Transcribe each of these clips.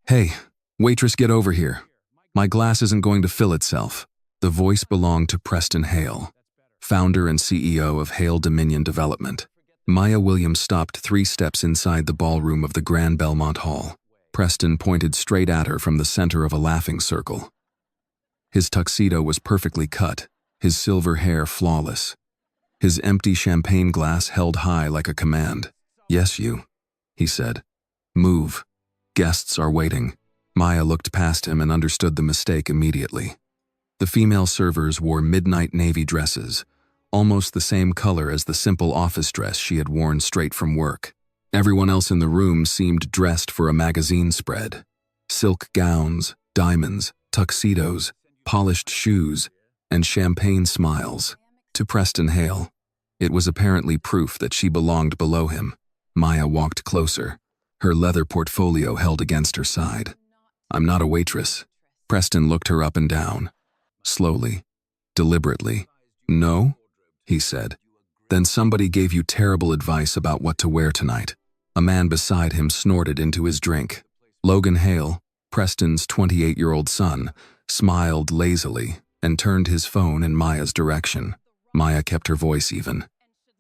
Hey, waitress, get over here. My glass isn't going to fill itself. The voice belonged to Preston Hale, founder and CEO of Hale Dominion Development. Maya Williams stopped 3 steps inside the ballroom of the Grand Belmont Hall. Preston pointed straight at her from the center of a laughing circle. His tuxedo was perfectly cut, his silver hair flawless. His empty champagne glass held high like a command. "Yes, you," he said. "Move. Guests are waiting." Maya looked past him and understood the mistake immediately. The female servers wore midnight navy dresses, almost the same color as the simple office dress she had worn straight from work. Everyone else in the room seemed dressed for a magazine spread. Silk gowns, diamonds, tuxedos, polished shoes, and champagne smiles. To Preston Hale, it was apparently proof that she belonged below him. Maya walked closer, her leather portfolio held against her side. "I'm not a waitress." Preston looked her up and down, slowly, deliberately. "No?" he said. "Then somebody gave you terrible advice about what to wear tonight." A man beside him snorted into his drink. Logan Hale, Preston's 28-year-old son, smiled lazily and turned his phone in Maya's direction. Maya kept her voice even.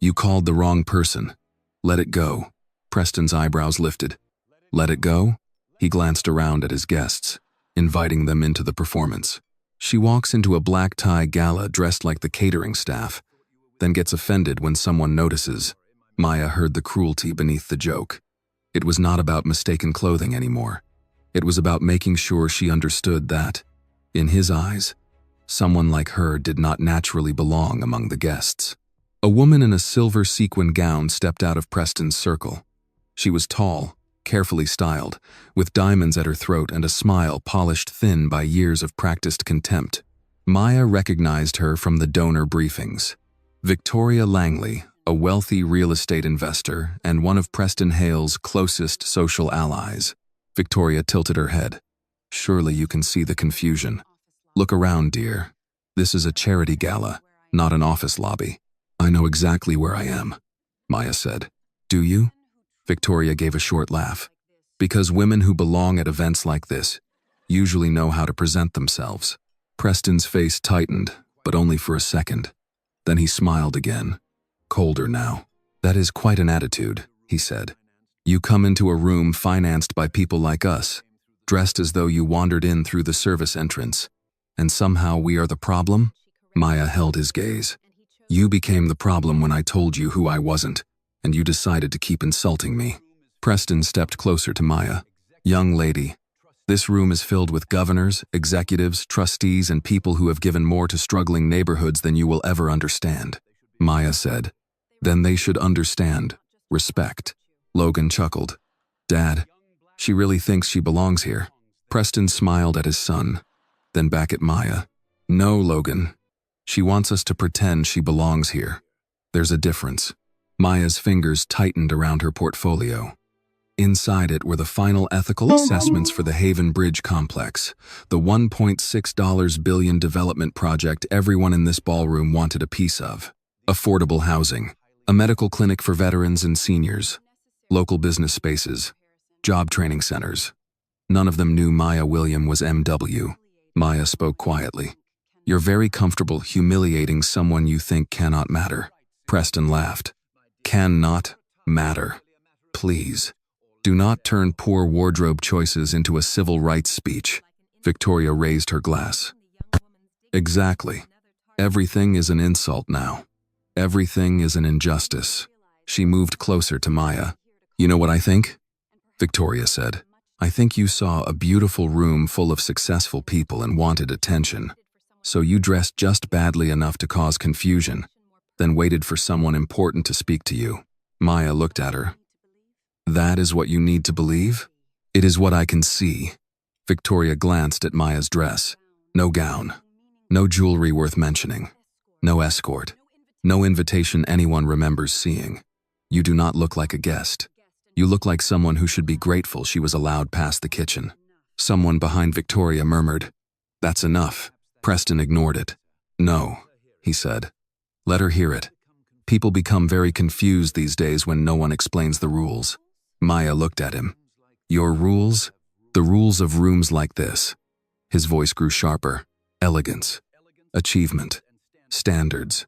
"You called the wrong person. Let it go." Preston's eyebrows lifted. "Let it go?" He glanced around at his guests, inviting them into the performance. She walks into a black tie gala dressed like the catering staff, then gets offended when someone notices. Maya heard the cruelty beneath the joke. It was not about mistaken clothing anymore. It was about making sure she understood that, in his eyes, someone like her did not naturally belong among the guests. A woman in a silver sequin gown stepped out of Preston's circle. She was tall, carefully styled, with diamonds at her throat and a smile polished thin by years of practiced contempt. Maya recognized her from the donor briefings. Victoria Langley, a wealthy real estate investor and one of Preston Hale's closest social allies. Victoria tilted her head. "Surely you can see the confusion. Look around, dear. This is a charity gala, not an office lobby." "I know exactly where I am," Maya said. "Do you?" Victoria gave a short laugh. "Because women who belong at events like this usually know how to present themselves." Preston's face tightened, but only for a second. Then he smiled again, colder now. "That is quite an attitude," he said. "You come into a room financed by people like us, dressed as though you wandered in through the service entrance, and somehow we are the problem?" Maya held his gaze. "You became the problem when I told you who I wasn't, and you decided to keep insulting me." Preston stepped closer to Maya. "Young lady, this room is filled with governors, executives, trustees, and people who have given more to struggling neighborhoods than you will ever understand." Maya said. "Then they should understand respect." Logan chuckled. "Dad, she really thinks she belongs here." Preston smiled at his son, then back at Maya. "No, Logan. She wants us to pretend she belongs here. There's a difference." Maya's fingers tightened around her portfolio. Inside it were the final ethical assessments for the Haven Bridge complex, the $1.6 billion development project everyone in this ballroom wanted a piece of. Affordable housing, a medical clinic for veterans and seniors, local business spaces, job training centers. None of them knew Maya Williams was MW. Maya spoke quietly. "You're very comfortable humiliating someone you think cannot matter." Preston laughed. "Cannot matter. Please, do not turn poor wardrobe choices into a civil rights speech." Victoria raised her glass. "Exactly. Everything is an insult now. Everything is an injustice." She moved closer to Maya. "You know what I think?" Victoria said. "I think you saw a beautiful room full of successful people and wanted attention. So you dressed just badly enough to cause confusion, then waited for someone important to speak to you." Maya looked at her. "That is what you need to believe?" "It is what I can see." Victoria glanced at Maya's dress. No gown, no jewelry worth mentioning, no escort, no invitation anyone remembers seeing. "You do not look like a guest. You look like someone who should be grateful she was allowed past the kitchen." Someone behind Victoria murmured, "That's enough." Preston ignored it. "No," he said. "Let her hear it. People become very confused these days when no one explains the rules." Maya looked at him. "Your rules? The rules of rooms like this. His voice grew sharper. Elegance. Achievement. Standards.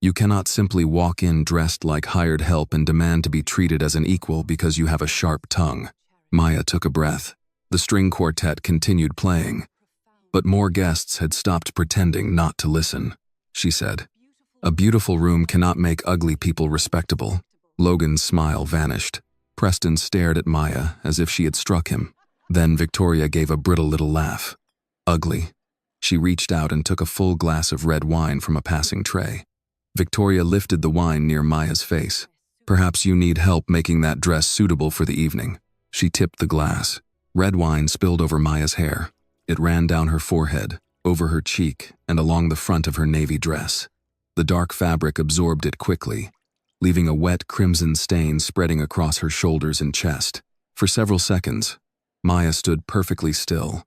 You cannot simply walk in dressed like hired help and demand to be treated as an equal because you have a sharp tongue. Maya took a breath. The string quartet continued playing. But more guests had stopped pretending not to listen. She said, "A beautiful room cannot make ugly people respectable." Logan's smile vanished. Preston stared at Maya as if she had struck him. Then Victoria gave a brittle little laugh. Ugly. She reached out and took a full glass of red wine from a passing tray. Victoria lifted the wine near Maya's face. "Perhaps you need help making that dress suitable for the evening." She tipped the glass. Red wine spilled over Maya's hair. It ran down her forehead, over her cheek, and along the front of her navy dress. The dark fabric absorbed it quickly, leaving a wet crimson stain spreading across her shoulders and chest. For several seconds, Maya stood perfectly still.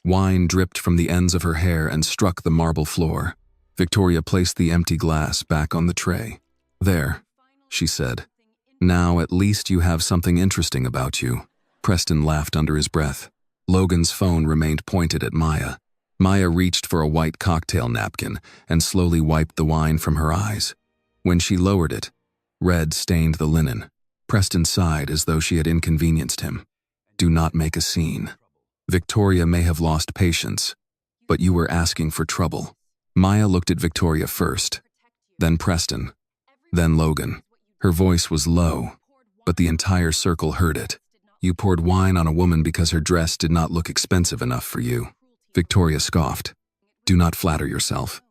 Wine dripped from the ends of her hair and struck the marble floor. Victoria placed the empty glass back on the tray. "There," she said. "Now at least you have something interesting about you." Preston laughed under his breath. Logan's phone remained pointed at Maya. Maya reached for a white cocktail napkin and slowly wiped the wine from her eyes. When she lowered it, red stained the linen. Preston sighed as though she had inconvenienced him. "Do not make a scene. Victoria may have lost patience, but you were asking for trouble." Maya looked at Victoria first, then Preston, then Logan. Her voice was low, but the entire circle heard it. "You poured wine on a woman because her dress did not look expensive enough for you." Victoria scoffed. "Do not flatter yourself.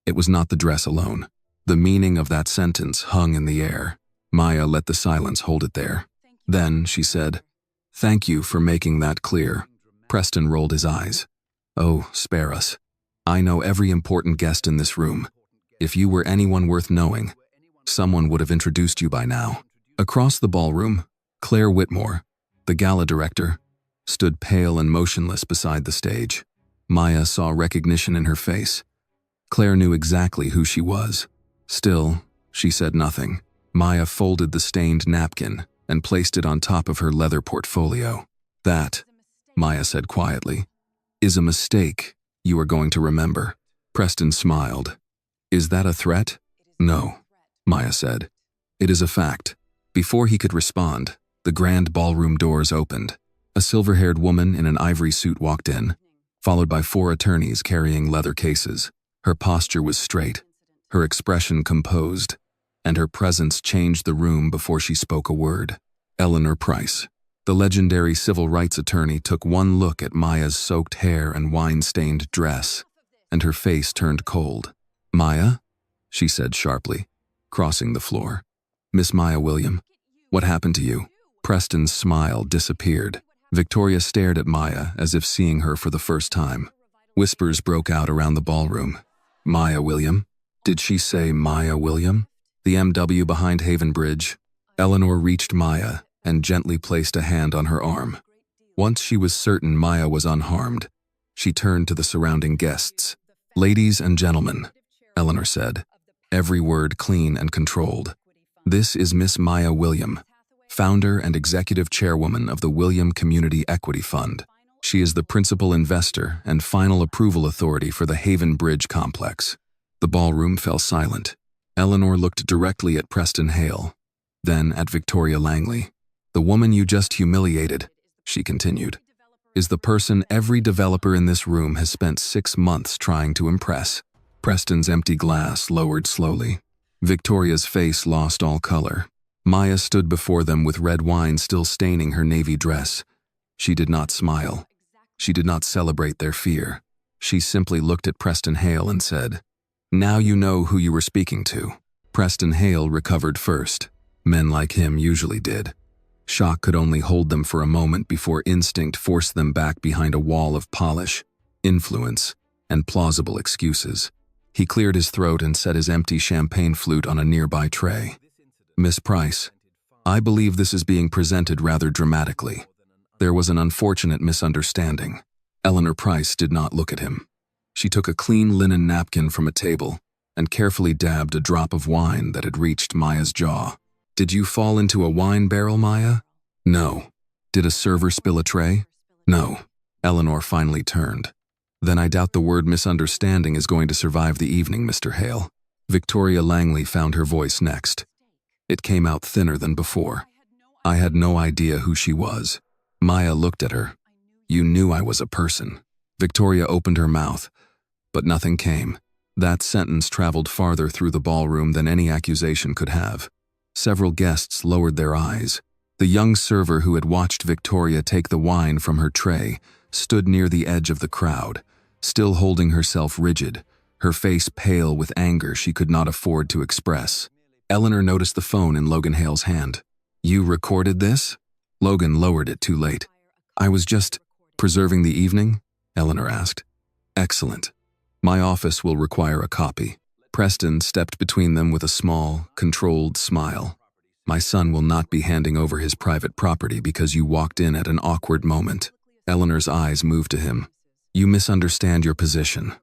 It was not the dress alone." The meaning of that sentence hung in the air. Maya let the silence hold it there. Then she said, "Thank you for making that clear." Preston rolled his eyes. "Oh, spare us. I know every important guest in this room. If you were anyone worth knowing, someone would have introduced you by now." Across the ballroom, Claire Whitmore, the gala director, stood pale and motionless beside the stage. Maya saw recognition in her face. Claire knew exactly who she was. Still, she said nothing. Maya folded the stained napkin and placed it on top of her leather portfolio. "That," Maya said quietly, "is a mistake you are going to remember." Preston smiled. "Is that a threat?" "No," Maya said. "It is a fact." Before he could respond, the grand ballroom doors opened. A silver-haired woman in an ivory suit walked in, followed by 4 attorneys carrying leather cases. Her posture was straight, her expression composed, and her presence changed the room before she spoke a word. Eleanor Price, the legendary civil rights attorney, took one look at Maya's soaked hair and wine-stained dress, and her face turned cold. "Maya?" she said sharply, crossing the floor. "Miss Maya William, what happened to you?" Preston's smile disappeared. Victoria stared at Maya as if seeing her for the first time. Whispers broke out around the ballroom. "Maya William? Did she say Maya William?" The MW behind Haven Bridge. Eleanor reached Maya and gently placed a hand on her arm. Once she was certain Maya was unharmed, she turned to the surrounding guests. "Ladies and gentlemen," Eleanor said, every word clean and controlled. "This is Miss Maya William, founder and executive chairwoman of the William Community Equity Fund. She is the principal investor and final approval authority for the Haven Bridge complex." The ballroom fell silent. Eleanor looked directly at Preston Hale, then at Victoria Langley. "The woman you just humiliated," she continued, "is the person every developer in this room has spent 6 months trying to impress." Preston's empty glass lowered slowly. Victoria's face lost all color. Maya stood before them with red wine still staining her navy dress. She did not smile. She did not celebrate their fear. She simply looked at Preston Hale and said, "Now you know who you were speaking to." Preston Hale recovered first. Men like him usually did. Shock could only hold them for a moment before instinct forced them back behind a wall of polish, influence, and plausible excuses. He cleared his throat and set his empty champagne flute on a nearby tray. "Miss Price, I believe this is being presented rather dramatically. There was an unfortunate misunderstanding." Eleanor Price did not look at him. She took a clean linen napkin from a table and carefully dabbed a drop of wine that had reached Maya's jaw. "Did you fall into a wine barrel, Maya?" "No." "Did a server spill a tray?" No. Eleanor finally turned. Then I doubt the word misunderstanding is going to survive the evening, Mr. Hale. Victoria Langley found her voice next. It came out thinner than before. I had no idea who she was. Maya looked at her. You knew I was a person. Victoria opened her mouth, but nothing came. That sentence traveled farther through the ballroom than any accusation could have. Several guests lowered their eyes. The young server who had watched Victoria take the wine from her tray stood near the edge of the crowd, still holding herself rigid, her face pale with anger she could not afford to express. Eleanor noticed the phone in Logan Hale's hand. You recorded this? Logan lowered it too late. I was just preserving the evening? Eleanor asked. Excellent. My office will require a copy. Preston stepped between them with a small, controlled smile. My son will not be handing over his private property because you walked in at an awkward moment. Eleanor's eyes moved to him. You misunderstand your position.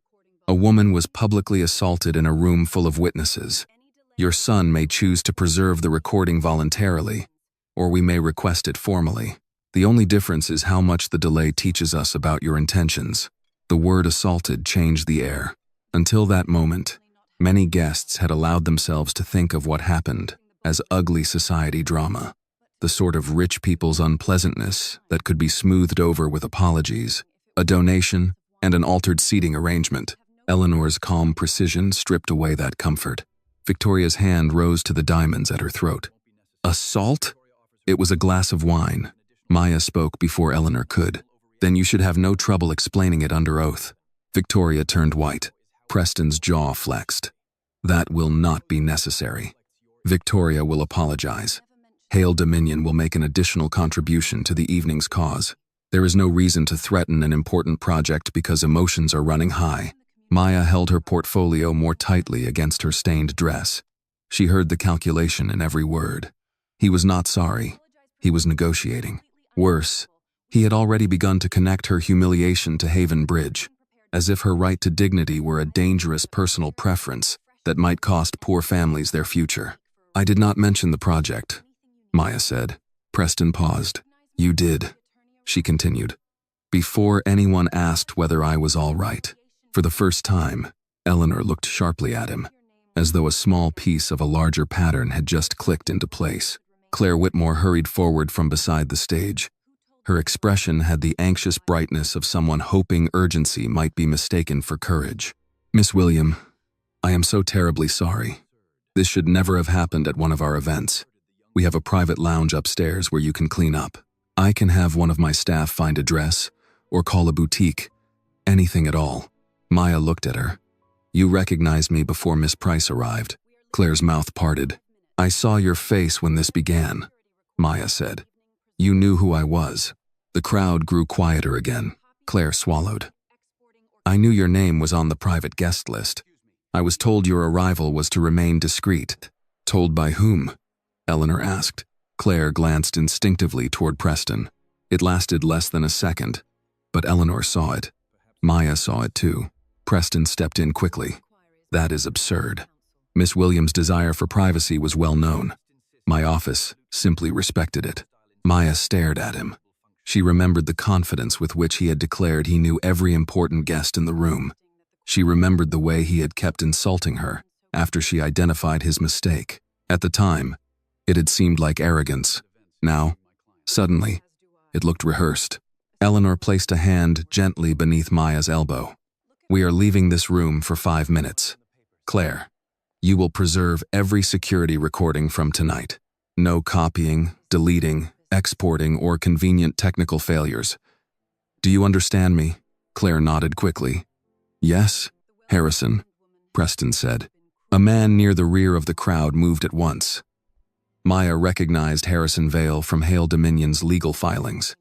A woman was publicly assaulted in a room full of witnesses. Your son may choose to preserve the recording voluntarily, or we may request it formally. The only difference is how much the delay teaches us about your intentions. The word assaulted changed the air. Until that moment, many guests had allowed themselves to think of what happened as ugly society drama, the sort of rich people's unpleasantness that could be smoothed over with apologies, a donation, and an altered seating arrangement. Eleanor's calm precision stripped away that comfort. Victoria's hand rose to the diamonds at her throat. Assault? It was a glass of wine. Maya spoke before Eleanor could. Then you should have no trouble explaining it under oath. Victoria turned white. Preston's jaw flexed. That will not be necessary. Victoria will apologize. Hale Dominion will make an additional contribution to the evening's cause. There is no reason to threaten an important project because emotions are running high. Maya held her portfolio more tightly against her stained dress. She heard the calculation in every word. He was not sorry. He was negotiating. Worse, he had already begun to connect her humiliation to Haven Bridge, as if her right to dignity were a dangerous personal preference that might cost poor families their future. I did not mention the project, Maya said. Preston paused. You did, she continued. Before anyone asked whether I was all right. For the first time, Eleanor looked sharply at him, as though a small piece of a larger pattern had just clicked into place. Claire Whitmore hurried forward from beside the stage. Her expression had the anxious brightness of someone hoping urgency might be mistaken for courage. Miss William, I am so terribly sorry. This should never have happened at one of our events. We have a private lounge upstairs where you can clean up. I can have one of my staff find a dress, or call a boutique. Anything at all. Maya looked at her. You recognized me before Miss Price arrived. Claire's mouth parted. I saw your face when this began, Maya said. You knew who I was. The crowd grew quieter again. Claire swallowed. I knew your name was on the private guest list. I was told your arrival was to remain discreet. Told by whom? Eleanor asked. Claire glanced instinctively toward Preston. It lasted less than a second, but Eleanor saw it. Maya saw it too. Preston stepped in quickly. That is absurd. Miss Williams' desire for privacy was well known. My office simply respected it. Maya stared at him. She remembered the confidence with which he had declared he knew every important guest in the room. She remembered the way he had kept insulting her after she identified his mistake. At the time, it had seemed like arrogance. Now, suddenly, it looked rehearsed. Eleanor placed a hand gently beneath Maya's elbow. We are leaving this room for 5 minutes. Claire, you will preserve every security recording from tonight. No copying, deleting, exporting, or convenient technical failures. Do you understand me? Claire nodded quickly. Yes, Harrison, Preston said. A man near the rear of the crowd moved at once. Maya recognized Harrison Vale from Hale Dominion's legal filings.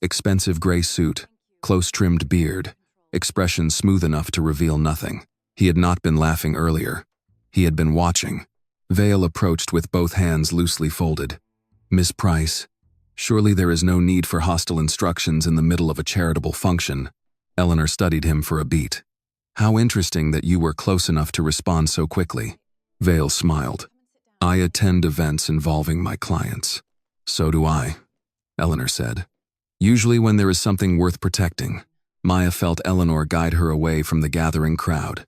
Expensive gray suit, close-trimmed beard, expression smooth enough to reveal nothing. He had not been laughing earlier. He had been watching. Vale approached with both hands loosely folded. Miss Price, surely there is no need for hostile instructions in the middle of a charitable function. Eleanor studied him for a beat. How interesting that you were close enough to respond so quickly. Vale smiled. I attend events involving my clients. So do I, Eleanor said. Usually when there is something worth protecting. Maya felt Eleanor guide her away from the gathering crowd.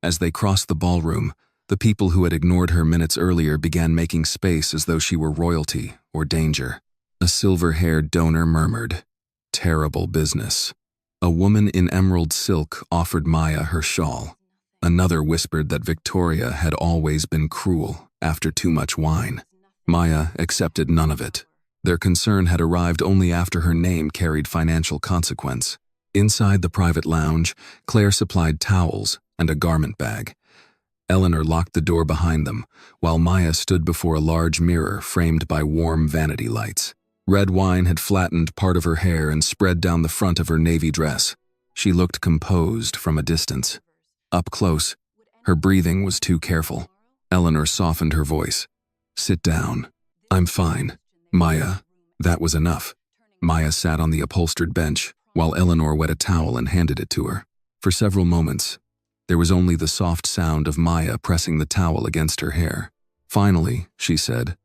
As they crossed the ballroom, the people who had ignored her minutes earlier began making space as though she were royalty or danger. A silver-haired donor murmured, "Terrible business." A woman in emerald silk offered Maya her shawl. Another whispered that Victoria had always been cruel after too much wine. Maya accepted none of it. Their concern had arrived only after her name carried financial consequence. Inside the private lounge, Claire supplied towels and a garment bag. Eleanor locked the door behind them, while Maya stood before a large mirror framed by warm vanity lights. Red wine had flattened part of her hair and spread down the front of her navy dress. She looked composed from a distance. Up close, her breathing was too careful. Eleanor softened her voice. "Sit down. I'm fine." "Maya." That was enough. Maya sat on the upholstered bench, while Eleanor wet a towel and handed it to her. For several moments, there was only the soft sound of Maya pressing the towel against her hair. Finally, she said,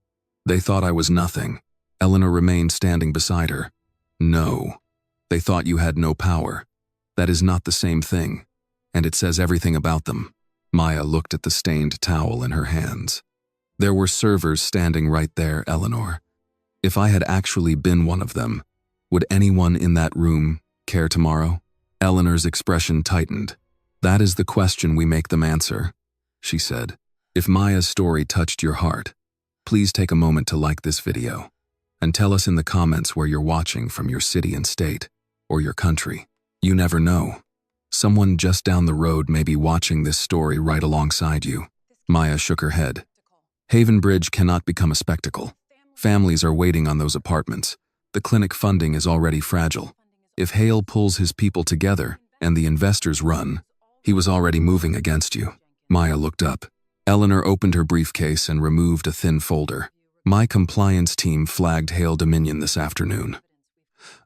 "They thought I was nothing." Eleanor remained standing beside her. "No. They thought you had no power. That is not the same thing, and it says everything about them." Maya looked at the stained towel in her hands. "There were servers standing right there, Eleanor. If I had actually been one of them, would anyone in that room care tomorrow?" Eleanor's expression tightened. "That is the question we make them answer," she said. "If Maya's story touched your heart, please take a moment to like this video. And tell us in the comments where you're watching from, your city and state, or your country. You never know. Someone just down the road may be watching this story right alongside you." Maya shook her head. "Haven Bridge cannot become a spectacle. Families are waiting on those apartments. The clinic funding is already fragile. If Hale pulls his people together and the investors run, he was already moving against you." Maya looked up. Eleanor opened her briefcase and removed a thin folder. "My compliance team flagged Hale Dominion this afternoon.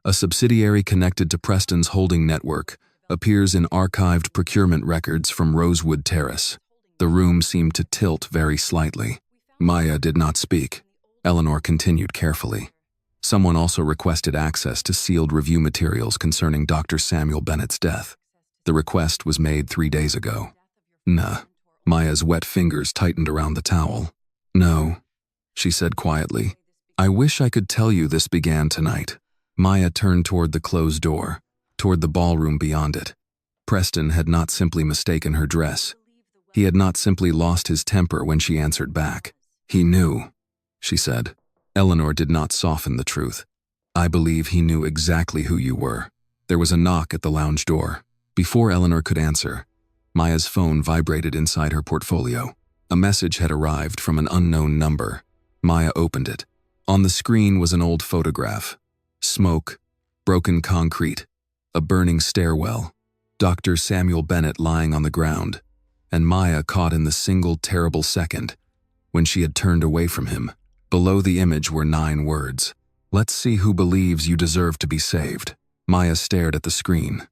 A subsidiary connected to Preston's holding network appears in archived procurement records from Rosewood Terrace." The room seemed to tilt very slightly. Maya did not speak. Eleanor continued carefully. "Someone also requested access to sealed review materials concerning Dr. Samuel Bennett's death. The request was made 3 days ago." "Nah." Maya's wet fingers tightened around the towel. "No," she said quietly. "I wish I could tell you this began tonight." Maya turned toward the closed door, toward the ballroom beyond it. Preston had not simply mistaken her dress. He had not simply lost his temper when she answered back. "He knew," she said. Eleanor did not soften the truth. "I believe he knew exactly who you were." There was a knock at the lounge door. Before Eleanor could answer, Maya's phone vibrated inside her portfolio. A message had arrived from an unknown number. Maya opened it. On the screen was an old photograph. Smoke, broken concrete, a burning stairwell, Dr. Samuel Bennett lying on the ground, and Maya caught in the single terrible second when she had turned away from him. Below the image were 9 words. "Let's see who believes you deserve to be saved." Maya stared at the screen,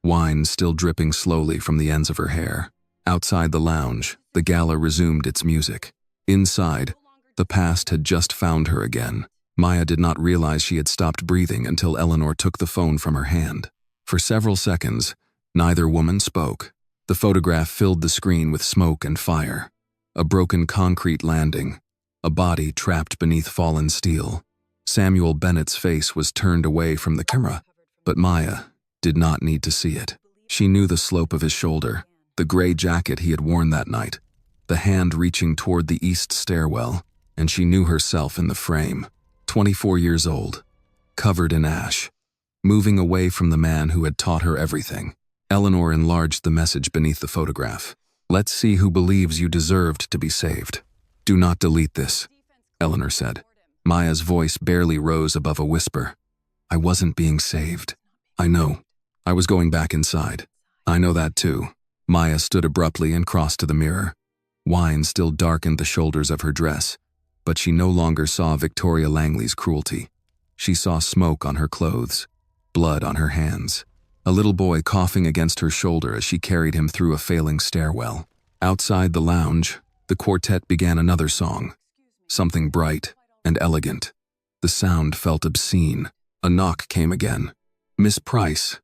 wine still dripping slowly from the ends of her hair. Outside the lounge, the gala resumed its music. Inside, the past had just found her again. Maya did not realize she had stopped breathing until Eleanor took the phone from her hand. For several seconds, neither woman spoke. The photograph filled the screen with smoke and fire. A broken concrete landing, a body trapped beneath fallen steel. Samuel Bennett's face was turned away from the camera, but Maya did not need to see it. She knew the slope of his shoulder, the gray jacket he had worn that night, the hand reaching toward the east stairwell, and she knew herself in the frame. 24 years old, covered in ash, moving away from the man who had taught her everything. Eleanor enlarged the message beneath the photograph. "Let's see who believes you deserved to be saved." "Do not delete this," Eleanor said. Maya's voice barely rose above a whisper. "I wasn't being saved. I know. I was going back inside." "I know that too." Maya stood abruptly and crossed to the mirror. Wine still darkened the shoulders of her dress, but she no longer saw Victoria Langley's cruelty. She saw smoke on her clothes, blood on her hands, a little boy coughing against her shoulder as she carried him through a failing stairwell. Outside the lounge, the quartet began another song, something bright and elegant. The sound felt obscene, A knock came again. "Miss Price,"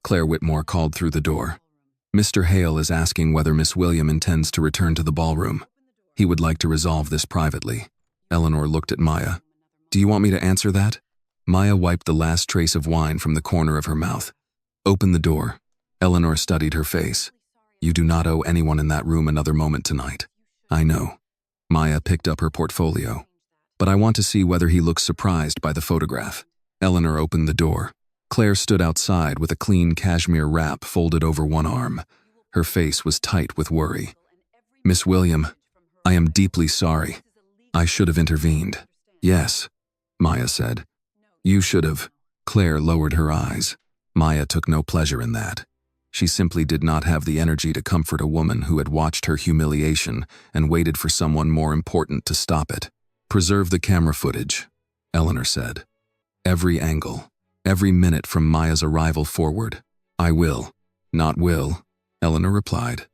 Claire Whitmore called through the door. "Mr. Hale is asking whether Miss William intends to return to the ballroom. He would like to resolve this privately." Eleanor looked at Maya. "Do you want me to answer that?" Maya wiped the last trace of wine from the corner of her mouth. "Open the door." Eleanor studied her face. "You do not owe anyone in that room another moment tonight." "I know." Maya picked up her portfolio. "But I want to see whether he looks surprised by the photograph." Eleanor opened the door. Claire stood outside with a clean cashmere wrap folded over one arm. Her face was tight with worry. "Miss William, I am deeply sorry. I should have intervened." "Yes," Maya said. "You should have." Claire lowered her eyes. Maya took no pleasure in that. She simply did not have the energy to comfort a woman who had watched her humiliation and waited for someone more important to stop it. "Preserve the camera footage," Eleanor said. "Every angle, every minute from Maya's arrival forward." "I will." "Not will," Eleanor replied.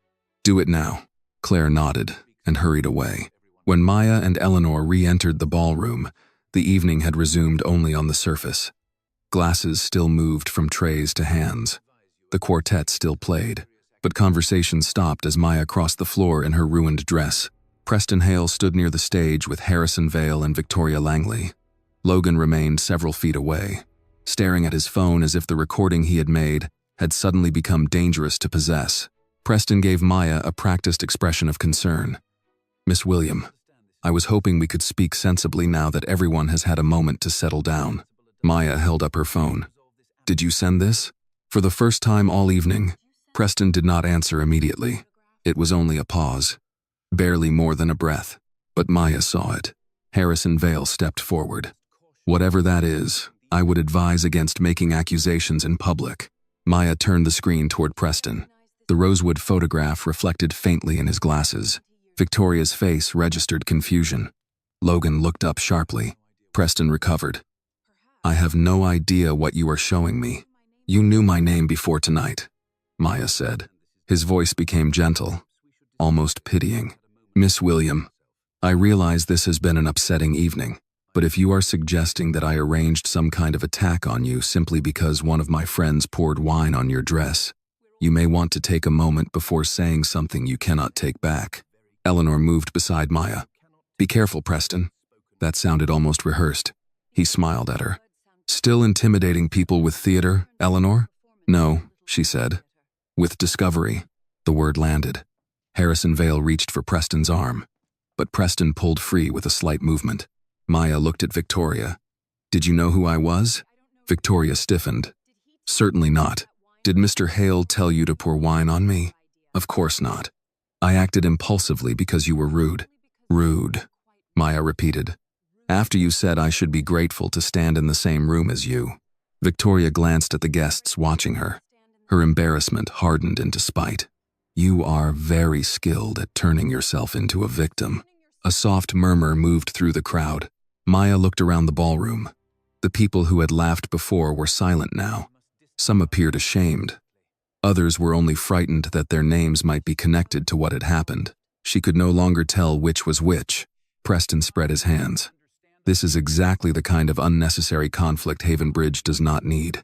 "Do it now." Claire nodded and hurried away. When Maya and Eleanor re-entered the ballroom, the evening had resumed only on the surface. Glasses still moved from trays to hands. The quartet still played, but conversation stopped as Maya crossed the floor in her ruined dress. Preston Hale stood near the stage with Harrison Vale and Victoria Langley. Logan remained several feet away, staring at his phone as if the recording he had made had suddenly become dangerous to possess. Preston gave Maya a practiced expression of concern. "Miss William, I was hoping we could speak sensibly now that everyone has had a moment to settle down." Maya held up her phone. "Did you send this?" For the first time all evening, Preston did not answer immediately. It was only a pause, barely more than a breath, but Maya saw it. Harrison Vale stepped forward. "Whatever that is, I would advise against making accusations in public." Maya turned the screen toward Preston. The rosewood photograph reflected faintly in his glasses. Victoria's face registered confusion. Logan looked up sharply. Preston recovered. "I have no idea what you are showing me." "You knew my name before tonight," Maya said. His voice became gentle, almost pitying. "Miss William, I realize this has been an upsetting evening, but if you are suggesting that I arranged some kind of attack on you simply because one of my friends poured wine on your dress, you may want to take a moment before saying something you cannot take back." Eleanor moved beside Maya. "Be careful, Preston." That sounded almost rehearsed. He smiled at her. "Still intimidating people with theater, Eleanor?" "No," she said. "With discovery." The word landed. Harrison Vale reached for Preston's arm, but Preston pulled free with a slight movement. Maya looked at Victoria. "Did you know who I was?" Victoria stiffened. "Certainly not. Did Mr. Hale tell you to pour wine on me?" "Of course not. I acted impulsively because you were rude." "Rude," Maya repeated. "After you said I should be grateful to stand in the same room as you." Victoria glanced at the guests watching her. Her embarrassment hardened into spite. "You are very skilled at turning yourself into a victim." A soft murmur moved through the crowd. Maya looked around the ballroom. The people who had laughed before were silent now. Some appeared ashamed. Others were only frightened that their names might be connected to what had happened. She could no longer tell which was which. Preston spread his hands. "This is exactly the kind of unnecessary conflict Haven Bridge does not need.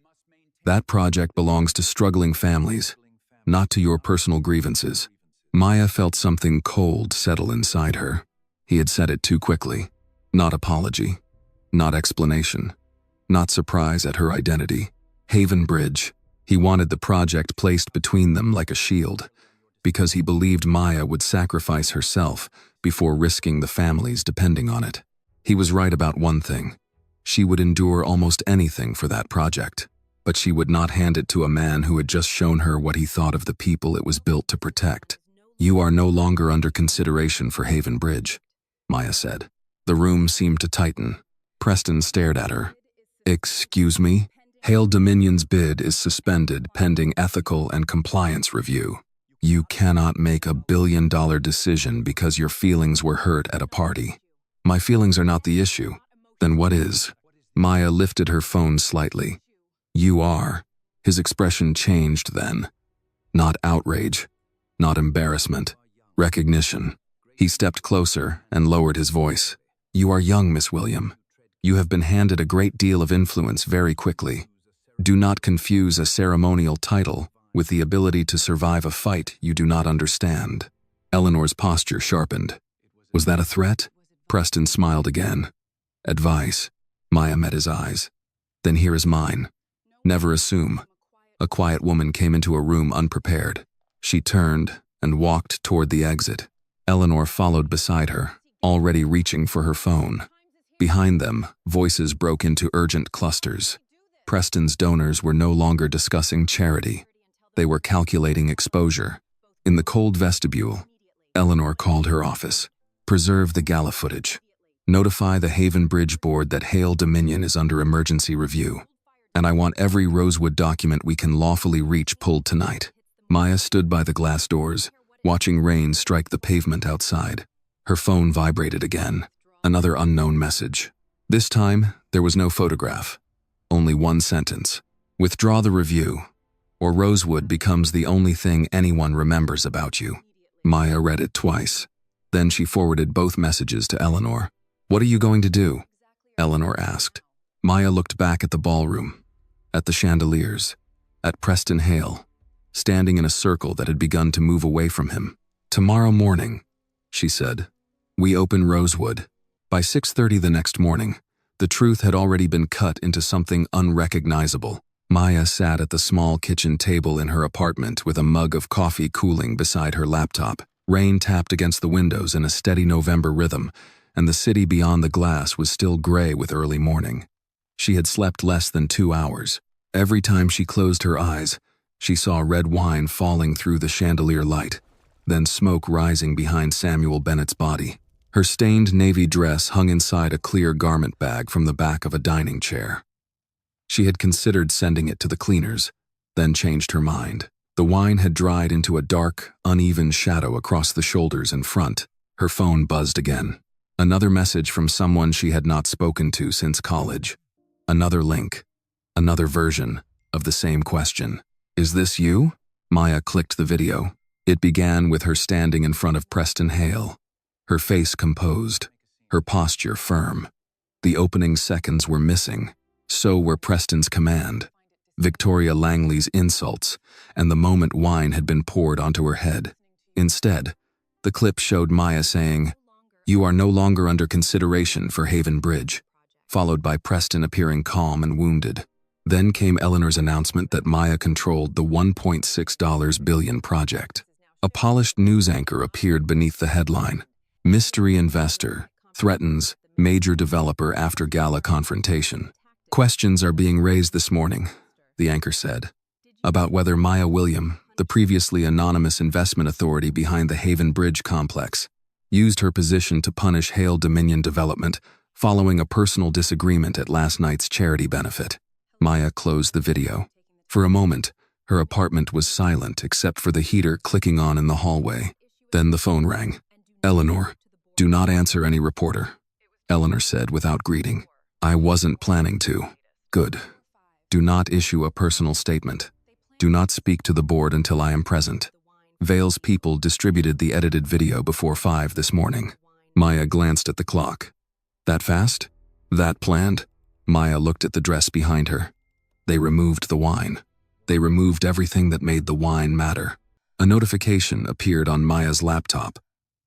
That project belongs to struggling families, not to your personal grievances." Maya felt something cold settle inside her. He had said it too quickly. Not apology, not explanation, not surprise at her identity. Haven Bridge. He wanted the project placed between them like a shield, because he believed Maya would sacrifice herself before risking the families depending on it. He was right about one thing. She would endure almost anything for that project, but she would not hand it to a man who had just shown her what he thought of the people it was built to protect. "You are no longer under consideration for Haven Bridge," Maya said. The room seemed to tighten. Preston stared at her. "Excuse me? Hale Dominion's bid is suspended pending ethical and compliance review. You cannot make a billion-dollar decision because your feelings were hurt at a party." "My feelings are not the issue." "Then what is?" Maya lifted her phone slightly. "You are." His expression changed then. Not outrage, not embarrassment, recognition. He stepped closer and lowered his voice. "You are young, Miss William. You have been handed a great deal of influence very quickly. Do not confuse a ceremonial title with the ability to survive a fight you do not understand. Eleanor's posture sharpened. Was that a threat? Preston smiled again. Advice. Maya met his eyes. Then here is mine. Never assume. A quiet woman came into a room unprepared. She turned and walked toward the exit. Eleanor followed beside her, already reaching for her phone. Behind them, voices broke into urgent clusters. Preston's donors were no longer discussing charity. They were calculating exposure. In the cold vestibule, Eleanor called her office. Preserve the gala footage. Notify the Haven Bridge Board that Hale Dominion is under emergency review. And I want every Rosewood document we can lawfully reach pulled tonight. Maya stood by the glass doors, watching rain strike the pavement outside. Her phone vibrated again. Another unknown message. This time, there was no photograph. Only one sentence. Withdraw the review, or Rosewood becomes the only thing anyone remembers about you. Maya read it twice. Then she forwarded both messages to Eleanor. What are you going to do? Eleanor asked. Maya looked back at the ballroom, at the chandeliers, at Preston Hale, standing in a circle that had begun to move away from him. Tomorrow morning, she said, we open Rosewood. By 6:30 the next morning, the truth had already been cut into something unrecognizable. Maya sat at the small kitchen table in her apartment with a mug of coffee cooling beside her laptop. Rain tapped against the windows in a steady November rhythm, and the city beyond the glass was still gray with early morning. She had slept less than 2 hours. Every time she closed her eyes, she saw red wine falling through the chandelier light, then smoke rising behind Samuel Bennett's body. Her stained navy dress hung inside a clear garment bag from the back of a dining chair. She had considered sending it to the cleaners, then changed her mind. The wine had dried into a dark, uneven shadow across the shoulders and front. Her phone buzzed again. Another message from someone she had not spoken to since college. Another link. Another version of the same question. Is this you? Maya clicked the video. It began with her standing in front of Preston Hale, her face composed, her posture firm. The opening seconds were missing. So were Preston's command, Victoria Langley's insults, and the moment wine had been poured onto her head. Instead, the clip showed Maya saying, "You are no longer under consideration for Haven Bridge," followed by Preston appearing calm and wounded. Then came Eleanor's announcement that Maya controlled the $1.6 billion project. A polished news anchor appeared beneath the headline, "Mystery Investor Threatens Major Developer After Gala Confrontation." Questions are being raised this morning, the anchor said, about whether Maya William, the previously anonymous investment authority behind the Haven Bridge complex, used her position to punish Hale Dominion Development following a personal disagreement at last night's charity benefit. Maya closed the video. For a moment, her apartment was silent except for the heater clicking on in the hallway. Then the phone rang. "Eleanor, do not answer any reporter," Eleanor said without greeting. "I wasn't planning to." "Good. Do not issue a personal statement. Do not speak to the board until I am present." Vale's people distributed the edited video before 5 this morning. Maya glanced at the clock. That fast? That planned? Maya looked at the dress behind her. They removed the wine. They removed everything that made the wine matter. A notification appeared on Maya's laptop.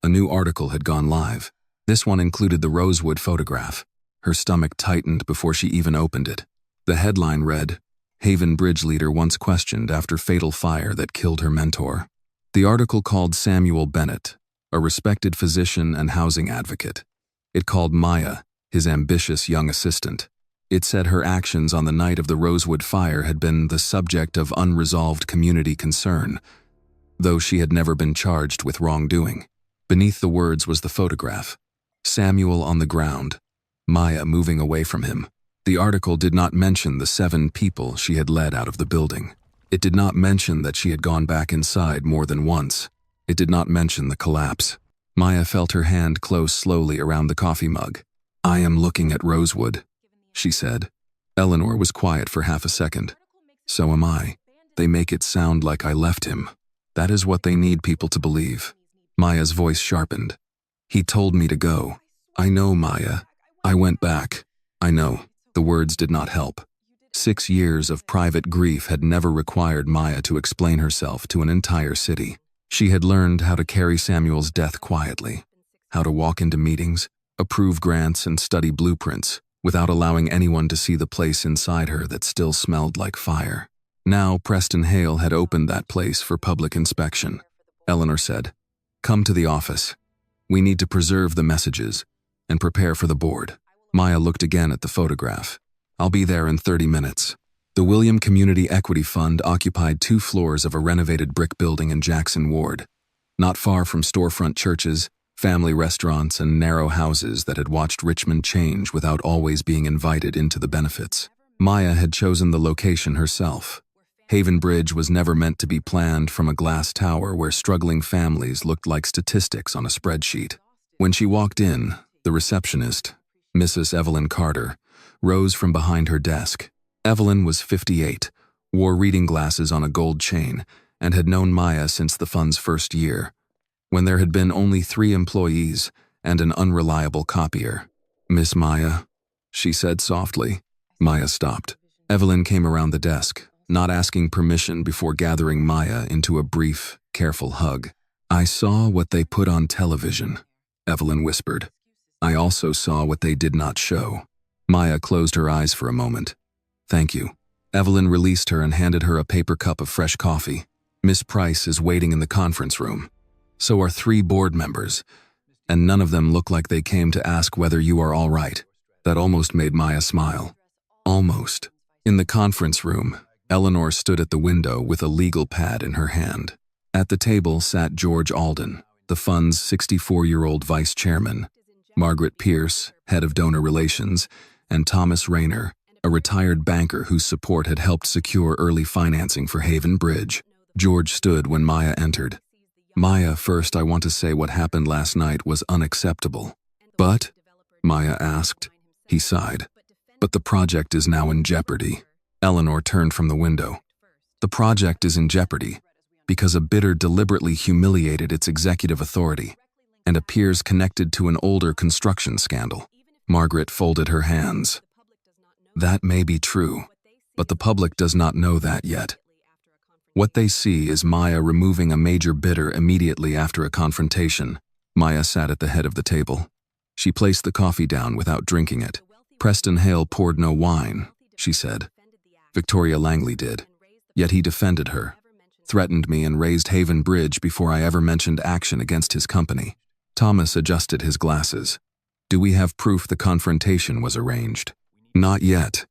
A new article had gone live. This one included the Rosewood photograph. Her stomach tightened before she even opened it. The headline read, "Haven Bridge Leader Once Questioned After Fatal Fire That Killed Her Mentor." The article called Samuel Bennett, a respected physician and housing advocate. It called Maya, his ambitious young assistant. It said her actions on the night of the Rosewood fire had been the subject of unresolved community concern, though she had never been charged with wrongdoing. Beneath the words was the photograph. Samuel on the ground, Maya moving away from him. The article did not mention the 7 people she had led out of the building. It did not mention that she had gone back inside more than once. It did not mention the collapse. Maya felt her hand close slowly around the coffee mug. "I am looking at Rosewood," she said. Eleanor was quiet for half a second. "So am I. They make it sound like I left him. That is what they need people to believe." Maya's voice sharpened. "He told me to go. I know, Maya. I went back. I know. The words did not help. 6 years of private grief had never required Maya to explain herself to an entire city. She had learned how to carry Samuel's death quietly, how to walk into meetings, approve grants, and study blueprints without allowing anyone to see the place inside her that still smelled like fire. Now Preston Hale had opened that place for public inspection. Eleanor said, "Come to the office. We need to preserve the messages and prepare for the board." Maya looked again at the photograph. "I'll be there in 30 minutes." The William Community Equity Fund occupied 2 floors of a renovated brick building in Jackson Ward, not far from storefront churches, family restaurants, and narrow houses that had watched Richmond change without always being invited into the benefits. Maya had chosen the location herself. Haven Bridge was never meant to be planned from a glass tower where struggling families looked like statistics on a spreadsheet. When she walked in, the receptionist, Mrs. Evelyn Carter, rose from behind her desk. Evelyn was 58, wore reading glasses on a gold chain, and had known Maya since the fund's first year, when there had been only 3 employees and an unreliable copier. "Miss Maya," she said softly. Maya stopped. Evelyn came around the desk, not asking permission before gathering Maya into a brief, careful hug. "I saw what they put on television," Evelyn whispered. "I also saw what they did not show." Maya closed her eyes for a moment. "Thank you." Evelyn released her and handed her a paper cup of fresh coffee. "Miss Price is waiting in the conference room. So are 3 board members, and none of them look like they came to ask whether you are all right." That almost made Maya smile. Almost. In the conference room, Eleanor stood at the window with a legal pad in her hand. At the table sat George Alden, the fund's 64-year-old vice chairman, Margaret Pierce, head of donor relations, and Thomas Rayner, a retired banker whose support had helped secure early financing for Haven Bridge. George stood when Maya entered. "Maya, first I want to say what happened last night was unacceptable." "But?" Maya asked. He sighed. "But the project is now in jeopardy." Eleanor turned from the window. "The project is in jeopardy because a bidder deliberately humiliated its executive authority and appears connected to an older construction scandal." Margaret folded her hands. "That may be true, but the public does not know that yet. What they see is Maya removing a major bidder immediately after a confrontation." Maya sat at the head of the table. She placed the coffee down without drinking it. "Preston Hale poured no wine," she said. "Victoria Langley did. Yet he defended her, threatened me, and raised Haven Bridge before I ever mentioned action against his company." Thomas adjusted his glasses. "Do we have proof the confrontation was arranged?" "Not yet,"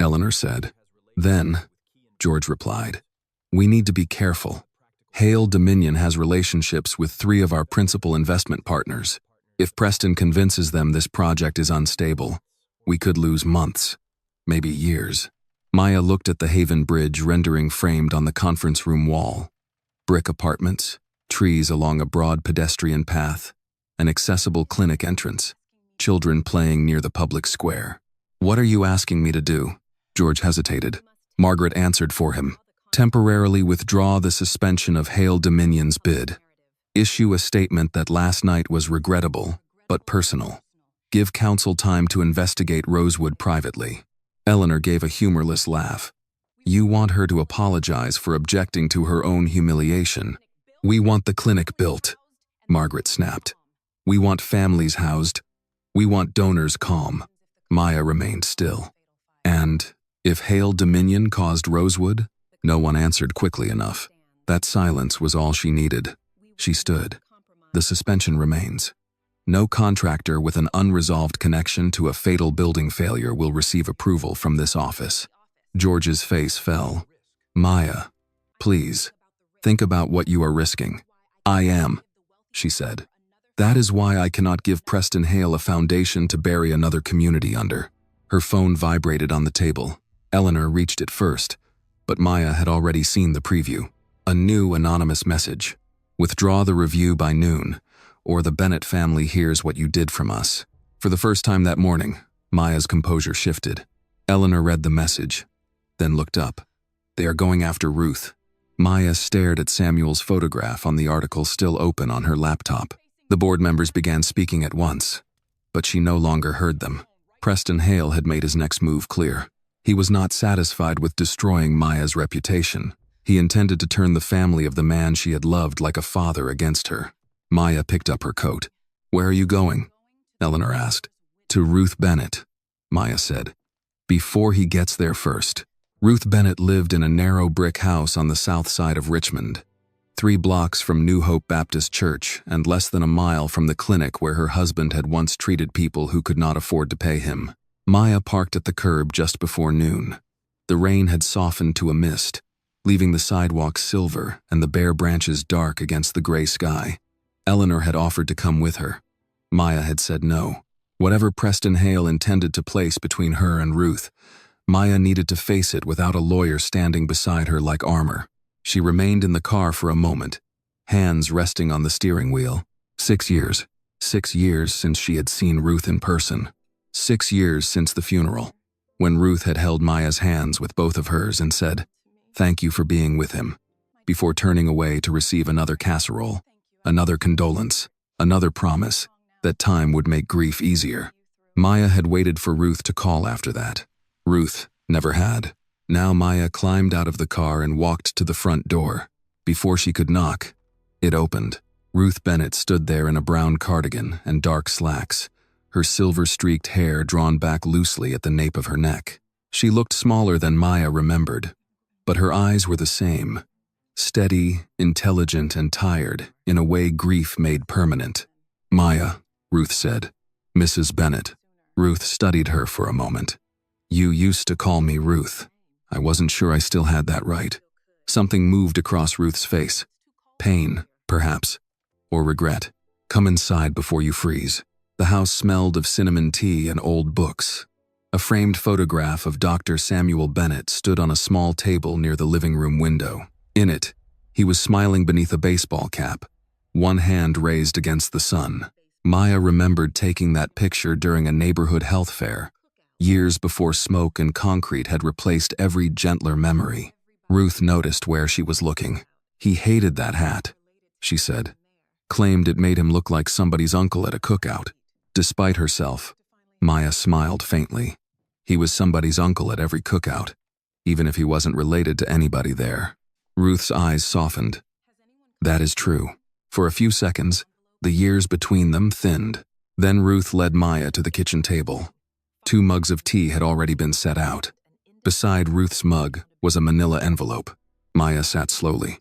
Eleanor said. "Then," George replied, "we need to be careful. Hale Dominion has relationships with 3 of our principal investment partners. If Preston convinces them this project is unstable, we could lose months, maybe years." Maya looked at the Haven Bridge rendering framed on the conference room wall. Brick apartments, trees along a broad pedestrian path, an accessible clinic entrance, children playing near the public square. "What are you asking me to do?" George hesitated. Margaret answered for him. "Temporarily withdraw the suspension of Hale Dominion's bid. Issue a statement that last night was regrettable, but personal. Give council time to investigate Rosewood privately." Eleanor gave a humorless laugh. "You want her to apologize for objecting to her own humiliation." "We want the clinic built," Margaret snapped. "We want families housed. We want donors calm." Maya remained still. "And if Hale Dominion caused Rosewood?" No one answered quickly enough. That silence was all she needed. She stood. "The suspension remains. No contractor with an unresolved connection to a fatal building failure will receive approval from this office." George's face fell. "Maya, please, think about what you are risking." "I am," she said. "That is why I cannot give Preston Hale a foundation to bury another community under." Her phone vibrated on the table. Eleanor reached it first, but Maya had already seen the preview. A new anonymous message. "Withdraw the review by noon, or the Bennett family hears what you did from us." For the first time that morning, Maya's composure shifted. Eleanor read the message, then looked up. "They are going after Ruth." Maya stared at Samuel's photograph on the article still open on her laptop. The board members began speaking at once, but she no longer heard them. Preston Hale had made his next move clear. He was not satisfied with destroying Maya's reputation. He intended to turn the family of the man she had loved like a father against her. Maya picked up her coat. "Where are you going?" Eleanor asked. "To Ruth Bennett," Maya said. "Before he gets there first." Ruth Bennett lived in a narrow brick house on the south side of Richmond, 3 blocks from New Hope Baptist Church and less than a mile from the clinic where her husband had once treated people who could not afford to pay him. Maya parked at the curb just before noon. The rain had softened to a mist, leaving the sidewalk silver and the bare branches dark against the gray sky. Eleanor had offered to come with her. Maya had said no. Whatever Preston Hale intended to place between her and Ruth, Maya needed to face it without a lawyer standing beside her like armor. She remained in the car for a moment, hands resting on the steering wheel. 6 years. 6 years since she had seen Ruth in person. 6 years since the funeral, when Ruth had held Maya's hands with both of hers and said, "Thank you for being with him," before turning away to receive another casserole, another condolence, another promise that time would make grief easier. Maya had waited for Ruth to call after that. Ruth never had. Now Maya climbed out of the car and walked to the front door. Before she could knock, it opened. Ruth Bennett stood there in a brown cardigan and dark slacks, her silver-streaked hair drawn back loosely at the nape of her neck. She looked smaller than Maya remembered, but her eyes were the same, steady, intelligent, and tired in a way grief made permanent. "Maya," Ruth said. "Mrs. Bennett." Ruth studied her for a moment. "You used to call me Ruth. I wasn't sure I still had that right." Something moved across Ruth's face. Pain, perhaps, or regret. "Come inside before you freeze." The house smelled of cinnamon tea and old books. A framed photograph of Dr. Samuel Bennett stood on a small table near the living room window. In it, he was smiling beneath a baseball cap, one hand raised against the sun. Maya remembered taking that picture during a neighborhood health fair, years before smoke and concrete had replaced every gentler memory. Ruth noticed where she was looking. "He hated that hat," she said. Claimed it made him look like somebody's uncle at a cookout. Despite herself, Maya smiled faintly. He was somebody's uncle at every cookout, even if he wasn't related to anybody there. Ruth's eyes softened. That is true. For a few seconds, the years between them thinned. Then Ruth led Maya to the kitchen table. 2 mugs of tea had already been set out. Beside Ruth's mug was a manila envelope. Maya sat slowly.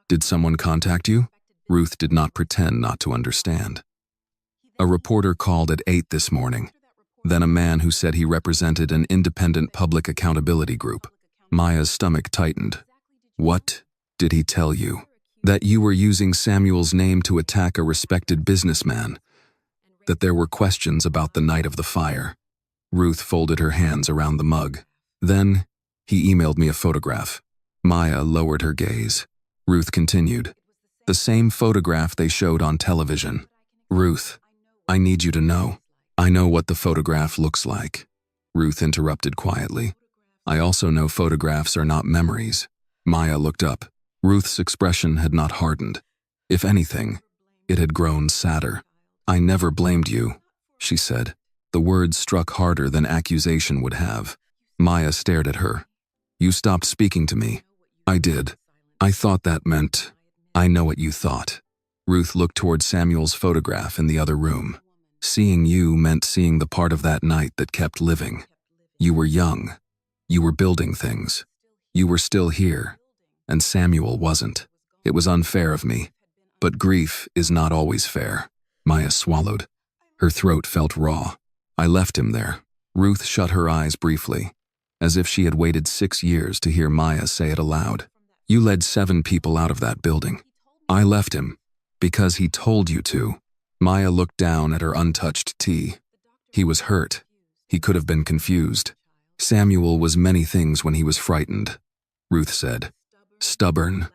"Did someone contact you?" Ruth did not pretend not to understand. "A reporter called at 8 this morning. Then a man who said he represented an independent public accountability group." Maya's stomach tightened. "What did he tell you?" "That you were using Samuel's name to attack a respected businessman. That there were questions about the night of the fire." Ruth folded her hands around the mug. "Then, he emailed me a photograph." Maya lowered her gaze. Ruth continued. "The same photograph they showed on television." "Ruth, I need you to know. I know what the photograph looks like." Ruth interrupted quietly. "I also know photographs are not memories." Maya looked up. Ruth's expression had not hardened. If anything, it had grown sadder. "I never blamed you," she said. The words struck harder than accusation would have. Maya stared at her. "You stopped speaking to me." "I did. I thought that meant—" "I know what you thought." Ruth looked toward Samuel's photograph in the other room. "Seeing you meant seeing the part of that night that kept living. You were young. You were building things. You were still here. And Samuel wasn't. It was unfair of me. But grief is not always fair." Maya swallowed. Her throat felt raw. "I left him there." Ruth shut her eyes briefly, as if she had waited 6 years to hear Maya say it aloud. "You led 7 people out of that building." "I left him because he told you to." Maya looked down at her untouched tea. "He was hurt. He could have been confused. Samuel was many things when he was frightened," Ruth said. "Stubborn,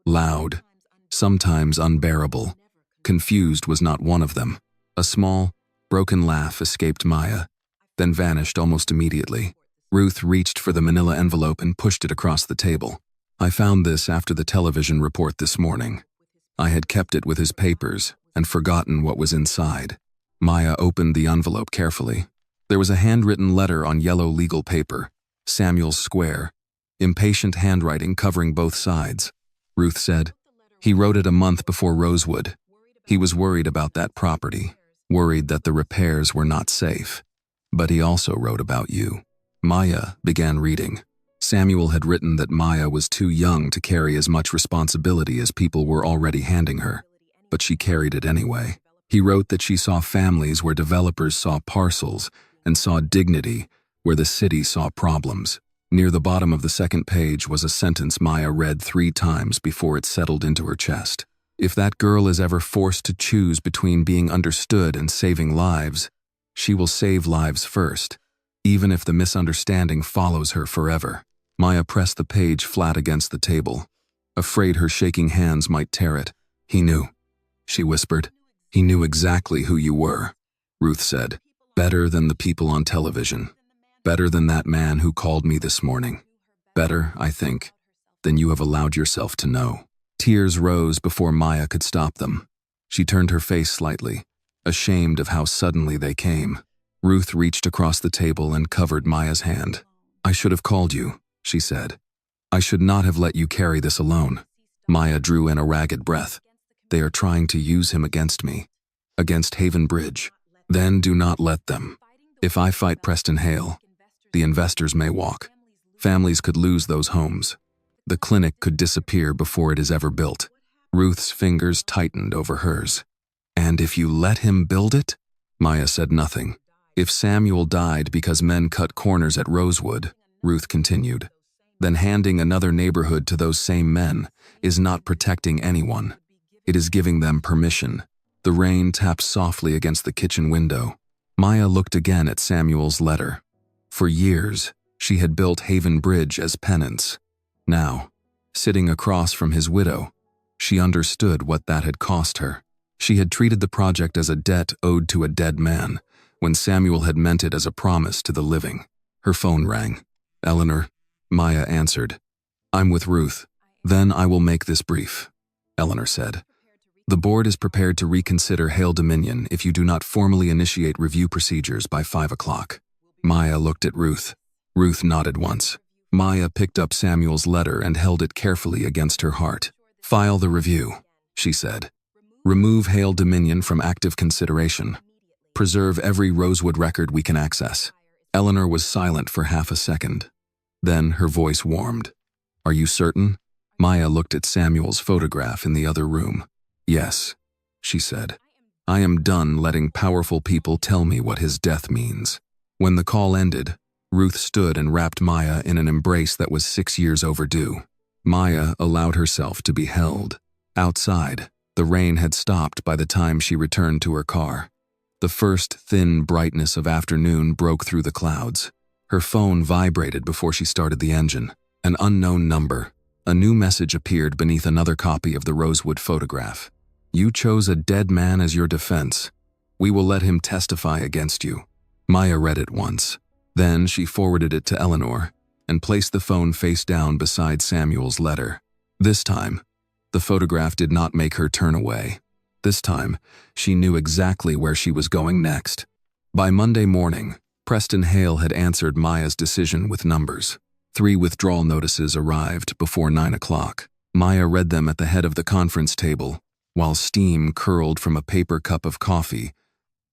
loud, sometimes unbearable. Confused was not one of them." A small, broken laugh escaped Maya, then vanished almost immediately. Ruth reached for the manila envelope and pushed it across the table. "I found this after the television report this morning. I had kept it with his papers and forgotten what was inside." Maya opened the envelope carefully. There was a handwritten letter on yellow legal paper, Samuel's Square, impatient handwriting covering both sides. Ruth said, "He wrote it a month before Rosewood. He was worried about that property, worried that the repairs were not safe. But he also wrote about you." Maya began reading. Samuel had written that Maya was too young to carry as much responsibility as people were already handing her, but she carried it anyway. He wrote that she saw families where developers saw parcels and saw dignity where the city saw problems. Near the bottom of the second page was a sentence Maya read 3 times before it settled into her chest. "If that girl is ever forced to choose between being understood and saving lives, she will save lives first, even if the misunderstanding follows her forever." Maya pressed the page flat against the table, afraid her shaking hands might tear it. "He knew," she whispered. "He knew exactly who you were," Ruth said. "Better than the people on television. Better than that man who called me this morning. Better, I think, than you have allowed yourself to know." Tears rose before Maya could stop them. She turned her face slightly, ashamed of how suddenly they came. Ruth reached across the table and covered Maya's hand. "I should have called you," she said. "I should not have let you carry this alone." Maya drew in a ragged breath. "They are trying to use him against me, against Haven Bridge. Then do not let them. If I fight Preston Hale, the investors may walk. Families could lose those homes. The clinic could disappear before it is ever built." Ruth's fingers tightened over hers. "And if you let him build it?" Maya said nothing. "If Samuel died because men cut corners at Rosewood," Ruth continued, "then handing another neighborhood to those same men is not protecting anyone. It is giving them permission." The rain tapped softly against the kitchen window. Maya looked again at Samuel's letter. For years, she had built Haven Bridge as penance. Now, sitting across from his widow, she understood what that had cost her. She had treated the project as a debt owed to a dead man, when Samuel had meant it as a promise to the living. Her phone rang. "Eleanor," Maya answered. "I'm with Ruth." "Then I will make this brief," Eleanor said. "The board is prepared to reconsider Hale Dominion if you do not formally initiate review procedures by 5 o'clock. Maya looked at Ruth. Ruth nodded once. Maya picked up Samuel's letter and held it carefully against her heart. "File the review," she said. "Remove Hale Dominion from active consideration. Preserve every Rosewood record we can access." Eleanor was silent for half a second. Then her voice warmed. "Are you certain?" Maya looked at Samuel's photograph in the other room. "Yes," she said. "I am done letting powerful people tell me what his death means." When the call ended, Ruth stood and wrapped Maya in an embrace that was 6 years overdue. Maya allowed herself to be held. Outside, the rain had stopped by the time she returned to her car. The first thin brightness of afternoon broke through the clouds. Her phone vibrated before she started the engine. An unknown number. A new message appeared beneath another copy of the Rosewood photograph. "You chose a dead man as your defense. We will let him testify against you." Maya read it once. Then she forwarded it to Eleanor and placed the phone face down beside Samuel's letter. This time, the photograph did not make her turn away. This time, she knew exactly where she was going next. By Monday morning, Preston Hale had answered Maya's decision with numbers. 3 withdrawal notices arrived before 9 o'clock. Maya read them at the head of the conference table, while steam curled from a paper cup of coffee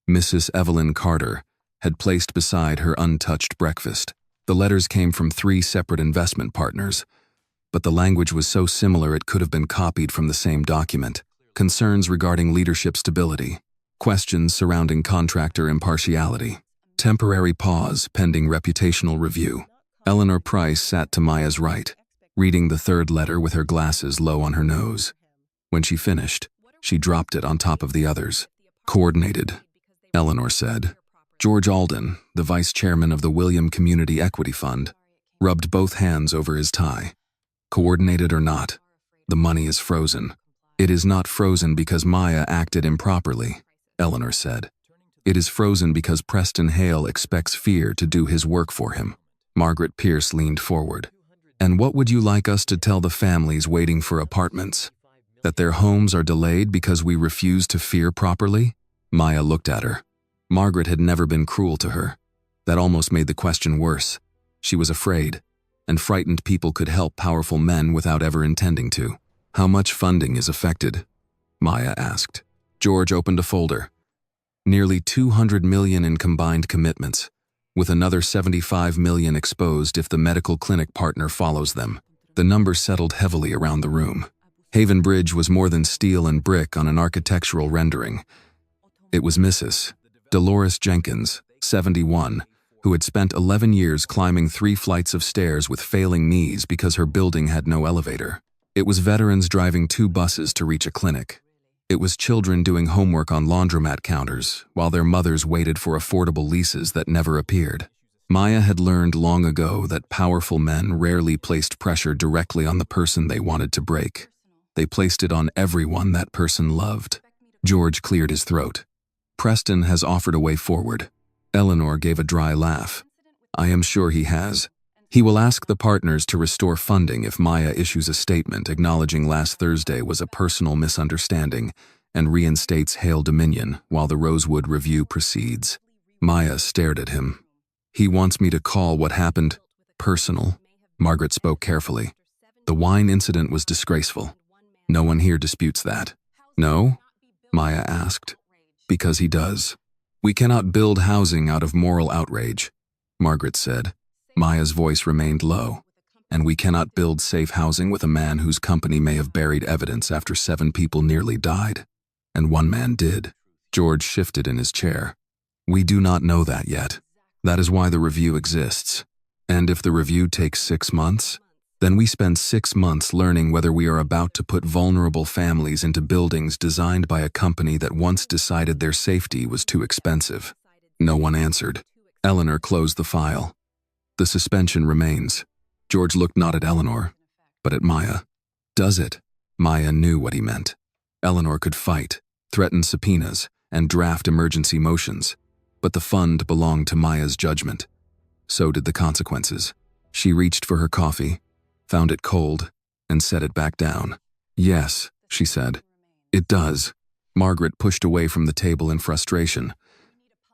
Mrs. Evelyn Carter had placed beside her untouched breakfast. The letters came from 3 separate investment partners, but the language was so similar it could have been copied from the same document. Concerns regarding leadership stability, questions surrounding contractor impartiality, temporary pause pending reputational review. Eleanor Price sat to Maya's right, reading the 3rd letter with her glasses low on her nose. When she finished, she dropped it on top of the others. "Coordinated," Eleanor said. George Alden, the vice chairman of the William Community Equity Fund, rubbed both hands over his tie. "Coordinated or not, the money is frozen." "It is not frozen because Maya acted improperly," Eleanor said. "It is frozen because Preston Hale expects fear to do his work for him." Margaret Pierce leaned forward. "And what would you like us to tell the families waiting for apartments? That their homes are delayed because we refuse to fear properly?" Maya looked at her. Margaret had never been cruel to her. That almost made the question worse. She was afraid, and frightened people could help powerful men without ever intending to. "How much funding is affected?" Maya asked. George opened a folder. "Nearly 200 million in combined commitments, with another 75 million exposed if the medical clinic partner follows them." The number settled heavily around the room. Haven Bridge was more than steel and brick on an architectural rendering. It was Mrs. Dolores Jenkins, 71, who had spent 11 years climbing 3 flights of stairs with failing knees because her building had no elevator. It was veterans driving 2 buses to reach a clinic. It was children doing homework on laundromat counters while their mothers waited for affordable leases that never appeared. Maya had learned long ago that powerful men rarely placed pressure directly on the person they wanted to break. They placed it on everyone that person loved. George cleared his throat. "Preston has offered a way forward." Eleanor gave a dry laugh. "I am sure he has. He will ask the partners to restore funding if Maya issues a statement acknowledging last Thursday was a personal misunderstanding and reinstates Hale Dominion while the Rosewood review proceeds." Maya stared at him. "He wants me to call what happened personal." Margaret spoke carefully. "The wine incident was disgraceful. No one here disputes that." "No?" Maya asked. "Because he does. We cannot build housing out of moral outrage," Margaret said. Maya's voice remained low. "And we cannot build safe housing with a man whose company may have buried evidence after 7 people nearly died. And 1 man did." George shifted in his chair. "We do not know that yet. That is why the review exists. And if the review takes 6 months, then we spend 6 months learning whether we are about to put vulnerable families into buildings designed by a company that once decided their safety was too expensive." No one answered. Eleanor closed the file. "The suspension remains." George looked not at Eleanor, but at Maya. "Does it?" Maya knew what he meant. Eleanor could fight, threaten subpoenas, and draft emergency motions, but the fund belonged to Maya's judgment. So did the consequences. She reached for her coffee, found it cold, and set it back down. "Yes," she said. "It does." Margaret pushed away from the table in frustration.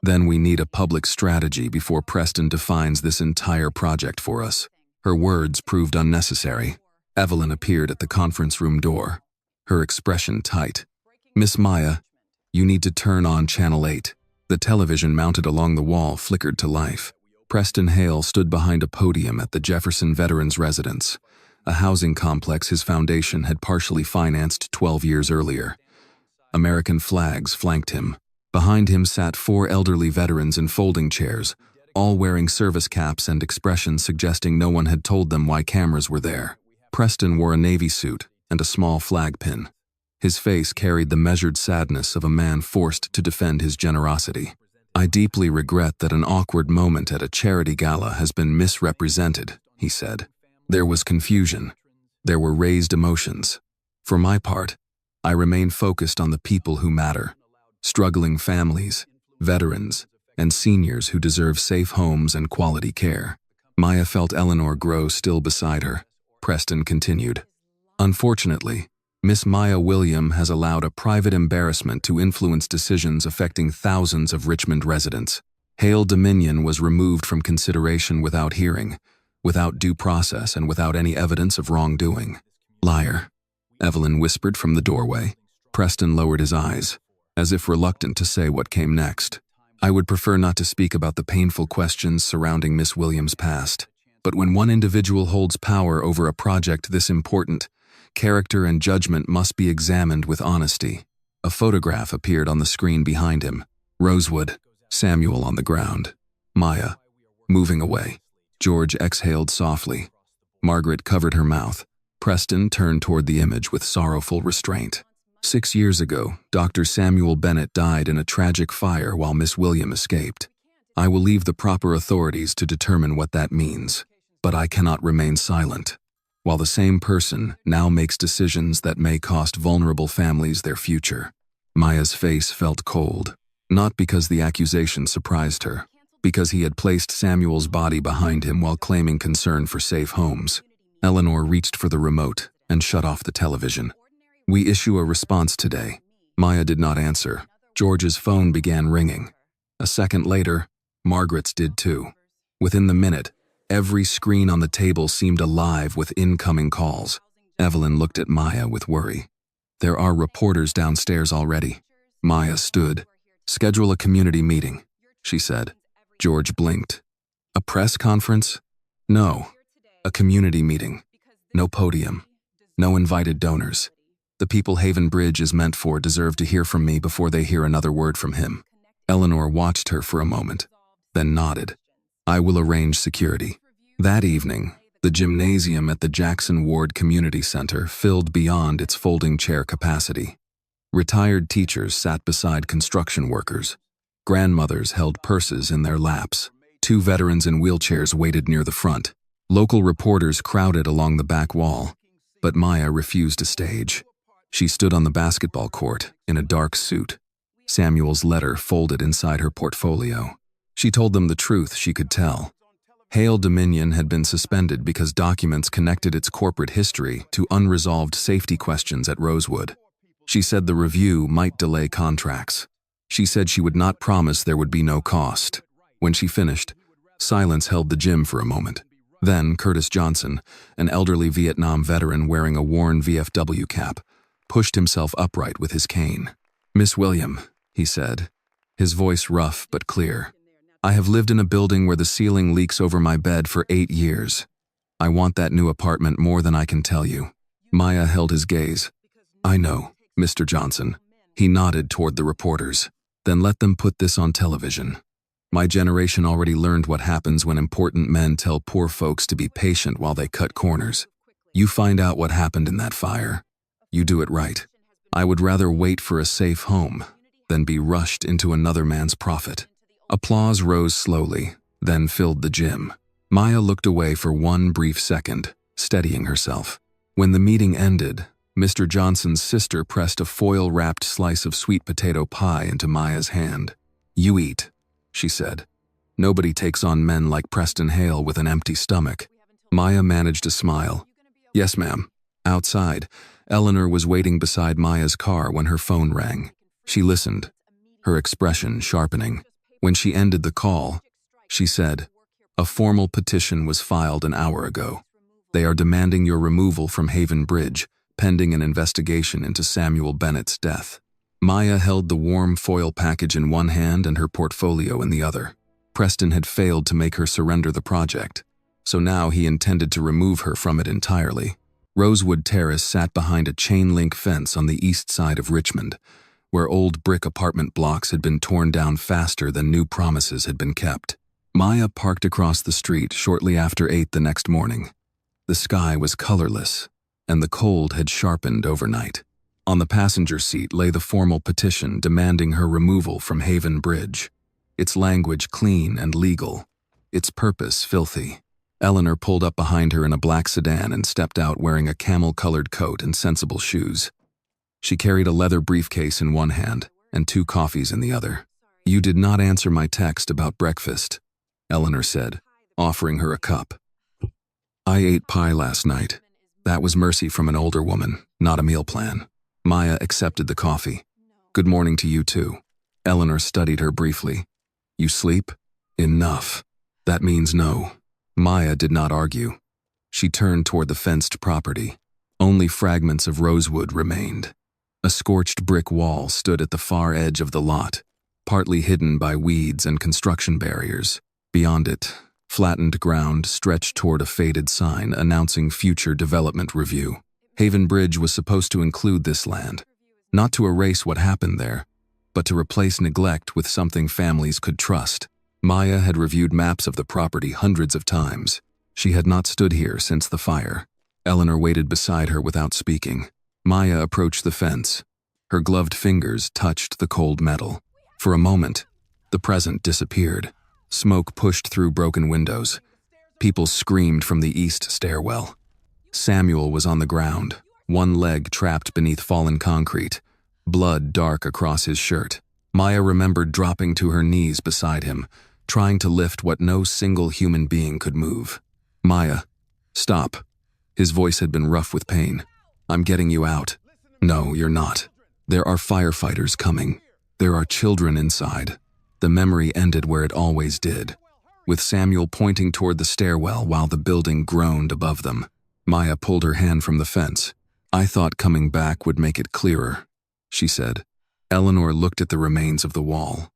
"Then we need a public strategy before Preston defines this entire project for us." Her words proved unnecessary. Evelyn appeared at the conference room door, her expression tight. "Miss Maya, you need to turn on Channel 8. The television mounted along the wall flickered to life. Preston Hale stood behind a podium at the Jefferson Veterans Residence, a housing complex his foundation had partially financed 12 years earlier. American flags flanked him. Behind him sat 4 elderly veterans in folding chairs, all wearing service caps and expressions suggesting no one had told them why cameras were there. Preston wore a navy suit and a small flag pin. His face carried the measured sadness of a man forced to defend his generosity. "I deeply regret that an awkward moment at a charity gala has been misrepresented," he said. "There was confusion. There were raised emotions. For my part, I remain focused on the people who matter. Struggling families, veterans, and seniors who deserve safe homes and quality care." Maya felt Eleanor grow still beside her. Preston continued. "Unfortunately, Miss Maya William has allowed a private embarrassment to influence decisions affecting thousands of Richmond residents. Hale Dominion was removed from consideration without hearing, without due process, and without any evidence of wrongdoing." "Liar," Evelyn whispered from the doorway. Preston lowered his eyes, as if reluctant to say what came next. "I would prefer not to speak about the painful questions surrounding Miss Williams' past, but when one individual holds power over a project this important, character and judgment must be examined with honesty." A photograph appeared on the screen behind him. Rosewood, Samuel on the ground, Maya, moving away. George exhaled softly. Margaret covered her mouth. Preston turned toward the image with sorrowful restraint. 6 years ago, Dr. Samuel Bennett died in a tragic fire while Miss William escaped. I will leave the proper authorities to determine what that means, but I cannot remain silent, while the same person now makes decisions that may cost vulnerable families their future. Maya's face felt cold, not because the accusation surprised her, because he had placed Samuel's body behind him while claiming concern for safe homes. Eleanor reached for the remote and shut off the television. "We issue a response today." Maya did not answer. George's phone began ringing. A second later, Margaret's did too. Within the minute, every screen on the table seemed alive with incoming calls. Evelyn looked at Maya with worry. There are reporters downstairs already. Maya stood. Schedule a community meeting, she said. George blinked. A press conference? No. A community meeting. No podium. No invited donors. The people Haven Bridge is meant for deserve to hear from me before they hear another word from him. Eleanor watched her for a moment, then nodded. I will arrange security. That evening, the gymnasium at the Jackson Ward Community Center filled beyond its folding chair capacity. Retired teachers sat beside construction workers. Grandmothers held purses in their laps. 2 veterans in wheelchairs waited near the front. Local reporters crowded along the back wall, but Maya refused to stage. She stood on the basketball court in a dark suit, Samuel's letter folded inside her portfolio. She told them the truth she could tell. Hale Dominion had been suspended because documents connected its corporate history to unresolved safety questions at Rosewood. She said the review might delay contracts. She said she would not promise there would be no cost. When she finished, silence held the gym for a moment. Then Curtis Johnson, an elderly Vietnam veteran wearing a worn VFW cap, pushed himself upright with his cane. Miss William, he said, his voice rough but clear. I have lived in a building where the ceiling leaks over my bed for 8 years. I want that new apartment more than I can tell you. Maya held his gaze. I know, Mr. Johnson. He nodded toward the reporters. Then let them put this on television. My generation already learned what happens when important men tell poor folks to be patient while they cut corners. You find out what happened in that fire. You do it right. I would rather wait for a safe home than be rushed into another man's profit. Applause rose slowly, then filled the gym. Maya looked away for one brief second, steadying herself. When the meeting ended, Mr. Johnson's sister pressed a foil-wrapped slice of sweet potato pie into Maya's hand. You eat, she said. Nobody takes on men like Preston Hale with an empty stomach. Maya managed a smile. Yes, ma'am. Outside, Eleanor was waiting beside Maya's car when her phone rang. She listened, her expression sharpening. When she ended the call, she said, a formal petition was filed an hour ago. They are demanding your removal from Haven Bridge, pending an investigation into Samuel Bennett's death. Maya held the warm foil package in one hand and her portfolio in the other. Preston had failed to make her surrender the project, so now he intended to remove her from it entirely. Rosewood Terrace sat behind a chain-link fence on the east side of Richmond, where old brick apartment blocks had been torn down faster than new promises had been kept. Maya parked across the street shortly after 8 the next morning. The sky was colorless, and the cold had sharpened overnight. On the passenger seat lay the formal petition demanding her removal from Haven Bridge, its language clean and legal, its purpose filthy. Eleanor pulled up behind her in a black sedan and stepped out wearing a camel-colored coat and sensible shoes. She carried a leather briefcase in one hand and 2 coffees in the other. You did not answer my text about breakfast, Eleanor said, offering her a cup. I ate pie last night. That was mercy from an older woman, not a meal plan. Maya accepted the coffee. Good morning to you too. Eleanor studied her briefly. You sleep? Enough. That means no. Maya did not argue. She turned toward the fenced property. Only fragments of rosewood remained. A scorched brick wall stood at the far edge of the lot, partly hidden by weeds and construction barriers. Beyond it, flattened ground stretched toward a faded sign announcing future development review. Haven Bridge was supposed to include this land, not to erase what happened there, but to replace neglect with something families could trust. Maya had reviewed maps of the property hundreds of times. She had not stood here since the fire. Eleanor waited beside her without speaking. Maya approached the fence. Her gloved fingers touched the cold metal. For a moment, the present disappeared. Smoke pushed through broken windows. People screamed from the east stairwell. Samuel was on the ground, one leg trapped beneath fallen concrete, blood dark across his shirt. Maya remembered dropping to her knees beside him, trying to lift what no single human being could move. Maya, stop. His voice had been rough with pain. I'm getting you out. No, you're not. There are firefighters coming. There are children inside. The memory ended where it always did, with Samuel pointing toward the stairwell while the building groaned above them. Maya pulled her hand from the fence. "I thought coming back would make it clearer," she said. Eleanor looked at the remains of the wall.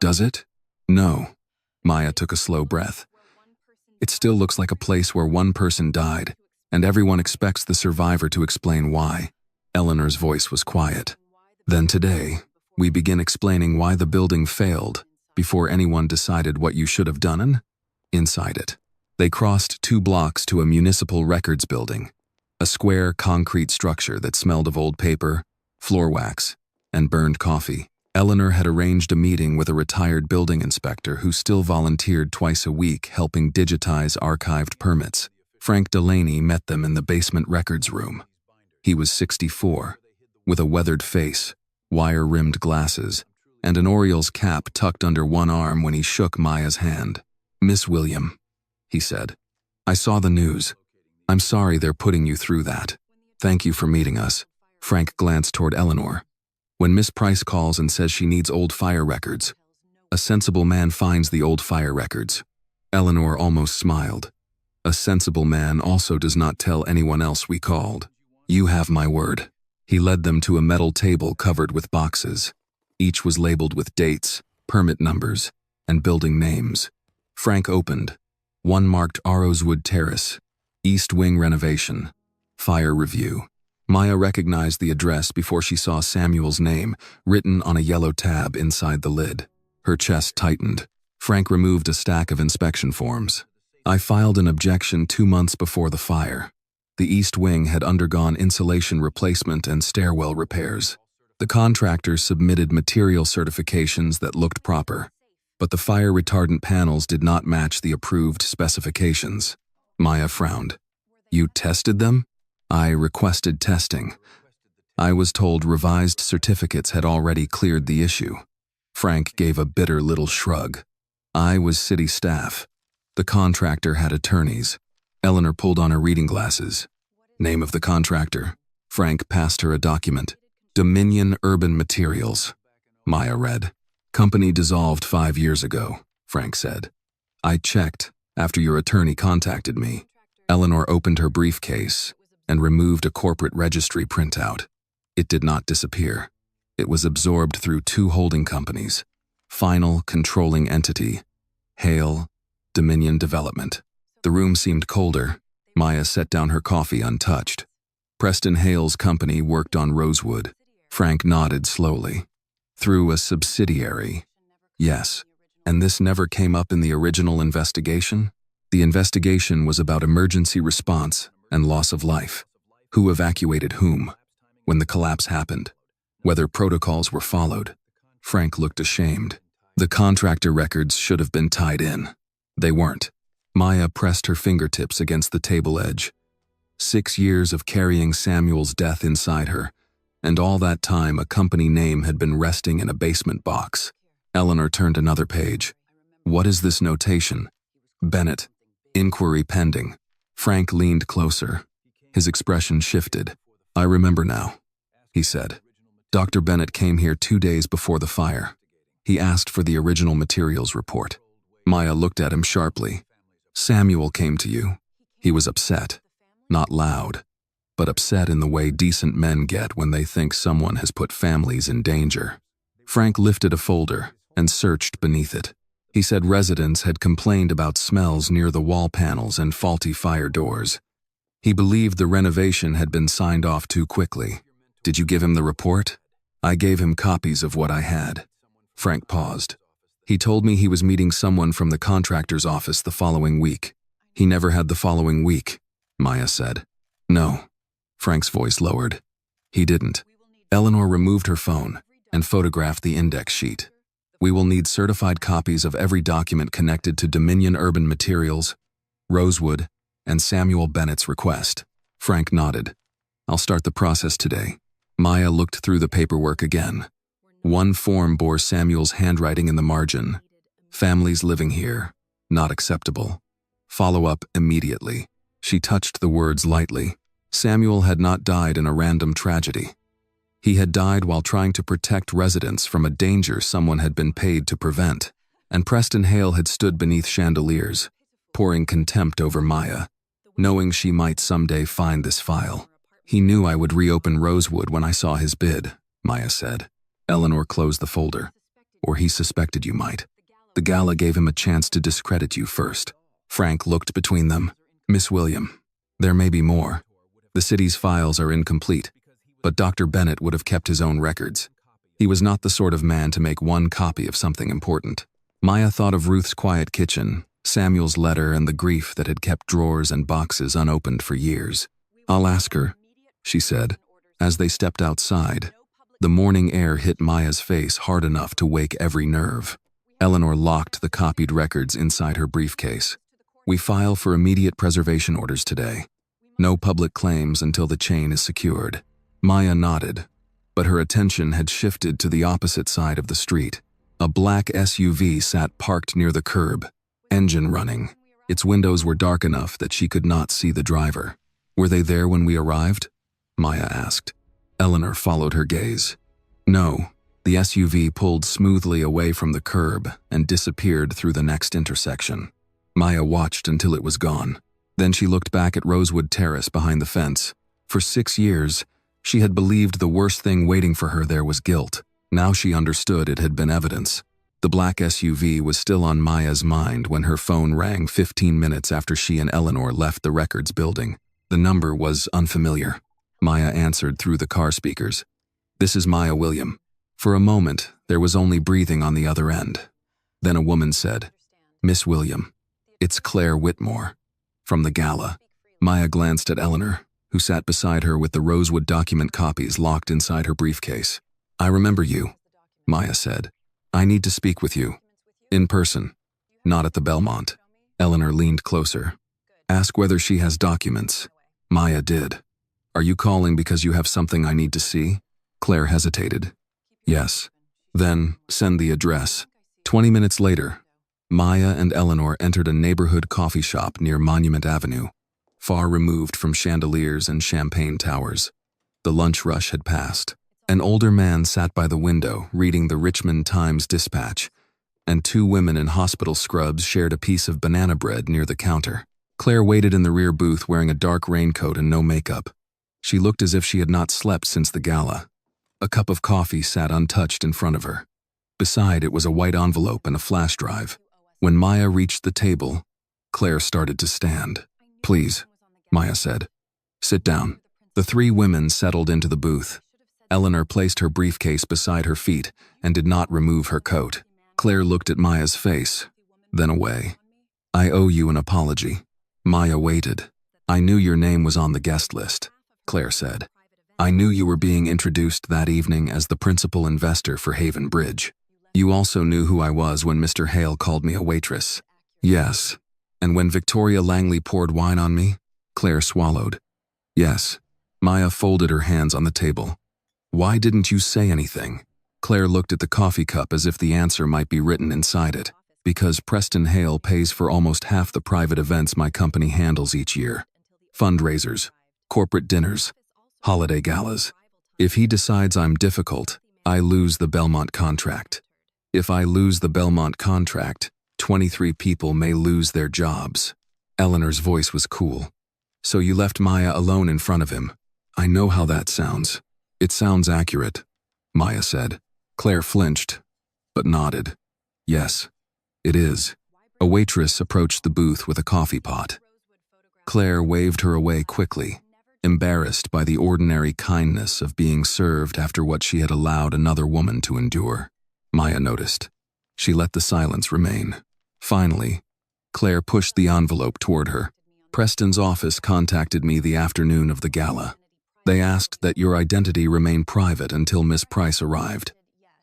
"Does it?" "No." Maya took a slow breath. "It still looks like a place where one person died, and everyone expects the survivor to explain why." Eleanor's voice was quiet. "Then today, we begin explaining why the building failed before anyone decided what you should have done inside it." They crossed 2 blocks to a municipal records building, a square concrete structure that smelled of old paper, floor wax, and burned coffee. Eleanor had arranged a meeting with a retired building inspector who still volunteered twice a week helping digitize archived permits. Frank Delaney met them in the basement records room. He was 64, with a weathered face, wire-rimmed glasses, and an Orioles cap tucked under one arm when he shook Maya's hand. "Miss William," he said, "I saw the news. I'm sorry they're putting you through that. Thank you for meeting us." Frank glanced toward Eleanor. "When Miss Price calls and says she needs old fire records, a sensible man finds the old fire records." Eleanor almost smiled. "A sensible man also does not tell anyone else we called. You have my word." He led them to a metal table covered with boxes. Each was labeled with dates, permit numbers, and building names. Frank opened. One marked Arrowswood Terrace, East Wing renovation, fire review. Maya recognized the address before she saw Samuel's name written on a yellow tab inside the lid. Her chest tightened. Frank removed a stack of inspection forms. "I filed an objection 2 months before the fire. The East Wing had undergone insulation replacement and stairwell repairs. The contractor submitted material certifications that looked proper, but the fire retardant panels did not match the approved specifications." Maya frowned. "You tested them?" "I requested testing. I was told revised certificates had already cleared the issue." Frank gave a bitter little shrug. "I was city staff. The contractor had attorneys." Eleanor pulled on her reading glasses. "Name of the contractor." Frank passed her a document. "Dominion Urban Materials." Maya read. "Company dissolved 5 years ago," Frank said. "I checked after your attorney contacted me." Eleanor opened her briefcase and removed a corporate registry printout. It did not disappear. It was absorbed through 2 holding companies. Final controlling entity, Hale, Dominion Development. The room seemed colder. Maya set down her coffee untouched. Preston Hale's company worked on Rosewood. Frank nodded slowly. "Through a subsidiary." "Yes. And this never came up in the original investigation?" "The investigation was about emergency response and loss of life. Who evacuated whom, when the collapse happened, whether protocols were followed." Frank looked ashamed. "The contractor records should have been tied in. They weren't." Maya pressed her fingertips against the table edge. 6 years of carrying Samuel's death inside her, and all that time a company name had been resting in a basement box. Eleanor turned another page. "What is this notation?" "Bennett. Inquiry pending." Frank leaned closer. His expression shifted. "I remember now," he said. "Dr. Bennett came here 2 days before the fire. He asked for the original materials report." Maya looked at him sharply. "Samuel came to you. He was upset. Not loud, but upset in the way decent men get when they think someone has put families in danger." Frank lifted a folder and searched beneath it. He said residents had complained about smells near the wall panels and faulty fire doors. He believed the renovation had been signed off too quickly. "Did you give him the report?" "I gave him copies of what I had." Frank paused. "He told me he was meeting someone from the contractor's office the following week." "He never had the following week," Maya said. "No." Frank's voice lowered. "He didn't." Eleanor removed her phone and photographed the index sheet. "We will need certified copies of every document connected to Dominion Urban Materials, Rosewood, and Samuel Bennett's request." Frank nodded. "I'll start the process today." Maya looked through the paperwork again. One form bore Samuel's handwriting in the margin. "Families living here. Not acceptable. Follow up immediately." She touched the words lightly. Samuel had not died in a random tragedy. He had died while trying to protect residents from a danger someone had been paid to prevent, and Preston Hale had stood beneath chandeliers, pouring contempt over Maya, knowing she might someday find this file. He knew I would reopen Rosewood when I saw his bid, Maya said. Eleanor closed the folder. Or he suspected you might. The gala gave him a chance to discredit you first. Frank looked between them. Miss William, there may be more. The city's files are incomplete, but Dr. Bennett would have kept his own records. He was not the sort of man to make one copy of something important. Maya thought of Ruth's quiet kitchen, Samuel's letter, and the grief that had kept drawers and boxes unopened for years. I'll ask her, she said, as they stepped outside. The morning air hit Maya's face hard enough to wake every nerve. Eleanor locked the copied records inside her briefcase. We file for immediate preservation orders today. No public claims until the chain is secured. Maya nodded, but her attention had shifted to the opposite side of the street. A black SUV sat parked near the curb, engine running. Its windows were dark enough that she could not see the driver. Were they there when we arrived? Maya asked. Eleanor followed her gaze. No, the SUV pulled smoothly away from the curb and disappeared through the next intersection. Maya watched until it was gone. Then she looked back at Rosewood Terrace behind the fence. For 6 years, she had believed the worst thing waiting for her there was guilt. Now she understood it had been evidence. The black SUV was still on Maya's mind when her phone rang 15 minutes after she and Eleanor left the records building. The number was unfamiliar. Maya answered through the car speakers. This is Maya William. For a moment, there was only breathing on the other end. Then a woman said, Miss William, it's Claire Whitmore. From the gala. Maya glanced at Eleanor, who sat beside her with the Rosewood document copies locked inside her briefcase. I remember you, Maya said. I need to speak with you. In person. Not at the Belmont. Eleanor leaned closer. Ask whether she has documents. Maya did. Are you calling because you have something I need to see? Claire hesitated. Yes. Then, send the address. 20 minutes later, Maya and Eleanor entered a neighborhood coffee shop near Monument Avenue, far removed from chandeliers and champagne towers. The lunch rush had passed. An older man sat by the window reading the Richmond Times-Dispatch, and 2 women in hospital scrubs shared a piece of banana bread near the counter. Claire waited in the rear booth wearing a dark raincoat and no makeup. She looked as if she had not slept since the gala. A cup of coffee sat untouched in front of her. Beside it was a white envelope and a flash drive. When Maya reached the table, Claire started to stand. Please, Maya said. Sit down. The 3 women settled into the booth. Eleanor placed her briefcase beside her feet and did not remove her coat. Claire looked at Maya's face, then away. I owe you an apology. Maya waited. I knew your name was on the guest list, Claire said. I knew you were being introduced that evening as the principal investor for Haven Bridge. You also knew who I was when Mr. Hale called me a waitress. Yes. And when Victoria Langley poured wine on me? Claire swallowed. Yes. Maya folded her hands on the table. Why didn't you say anything? Claire looked at the coffee cup as if the answer might be written inside it. Because Preston Hale pays for almost half the private events my company handles each year. Fundraisers, corporate dinners, holiday galas. If he decides I'm difficult, I lose the Belmont contract. If I lose the Belmont contract, 23 people may lose their jobs. Eleanor's voice was cool. So you left Maya alone in front of him. I know how that sounds. It sounds accurate, Maya said. Claire flinched, but nodded. Yes, it is. A waitress approached the booth with a coffee pot. Claire waved her away quickly, embarrassed by the ordinary kindness of being served after what she had allowed another woman to endure. Maya noticed. She let the silence remain. Finally, Claire pushed the envelope toward her. Preston's office contacted me the afternoon of the gala. They asked that your identity remain private until Miss Price arrived.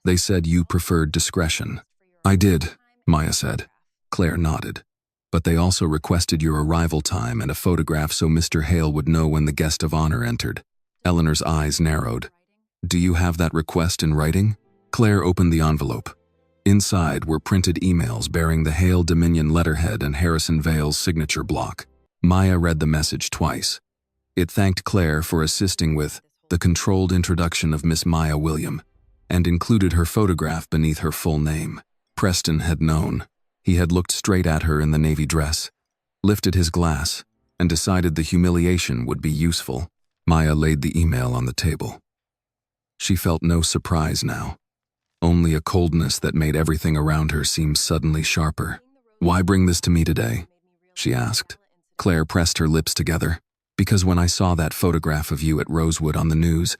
They said you preferred discretion. I did, Maya said. Claire nodded. But they also requested your arrival time and a photograph so Mr. Hale would know when the guest of honor entered. Eleanor's eyes narrowed. Do you have that request in writing? Claire opened the envelope. Inside were printed emails bearing the Hale Dominion letterhead and Harrison Vale's signature block. Maya read the message twice. It thanked Claire for assisting with the controlled introduction of Miss Maya William, and included her photograph beneath her full name. Preston had known. He had looked straight at her in the navy dress, lifted his glass, and decided the humiliation would be useful. Maya laid the email on the table. She felt no surprise now, only a coldness that made everything around her seem suddenly sharper. "Why bring this to me today?" she asked. Claire pressed her lips together. "Because when I saw that photograph of you at Rosewood on the news,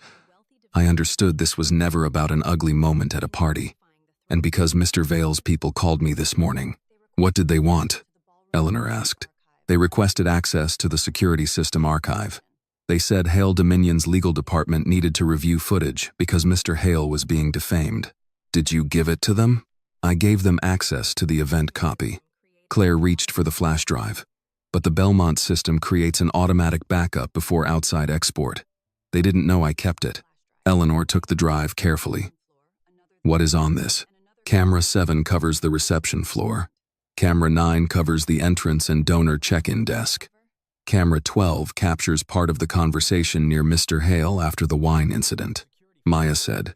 I understood this was never about an ugly moment at a party. And because Mr. Vale's people called me this morning." "What did they want?" Eleanor asked. "They requested access to the security system archive. They said Hale Dominion's legal department needed to review footage because Mr. Hale was being defamed." "Did you give it to them?" "I gave them access to the event copy." Claire reached for the flash drive. "But the Belmont system creates an automatic backup before outside export. They didn't know I kept it." Eleanor took the drive carefully. "What is on this?" "Camera 7 covers the reception floor. Camera 9 covers the entrance and donor check-in desk. Camera 12 captures part of the conversation near Mr. Hale after the wine incident," Maya said.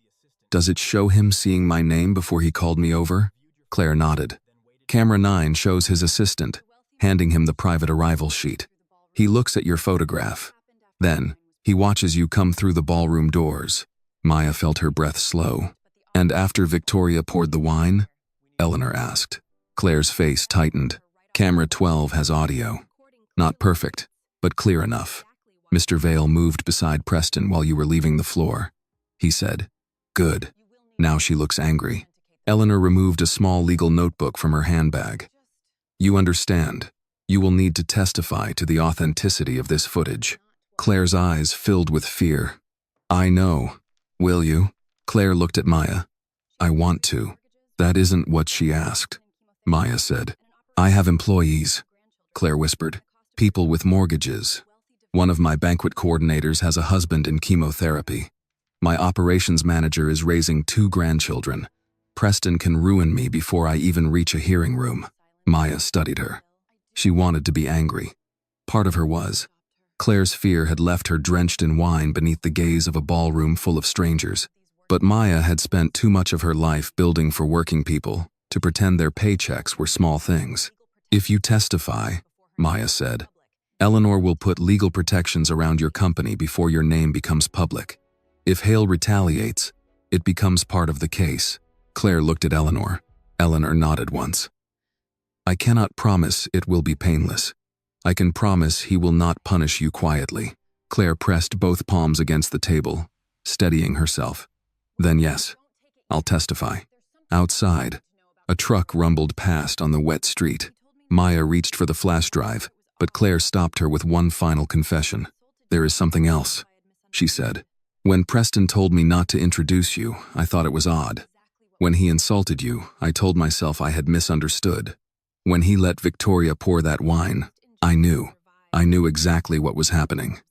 "Does it show him seeing my name before he called me over?" Claire nodded. "Camera 9 shows his assistant, handing him the private arrival sheet. He looks at your photograph. Then, he watches you come through the ballroom doors." Maya felt her breath slow. "And after Victoria poured the wine?" Eleanor asked. Claire's face tightened. "Camera 12 has audio. Not perfect, but clear enough. Mr. Vale moved beside Preston while you were leaving the floor," he said. "Good." Now she looks angry. Eleanor removed a small legal notebook from her handbag. "You understand. You will need to testify to the authenticity of this footage." Claire's eyes filled with fear. "I know. Will you?" Claire looked at Maya. "I want to." "That isn't what she asked," Maya said. "I have employees," Claire whispered. "People with mortgages. One of my banquet coordinators has a husband in chemotherapy. My operations manager is raising 2 grandchildren. Preston can ruin me before I even reach a hearing room." Maya studied her. She wanted to be angry. Part of her was. Claire's fear had left her drenched in wine beneath the gaze of a ballroom full of strangers. But Maya had spent too much of her life building for working people to pretend their paychecks were small things. "If you testify," Maya said, "Eleanor will put legal protections around your company before your name becomes public. If Hale retaliates, it becomes part of the case." Claire looked at Eleanor. Eleanor nodded once. "I cannot promise it will be painless. I can promise he will not punish you quietly." Claire pressed both palms against the table, steadying herself. "Then yes, I'll testify." Outside, a truck rumbled past on the wet street. Maya reached for the flash drive, but Claire stopped her with one final confession. "There is something else," she said. "When Preston told me not to introduce you, I thought it was odd. When he insulted you, I told myself I had misunderstood. When he let Victoria pour that wine, I knew. I knew exactly what was happening.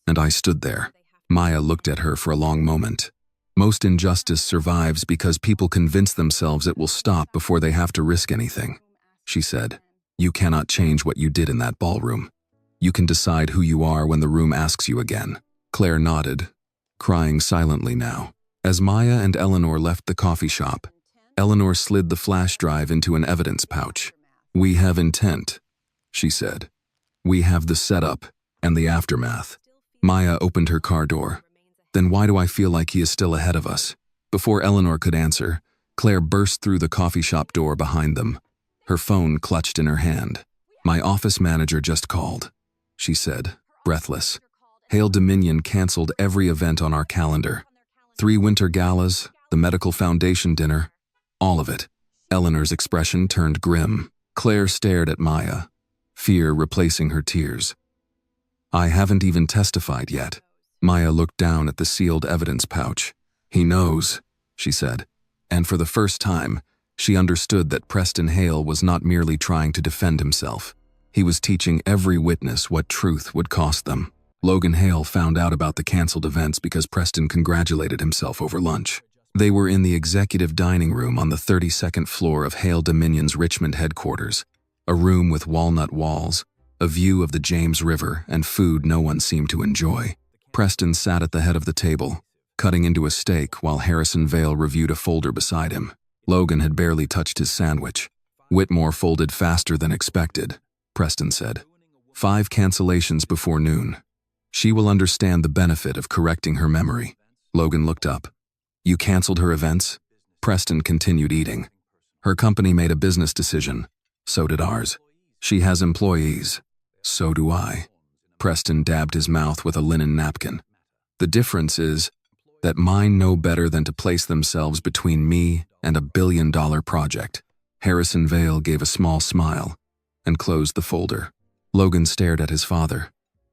And I stood there." Maya looked at her for a long moment. "Most injustice survives because people convince themselves it will stop before they have to risk anything," she said. "You cannot change what you did in that ballroom. You can decide who you are when the room asks you again." Claire nodded, crying silently now. As Maya and Eleanor left the coffee shop, Eleanor slid the flash drive into an evidence pouch. "We have intent," she said. "We have the setup and the aftermath." Maya opened her car door. "Then why do I feel like he is still ahead of us?" Before Eleanor could answer, Claire burst through the coffee shop door behind them, her phone clutched in her hand. "My office manager just called," she said, breathless. "Hale Dominion canceled every event on our calendar. 3 winter galas, the medical foundation dinner, all of it." Eleanor's expression turned grim. Claire stared at Maya, fear replacing her tears. "I haven't even testified yet." Maya looked down at the sealed evidence pouch. "He knows," she said, and for the first time, she understood that Preston Hale was not merely trying to defend himself. He was teaching every witness what truth would cost them. Logan Hale found out about the canceled events because Preston congratulated himself over lunch. They were in the executive dining room on the 32nd floor of Hale Dominion's Richmond headquarters, a room with walnut walls, a view of the James River, and food no one seemed to enjoy. Preston sat at the head of the table, cutting into a steak while Harrison Vale reviewed a folder beside him. Logan had barely touched his sandwich. Whitmore folded faster than expected, Preston said. 5 cancellations before noon. She will understand the benefit of correcting her memory. Logan looked up. You canceled her events? Preston continued eating. Her company made a business decision. So did ours. She has employees. So do I. Preston dabbed his mouth with a linen napkin. The difference is that mine know better than to place themselves between me and a billion-dollar project. Harrison Vale gave a small smile and closed the folder. Logan stared at his father.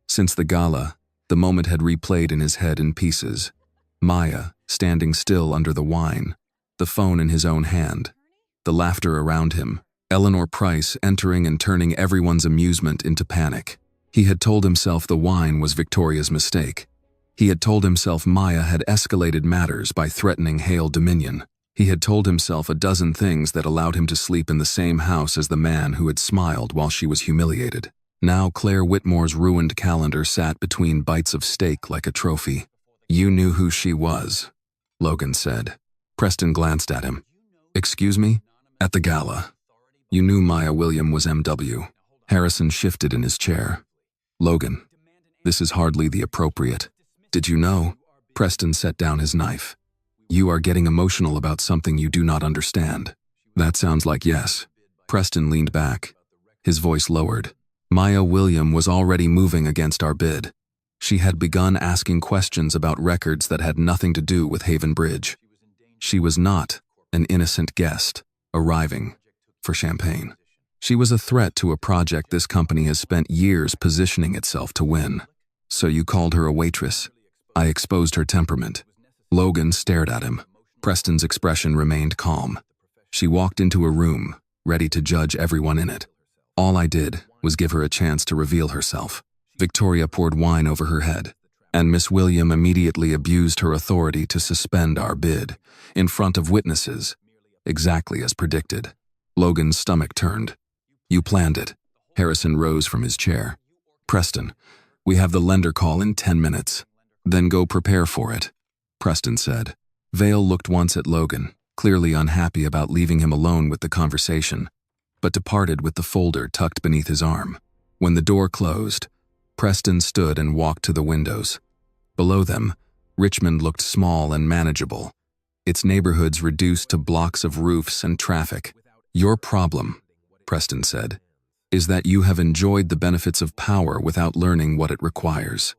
Since the gala, the moment had replayed in his head in pieces. Maya, standing still under the wine, the phone in his own hand, the laughter around him, Eleanor Price entering and turning everyone's amusement into panic. He had told himself the wine was Victoria's mistake. He had told himself Maya had escalated matters by threatening Hale dominion. He had told himself a dozen things that allowed him to sleep in the same house as the man who had smiled while she was humiliated. Now Claire Whitmore's ruined calendar sat between bites of steak like a trophy. You knew who she was, Logan said. Preston glanced at him. Excuse me? At the gala. You knew Maya William was MW. Harrison shifted in his chair. Logan, this is hardly the appropriate. Did you know? Preston set down his knife. You are getting emotional about something you do not understand. That sounds like yes. Preston leaned back. His voice lowered. Maya William was already moving against our bid. She had begun asking questions about records that had nothing to do with Haven Bridge. She was not an innocent guest arriving for champagne. She was a threat to a project this company has spent years positioning itself to win. So you called her a waitress? I exposed her temperament. Logan stared at him. Preston's expression remained calm. She walked into a room, ready to judge everyone in it. All I did was give her a chance to reveal herself. Victoria poured wine over her head, and Miss William immediately abused her authority to suspend our bid, in front of witnesses, exactly as predicted. Logan's stomach turned. You planned it. Harrison rose from his chair. Preston, we have the lender call in 10 minutes. Then go prepare for it, Preston said. Vale looked once at Logan, clearly unhappy about leaving him alone with the conversation, but departed with the folder tucked beneath his arm. When the door closed, Preston stood and walked to the windows. Below them, Richmond looked small and manageable, its neighborhoods reduced to blocks of roofs and traffic. Your problem, Preston said, is that you have enjoyed the benefits of power without learning what it requires.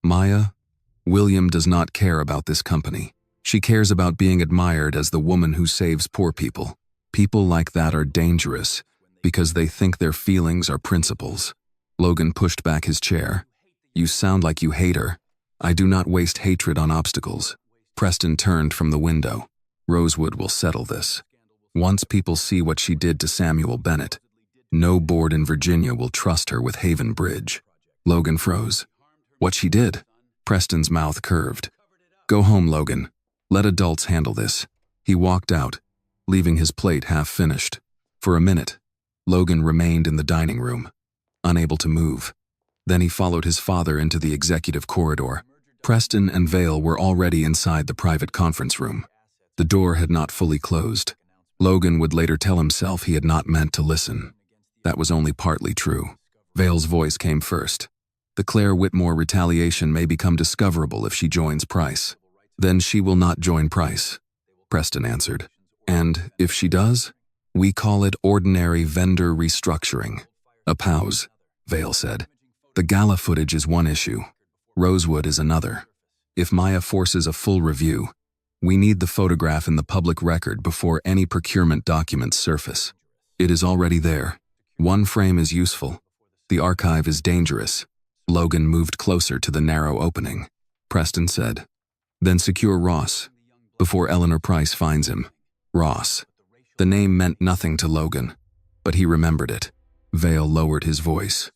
Maya William does not care about this company. She cares about being admired as the woman who saves poor people. People like that are dangerous because they think their feelings are principles. Logan pushed back his chair. You sound like you hate her. I do not waste hatred on obstacles. Preston turned from the window. Rosewood will settle this. Once people see what she did to Samuel Bennett, no board in Virginia will trust her with Haven Bridge. Logan froze. What she did? Preston's mouth curved. Go home, Logan. Let adults handle this. He walked out, leaving his plate half finished. For a minute, Logan remained in the dining room, unable to move. Then he followed his father into the executive corridor. Preston and Vale were already inside the private conference room. The door had not fully closed. Logan would later tell himself he had not meant to listen. That was only partly true. Vale's voice came first. The Claire Whitmore retaliation may become discoverable if she joins Price. Then she will not join Price, Preston answered. And if she does, we call it ordinary vendor restructuring. A pause, Vale said. The gala footage is one issue. Rosewood is another. If Maya forces a full review, we need the photograph in the public record before any procurement documents surface. It is already there. One frame is useful. The archive is dangerous. Logan moved closer to the narrow opening. Preston said, then secure Ross, before Eleanor Price finds him. Ross. The name meant nothing to Logan, but he remembered it. Vale lowered his voice.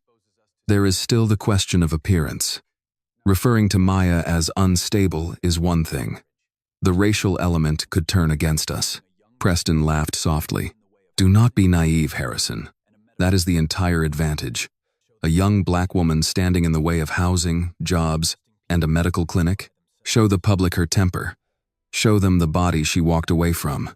There is still the question of appearance. Referring to Maya as unstable is one thing. The racial element could turn against us. Preston laughed softly. Do not be naive, Harrison. That is the entire advantage. A young black woman standing in the way of housing, jobs, And a medical clinic? Show the public her temper. Show them the body she walked away from.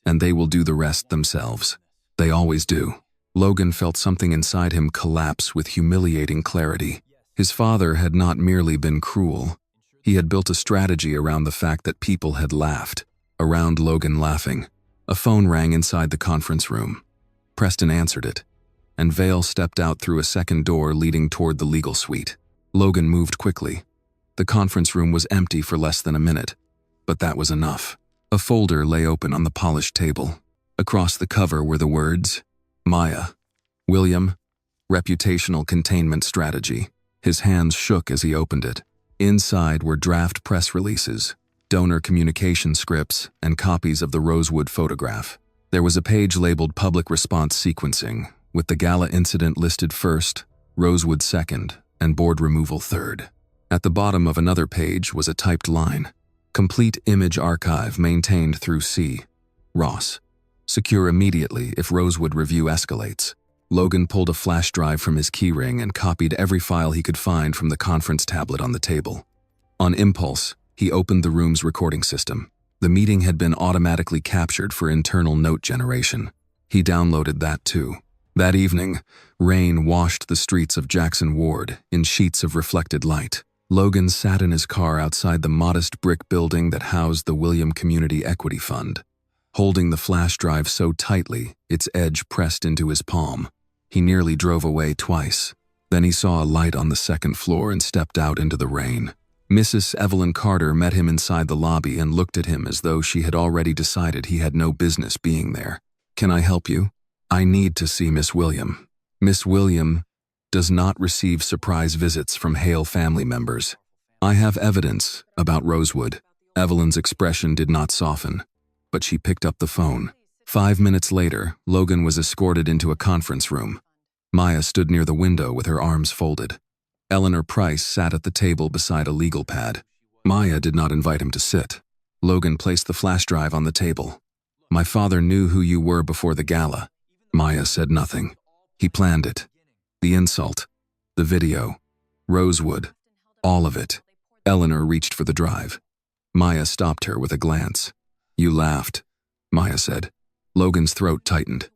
And they will do the rest themselves. They always do. Logan felt something inside him collapse with humiliating clarity. His father had not merely been cruel. He had built a strategy around the fact that people had laughed. Around Logan laughing. A phone rang inside the conference room. Preston answered it, and Vale stepped out through a second door leading toward the legal suite. Logan moved quickly. The conference room was empty for less than a minute, but that was enough. A folder lay open on the polished table. Across the cover were the words, Maya, William, Reputational Containment Strategy. His hands shook as he opened it. Inside were draft press releases, donor communication scripts, and copies of the Rosewood photograph. There was a page labeled Public Response Sequencing, with the gala incident listed first, Rosewood second, and board removal third. At the bottom of another page was a typed line, Complete image archive maintained through C. Ross. Secure immediately if Rosewood review escalates. Logan pulled a flash drive from his keyring and copied every file he could find from the conference tablet on the table. On impulse, he opened the room's recording system. The meeting had been automatically captured for internal note generation. He downloaded that too. That evening, rain washed the streets of Jackson Ward in sheets of reflected light. Logan sat in his car outside the modest brick building that housed the William Community Equity Fund. Holding the flash drive so tightly, its edge pressed into his palm. He nearly drove away twice. Then he saw a light on the second floor and stepped out into the rain. Mrs. Evelyn Carter met him inside the lobby and looked at him as though she had already decided he had no business being there. "Can I help you?" "I need to see Miss William." "Miss William does not receive surprise visits from Hale family members. I have evidence about Rosewood." Evelyn's expression did not soften, but she picked up the phone. 5 minutes later, Logan was escorted into a conference room. Maya stood near the window with her arms folded. Eleanor Price sat at the table beside a legal pad. Maya did not invite him to sit. Logan placed the flash drive on the table. "My father knew who you were before the gala." Maya said nothing. "He planned it. The insult. The video. Rosewood. All of it." Eleanor reached for the drive. Maya stopped her with a glance. "You laughed," Maya said. Logan's throat tightened.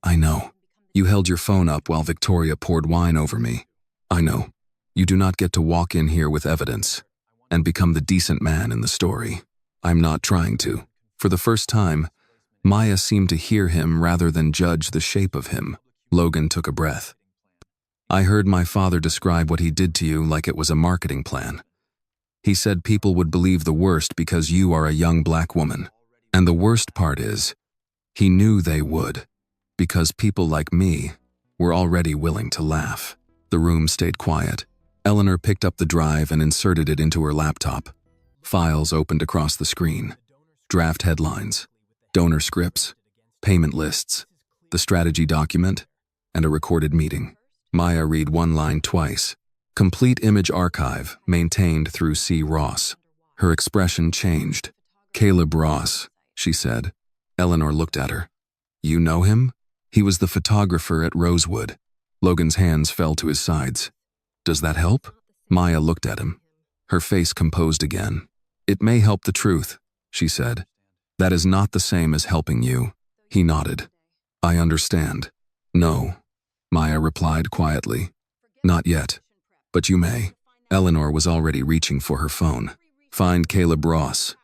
"I know. You held your phone up while Victoria poured wine over me. I know. You do not get to walk in here with evidence and become the decent man in the story. I'm not trying to." For the first time, Maya seemed to hear him rather than judge the shape of him. Logan took a breath. "I heard my father describe what he did to you like it was a marketing plan. He said people would believe the worst because you are a young black woman. And the worst part is, he knew they would, because people like me were already willing to laugh." The room stayed quiet. Eleanor picked up the drive and inserted it into her laptop. Files opened across the screen. Draft headlines, donor scripts, payment lists, the strategy document, and a recorded meeting. Maya read one line twice. Complete image archive maintained through C. Ross. Her expression changed. "Caleb Ross," she said. Eleanor looked at her. "You know him?" "He was the photographer at Rosewood." Logan's hands fell to his sides. "Does that help?" Maya looked at him. Her face composed again. "It may help the truth," she said. "That is not the same as helping you." He nodded. "I understand." "No," Maya replied quietly. "Not yet. But you may." Eleanor was already reaching for her phone. "Find Caleb Ross,"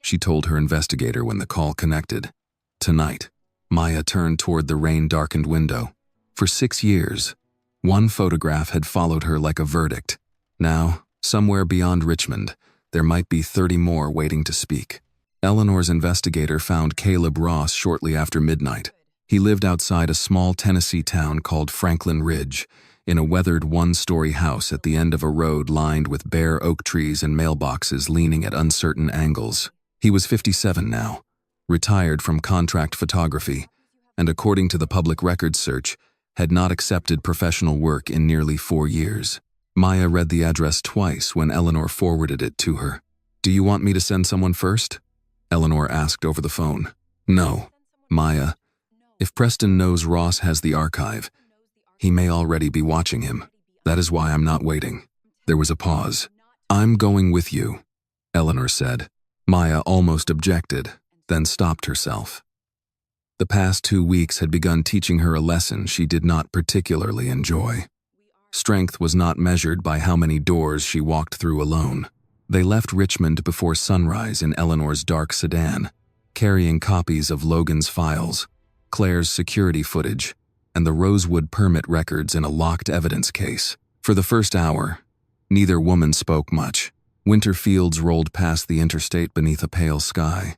she told her investigator when the call connected. "Tonight." Maya turned toward the rain-darkened window. For 6 years, one photograph had followed her like a verdict. Now, somewhere beyond Richmond, there might be 30 more waiting to speak. Eleanor's investigator found Caleb Ross shortly after midnight. He lived outside a small Tennessee town called Franklin Ridge, in a weathered one-story house at the end of a road lined with bare oak trees and mailboxes leaning at uncertain angles. He was 57 now, retired from contract photography, and according to the public records search, had not accepted professional work in nearly 4 years. Maya read the address twice when Eleanor forwarded it to her. "Do you want me to send someone first?" Eleanor asked over the phone. "No, Maya. If Preston knows Ross has the archive, he may already be watching him. That is why I'm not waiting." There was a pause. I'm going with you, Eleanor said. Maya almost objected, then stopped herself. The past 2 weeks had begun teaching her a lesson she did not particularly enjoy. Strength was not measured by how many doors she walked through alone. They left Richmond before sunrise in Eleanor's dark sedan, carrying copies of Logan's files, Claire's security footage, and the Rosewood permit records in a locked evidence case. For the first hour, neither woman spoke much. Winter fields rolled past the interstate beneath a pale sky,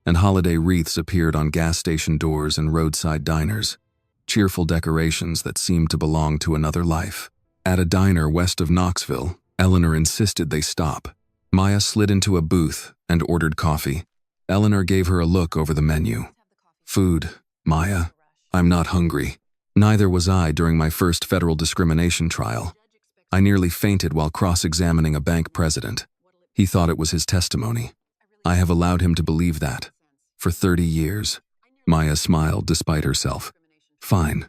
and holiday wreaths appeared on gas station doors and roadside diners, cheerful decorations that seemed to belong to another life. At a diner west of Knoxville, Eleanor insisted they stop. Maya slid into a booth and ordered coffee. Eleanor gave her a look over the menu. Food, Maya. I'm not hungry. Neither was I during my first federal discrimination trial. I nearly fainted while cross-examining a bank president. He thought it was his testimony. I have allowed him to believe that. For 30 years. Maya smiled despite herself. Fine.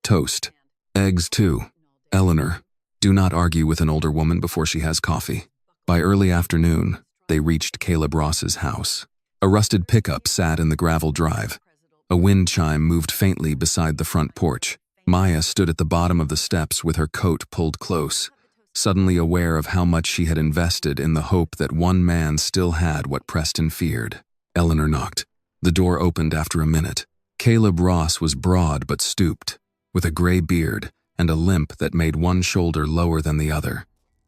Toast. Eggs too. Eleanor, do not argue with an older woman before she has coffee. By early afternoon, they reached Caleb Ross's house. A rusted pickup sat in the gravel drive. A wind chime moved faintly beside the front porch. Maya stood at the bottom of the steps with her coat pulled close, suddenly aware of how much she had invested in the hope that one man still had what Preston feared. Eleanor knocked. The door opened after a minute. Caleb Ross was broad but stooped, with a gray beard and a limp that made one shoulder lower than the other.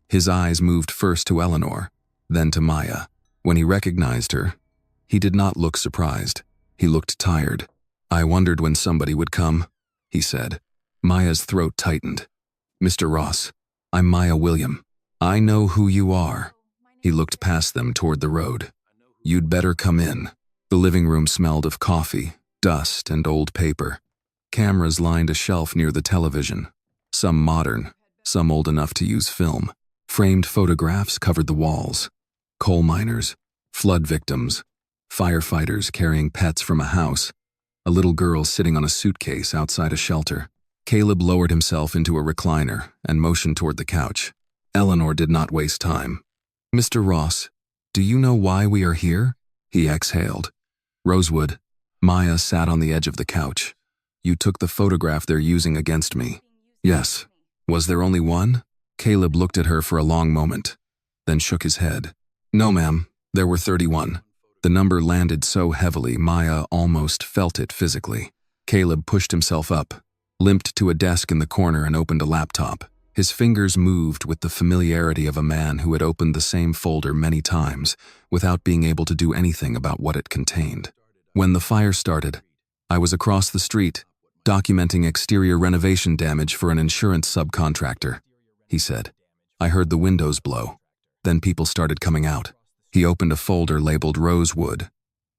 His eyes moved first to Eleanor, then to Maya. When he recognized her, he did not look surprised. He looked tired. I wondered when somebody would come, he said. Maya's throat tightened. Mr. Ross, I'm Maya William. I know who you are. He looked past them toward the road. You'd better come in. The living room smelled of coffee, dust, and old paper. Cameras lined a shelf near the television, some modern, some old enough to use film. Framed photographs covered the walls. Coal miners, flood victims, firefighters carrying pets from a house, a little girl sitting on a suitcase outside a shelter. Caleb lowered himself into a recliner and motioned toward the couch. Eleanor did not waste time. Mr. Ross, do you know why we are here? He exhaled. Rosewood. Maya sat on the edge of the couch. You took the photograph they're using against me. Yes. Was there only one? Caleb looked at her for a long moment, then shook his head. No, ma'am, there were 31. The number landed so heavily, Maya almost felt it physically. Caleb pushed himself up, limped to a desk in the corner and opened a laptop. His fingers moved with the familiarity of a man who had opened the same folder many times without being able to do anything about what it contained. When the fire started, I was across the street, documenting exterior renovation damage for an insurance subcontractor, he said. I heard the windows blow. Then people started coming out. He opened a folder labeled Rosewood,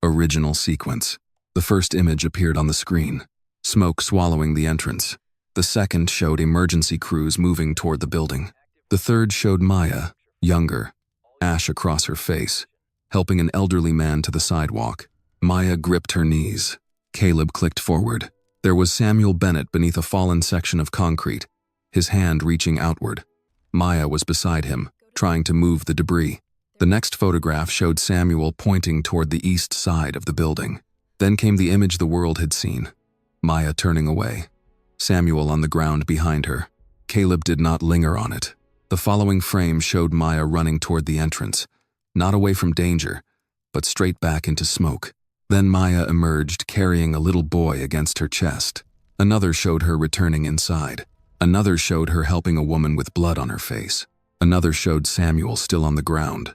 Original Sequence. The first image appeared on the screen, smoke swallowing the entrance. The second showed emergency crews moving toward the building. The third showed Maya, younger, ash across her face, helping an elderly man to the sidewalk. Maya gripped her knees. Caleb clicked forward. There was Samuel Bennett beneath a fallen section of concrete, his hand reaching outward. Maya was beside him, trying to move the debris. The next photograph showed Samuel pointing toward the east side of the building. Then came the image the world had seen. Maya turning away. Samuel on the ground behind her. Caleb did not linger on it. The following frame showed Maya running toward the entrance, not away from danger, but straight back into smoke. Then Maya emerged carrying a little boy against her chest. Another showed her returning inside. Another showed her helping a woman with blood on her face. Another showed Samuel still on the ground,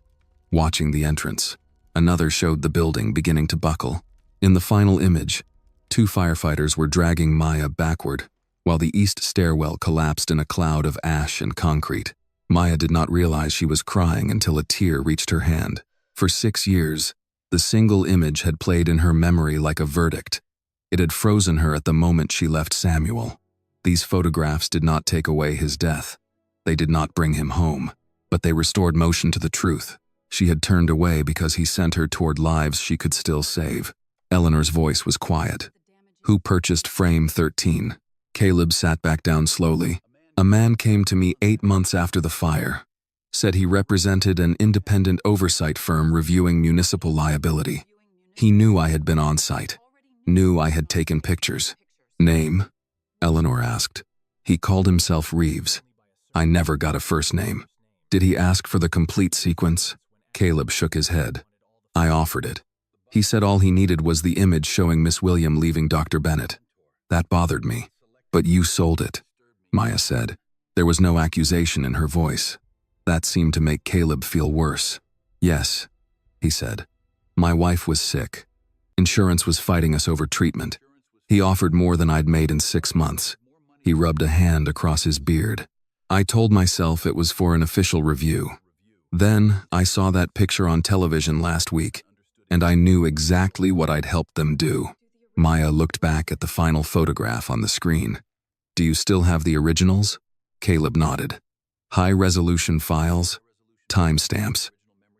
watching the entrance. Another showed the building beginning to buckle. In the final image, 2 firefighters were dragging Maya backward, while the east stairwell collapsed in a cloud of ash and concrete. Maya did not realize she was crying until a tear reached her hand. For 6 years, the single image had played in her memory like a verdict. It had frozen her at the moment she left Samuel. These photographs did not take away his death. They did not bring him home, but they restored motion to the truth. She had turned away because he sent her toward lives she could still save. Eleanor's voice was quiet. Who purchased frame 13? Caleb sat back down slowly. A man came to me 8 months after the fire. Said he represented an independent oversight firm reviewing municipal liability. He knew I had been on site, knew I had taken pictures. Name? Eleanor asked. He called himself Reeves. I never got a first name. Did he ask for the complete sequence? Caleb shook his head. I offered it. He said all he needed was the image showing Miss William leaving Dr. Bennett. That bothered me. But you sold it, Maya said. There was no accusation in her voice. That seemed to make Caleb feel worse. Yes, he said. My wife was sick. Insurance was fighting us over treatment. He offered more than I'd made in 6 months. He rubbed a hand across his beard. I told myself it was for an official review. Then I saw that picture on television last week, and I knew exactly what I'd helped them do. Maya looked back at the final photograph on the screen. Do you still have the originals? Caleb nodded. High-resolution files, timestamps,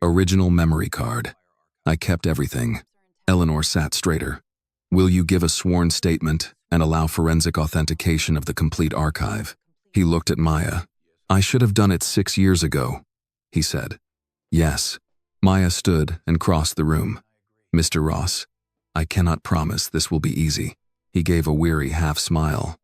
original memory card. I kept everything. Eleanor sat straighter. Will you give a sworn statement and allow forensic authentication of the complete archive? He looked at Maya. I should have done it 6 years ago, he said. Yes. Maya stood and crossed the room. Mr. Ross, I cannot promise this will be easy. He gave a weary half-smile.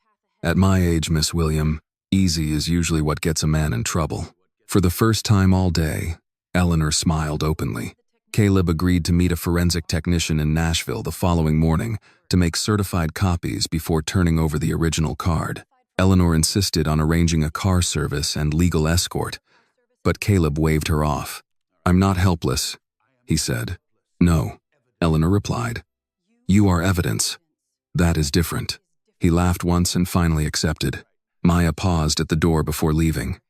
At my age, Miss William, easy is usually what gets a man in trouble. For the first time all day, Eleanor smiled openly. Caleb agreed to meet a forensic technician in Nashville the following morning to make certified copies before turning over the original card. Eleanor insisted on arranging a car service and legal escort, but Caleb waved her off. I'm not helpless, he said. No, Eleanor replied. You are evidence. That is different. He laughed once and finally accepted. Maya paused at the door before leaving.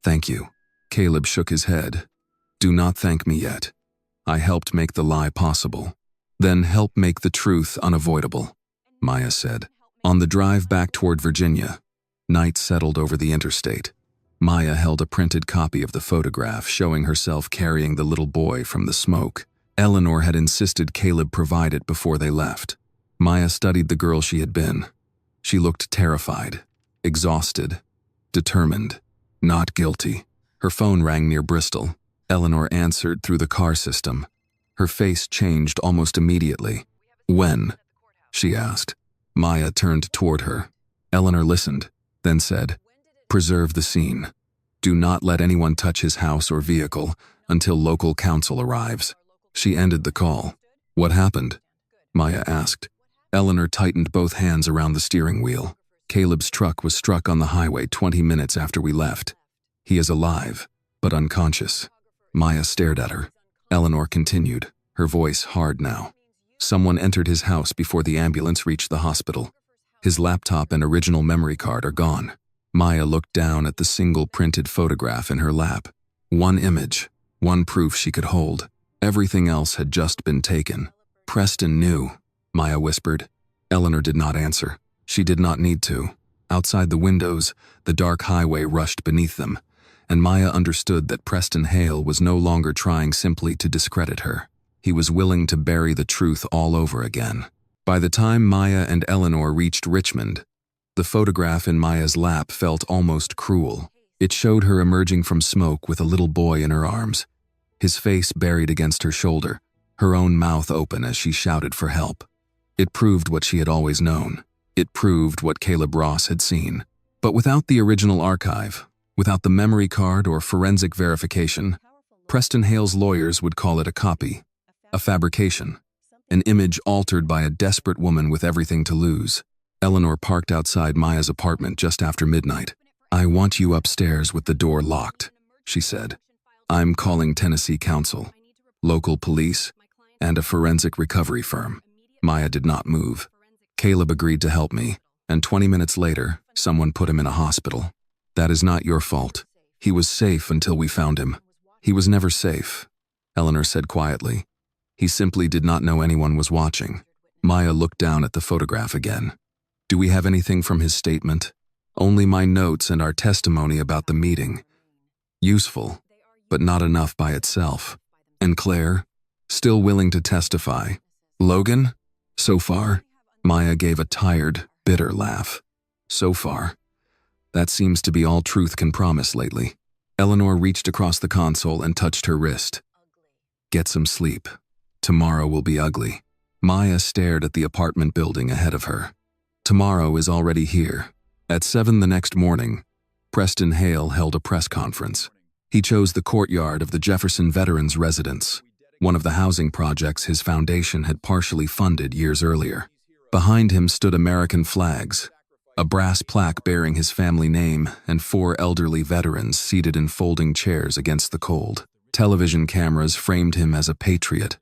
Thank you. Caleb shook his head. Do not thank me yet. I helped make the lie possible. Then help make the truth unavoidable, Maya said. On the drive back toward Virginia, night settled over the interstate. Maya held a printed copy of the photograph showing herself carrying the little boy from the smoke. Eleanor had insisted Caleb provide it before they left. Maya studied the girl she had been. She looked terrified, exhausted, determined, not guilty. Her phone rang near Bristol. Eleanor answered through the car system. Her face changed almost immediately. When? She asked. Maya turned toward her. Eleanor listened, then said, Preserve the scene. Do not let anyone touch his house or vehicle until local council arrives. She ended the call. What happened? Maya asked. Eleanor tightened both hands around the steering wheel. Caleb's truck was struck on the highway 20 minutes after we left. He is alive, but unconscious. Maya stared at her. Eleanor continued, her voice hard now. Someone entered his house before the ambulance reached the hospital. His laptop and original memory card are gone. Maya looked down at the single printed photograph in her lap. One image, one proof she could hold. Everything else had just been taken. Preston knew, Maya whispered. Eleanor did not answer. She did not need to. Outside the windows, the dark highway rushed beneath them, and Maya understood that Preston Hale was no longer trying simply to discredit her. He was willing to bury the truth all over again. By the time Maya and Eleanor reached Richmond, the photograph in Maya's lap felt almost cruel. It showed her emerging from smoke with a little boy in her arms, his face buried against her shoulder, her own mouth open as she shouted for help. It proved what she had always known. It proved what Caleb Ross had seen. But without the original archive, without the memory card or forensic verification, Preston Hale's lawyers would call it a copy, a fabrication, an image altered by a desperate woman with everything to lose. Eleanor parked outside Maya's apartment just after midnight. I want you upstairs with the door locked, she said. I'm calling Tennessee Council, local police, and a forensic recovery firm. Maya did not move. Caleb agreed to help me, and 20 minutes later, someone put him in a hospital. That is not your fault. He was safe until we found him. He was never safe, Eleanor said quietly. He simply did not know anyone was watching. Maya looked down at the photograph again. Do we have anything from his statement? Only my notes and our testimony about the meeting. Useful, but not enough by itself. And Claire? Still willing to testify. Logan? So far? Maya gave a tired, bitter laugh. So far. That seems to be all truth can promise lately. Eleanor reached across the console and touched her wrist. Get some sleep. Tomorrow will be ugly. Maya stared at the apartment building ahead of her. Tomorrow is already here. At 7 the next morning, Preston Hale held a press conference. He chose the courtyard of the Jefferson Veterans Residence, one of the housing projects his foundation had partially funded years earlier. Behind him stood American flags, a brass plaque bearing his family name, and 4 elderly veterans seated in folding chairs against the cold. Television cameras framed him as a patriot,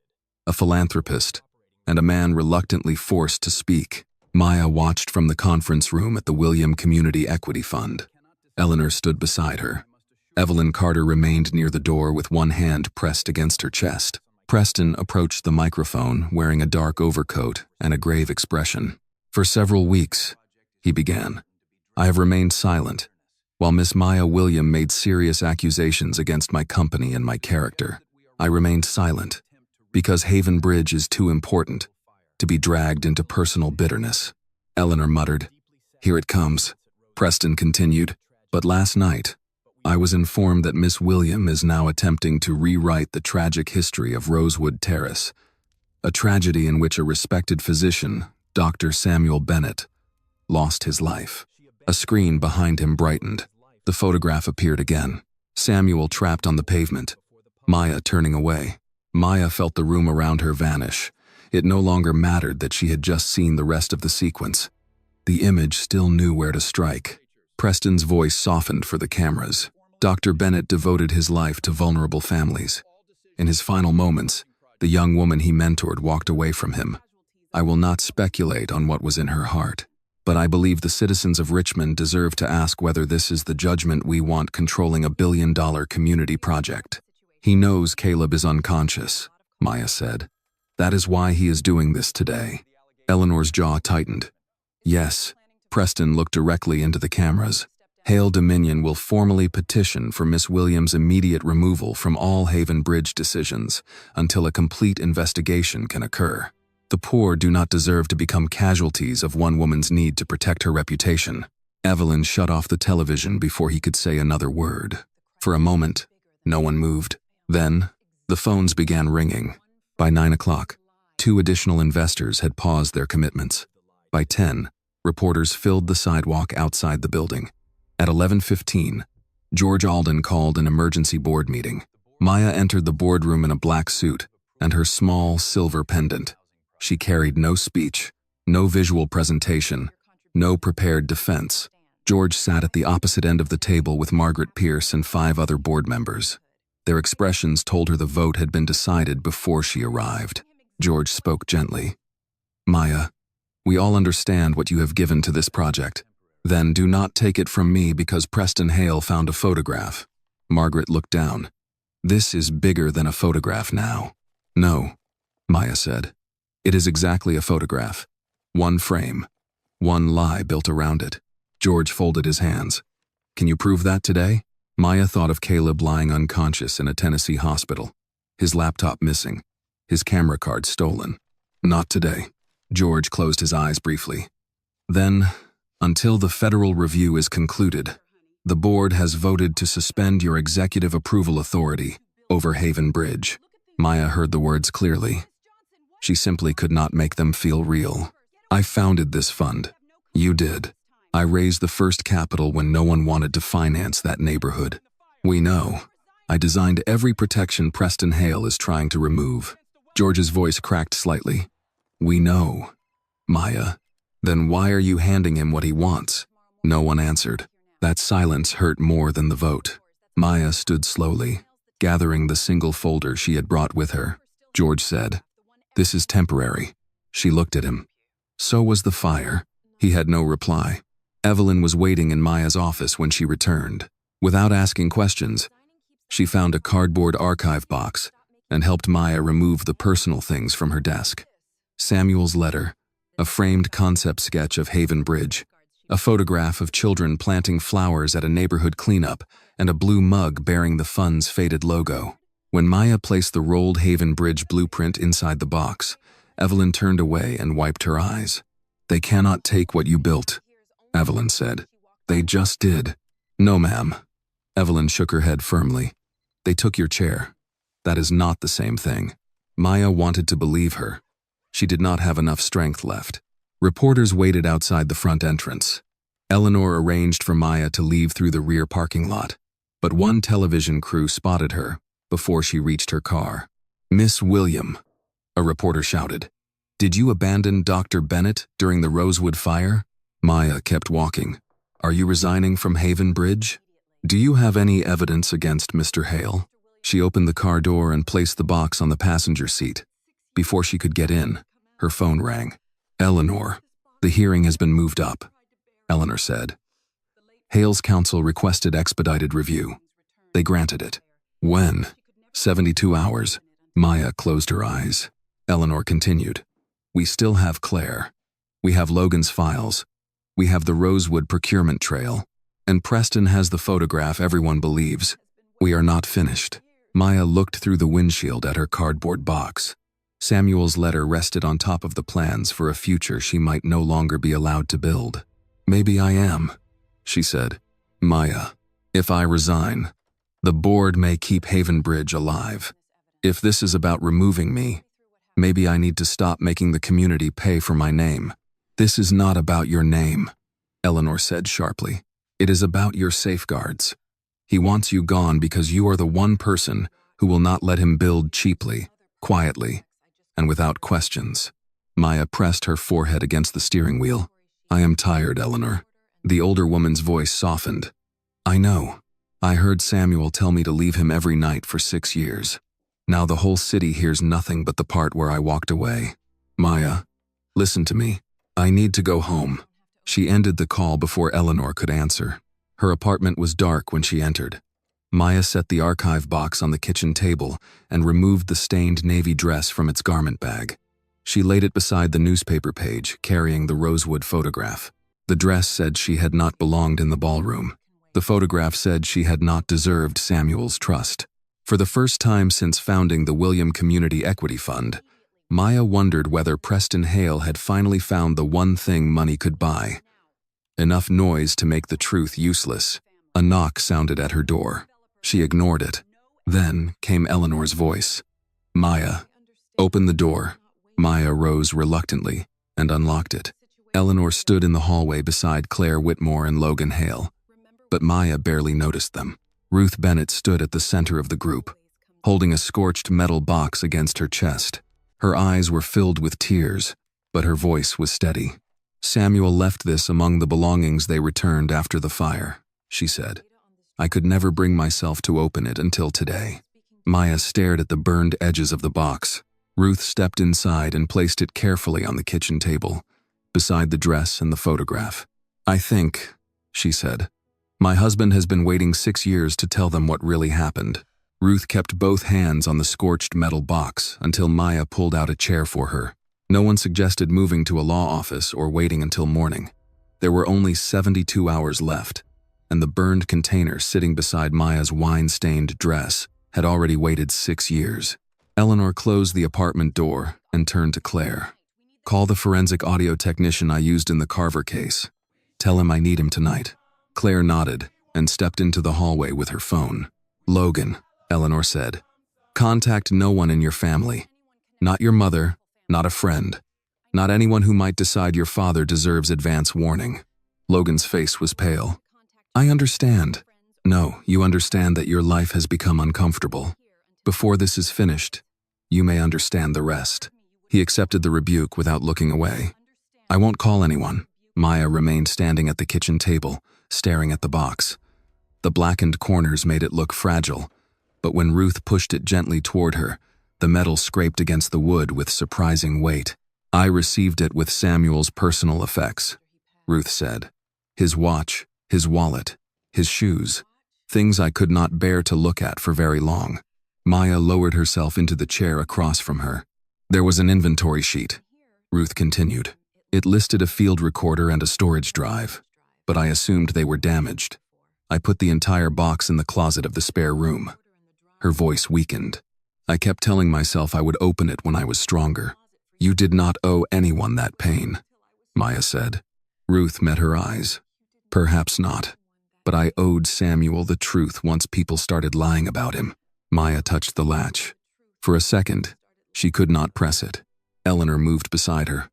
a philanthropist, and a man reluctantly forced to speak. Maya watched from the conference room at the William Community Equity Fund. Eleanor stood beside her. Evelyn Carter remained near the door with one hand pressed against her chest. Preston approached the microphone wearing a dark overcoat and a grave expression. For several weeks, he began, I have remained silent, while Miss Maya William made serious accusations against my company and my character. I remained silent, because Haven Bridge is too important to be dragged into personal bitterness. Eleanor muttered, Here it comes. Preston continued, But last night, I was informed that Miss William is now attempting to rewrite the tragic history of Rosewood Terrace, a tragedy in which a respected physician, Dr. Samuel Bennett, lost his life. A screen behind him brightened. The photograph appeared again. Samuel trapped on the pavement, Maya turning away. Maya felt the room around her vanish. It no longer mattered that she had just seen the rest of the sequence. The image still knew where to strike. Preston's voice softened for the cameras. Dr. Bennett devoted his life to vulnerable families. In his final moments, the young woman he mentored walked away from him. I will not speculate on what was in her heart, but I believe the citizens of Richmond deserve to ask whether this is the judgment we want controlling a billion-dollar community project. He knows Caleb is unconscious, Maya said. That is why he is doing this today. Eleanor's jaw tightened. Yes, Preston looked directly into the cameras. Hale Dominion will formally petition for Miss Williams' immediate removal from all Haven Bridge decisions until a complete investigation can occur. The poor do not deserve to become casualties of one woman's need to protect her reputation. Evelyn shut off the television before he could say another word. For a moment, no one moved. Then, the phones began ringing. By 9 o'clock, 2 additional investors had paused their commitments. By 10, reporters filled the sidewalk outside the building. At 11:15, George Alden called an emergency board meeting. Maya entered the boardroom in a black suit and her small silver pendant. She carried no speech, no visual presentation, no prepared defense. George sat at the opposite end of the table with Margaret Pierce and 5 other board members. Their expressions told her the vote had been decided before she arrived. George spoke gently. Maya, we all understand what you have given to this project. Then do not take it from me because Preston Hale found a photograph. Margaret looked down. This is bigger than a photograph now. No, Maya said. It is exactly a photograph. One frame. One lie built around it. George folded his hands. Can you prove that today? Maya thought of Caleb lying unconscious in a Tennessee hospital. His laptop missing. His camera card stolen. Not today. George closed his eyes briefly. Then, until the federal review is concluded, the board has voted to suspend your executive approval authority over Haven Bridge. Maya heard the words clearly. She simply could not make them feel real. I founded this fund. You did. I raised the first capital when no one wanted to finance that neighborhood. We know. I designed every protection Preston Hale is trying to remove. George's voice cracked slightly. We know. Maya, then why are you handing him what he wants? No one answered. That silence hurt more than the vote. Maya stood slowly, gathering the single folder she had brought with her. George said, This is temporary. She looked at him. So was the fire. He had no reply. Evelyn was waiting in Maya's office when she returned. Without asking questions, she found a cardboard archive box and helped Maya remove the personal things from her desk. Samuel's letter, a framed concept sketch of Haven Bridge, a photograph of children planting flowers at a neighborhood cleanup, and a blue mug bearing the fund's faded logo. When Maya placed the rolled Haven Bridge blueprint inside the box, Evelyn turned away and wiped her eyes. They cannot take what you built, Evelyn said. They just did. No, ma'am. Evelyn shook her head firmly. They took your chair. That is not the same thing. Maya wanted to believe her. She did not have enough strength left. Reporters waited outside the front entrance. Eleanor arranged for Maya to leave through the rear parking lot, but one television crew spotted her before she reached her car. "Miss William," a reporter shouted. "Did you abandon Dr. Bennett during the Rosewood fire?" Maya kept walking. "Are you resigning from Haven Bridge? Do you have any evidence against Mr. Hale?" She opened the car door and placed the box on the passenger seat. Before she could get in, her phone rang. "Eleanor, the hearing has been moved up," Eleanor said. Hale's counsel requested expedited review. They granted it. "When?" 72 hours. Maya closed her eyes. Eleanor continued. "We still have Claire. We have Logan's files. We have the Rosewood procurement trail. And Preston has the photograph everyone believes. We are not finished." Maya looked through the windshield at her cardboard box. Samuel's letter rested on top of the plans for a future she might no longer be allowed to build. "Maybe I am," she said. "Maya, if I resign, the board may keep Haven Bridge alive. If this is about removing me, maybe I need to stop making the community pay for my name." "This is not about your name," Eleanor said sharply. "It is about your safeguards. He wants you gone because you are the one person who will not let him build cheaply, quietly, and without questions." Maya pressed her forehead against the steering wheel. "I am tired, Eleanor." The older woman's voice softened. "I know. I heard Samuel tell me to leave him every night for 6 years. Now the whole city hears nothing but the part where I walked away. Maya, listen to me. I need to go home." She ended the call before Eleanor could answer. Her apartment was dark when she entered. Maya set the archive box on the kitchen table and removed the stained navy dress from its garment bag. She laid it beside the newspaper page, carrying the Rosewood photograph. The dress said she had not belonged in the ballroom. The photograph said she had not deserved Samuel's trust. For the first time since founding the William Community Equity Fund, Maya wondered whether Preston Hale had finally found the one thing money could buy. Enough noise to make the truth useless. A knock sounded at her door. She ignored it. Then came Eleanor's voice. "Maya, open the door." Maya rose reluctantly and unlocked it. Eleanor stood in the hallway beside Claire Whitmore and Logan Hale, but Maya barely noticed them. Ruth Bennett stood at the center of the group, holding a scorched metal box against her chest. Her eyes were filled with tears, but her voice was steady. "Samuel left this among the belongings they returned after the fire," she said. "I could never bring myself to open it until today." Maya stared at the burned edges of the box. Ruth stepped inside and placed it carefully on the kitchen table, beside the dress and the photograph. "I think," she said, "my husband has been waiting 6 years to tell them what really happened." Ruth kept both hands on the scorched metal box until Maya pulled out a chair for her. No one suggested moving to a law office or waiting until morning. There were only 72 hours left, and the burned container sitting beside Maya's wine-stained dress had already waited 6 years. Eleanor closed the apartment door and turned to Claire. "Call the forensic audio technician I used in the Carver case. Tell him I need him tonight." Claire nodded and stepped into the hallway with her phone. "Logan," Eleanor said, "contact no one in your family. Not your mother, not a friend, not anyone who might decide your father deserves advance warning." Logan's face was pale. "I understand." "No, you understand that your life has become uncomfortable. Before this is finished, you may understand the rest." He accepted the rebuke without looking away. "I won't call anyone." Maya remained standing at the kitchen table, staring at the box. The blackened corners made it look fragile, but when Ruth pushed it gently toward her, the metal scraped against the wood with surprising weight. "I received it with Samuel's personal effects," Ruth said. "His watch, his wallet, his shoes, things I could not bear to look at for very long." Maya lowered herself into the chair across from her. "There was an inventory sheet," Ruth continued. "It listed a field recorder and a storage drive, but I assumed they were damaged. I put the entire box in the closet of the spare room." Her voice weakened. "I kept telling myself I would open it when I was stronger." "You did not owe anyone that pain," Maya said. Ruth met her eyes. "Perhaps not. But I owed Samuel the truth once people started lying about him. Maya touched the latch. For a second, she could not press it. Eleanor moved beside her.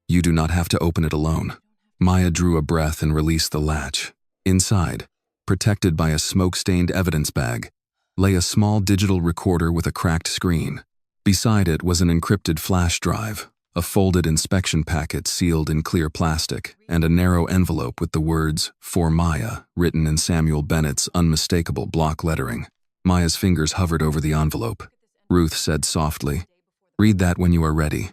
You do not have to open it alone. Maya drew a breath and released the latch. Inside, protected by a smoke-stained evidence bag, lay a small digital recorder with a cracked screen. Beside it was an encrypted flash drive, a folded inspection packet sealed in clear plastic, and a narrow envelope with the words, "For Maya," written in Samuel Bennett's unmistakable block lettering. Maya's fingers hovered over the envelope. Ruth said softly, "Read that when you are ready.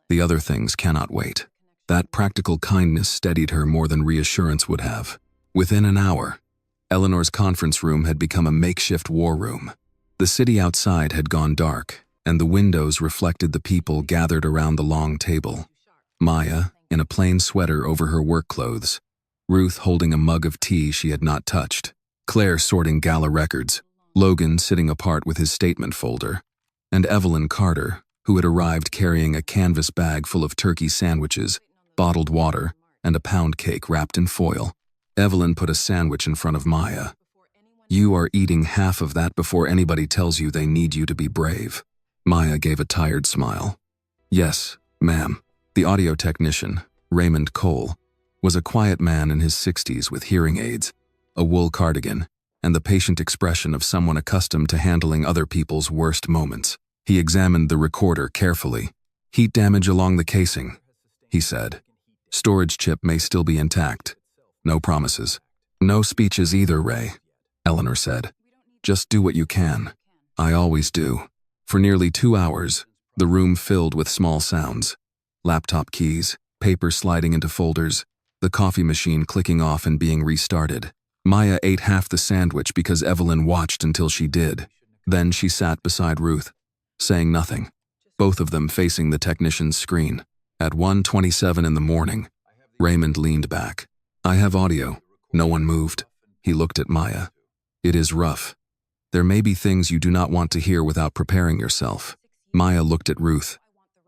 The other things cannot wait." That practical kindness steadied her more than reassurance would have. Within an hour, Eleanor's conference room had become a makeshift war room. The city outside had gone dark, and the windows reflected the people gathered around the long table. Maya, in a plain sweater over her work clothes, Ruth holding a mug of tea she had not touched, Claire sorting gala records, Logan sitting apart with his statement folder, and Evelyn Carter, who had arrived carrying a canvas bag full of turkey sandwiches, bottled water, and a pound cake wrapped in foil. Evelyn put a sandwich in front of Maya. "You are eating half of that before anybody tells you they need you to be brave." Maya gave a tired smile. "Yes, ma'am." The audio technician, Raymond Cole, was a quiet man in his 60s with hearing aids, a wool cardigan, and the patient expression of someone accustomed to handling other people's worst moments. He examined the recorder carefully. "Heat damage along the casing," he said. "Storage chip may still be intact. No promises." "No speeches either, Ray," Eleanor said. "Just do what you can." "I always do." For nearly 2 hours, the room filled with small sounds. Laptop keys, paper sliding into folders, the coffee machine clicking off and being restarted. Maya ate half the sandwich because Evelyn watched until she did. Then she sat beside Ruth, saying nothing, both of them facing the technician's screen. At 1:27 in the morning, Raymond leaned back. "I have audio." No one moved. He looked at Maya. "It is rough. There may be things you do not want to hear without preparing yourself." Maya looked at Ruth,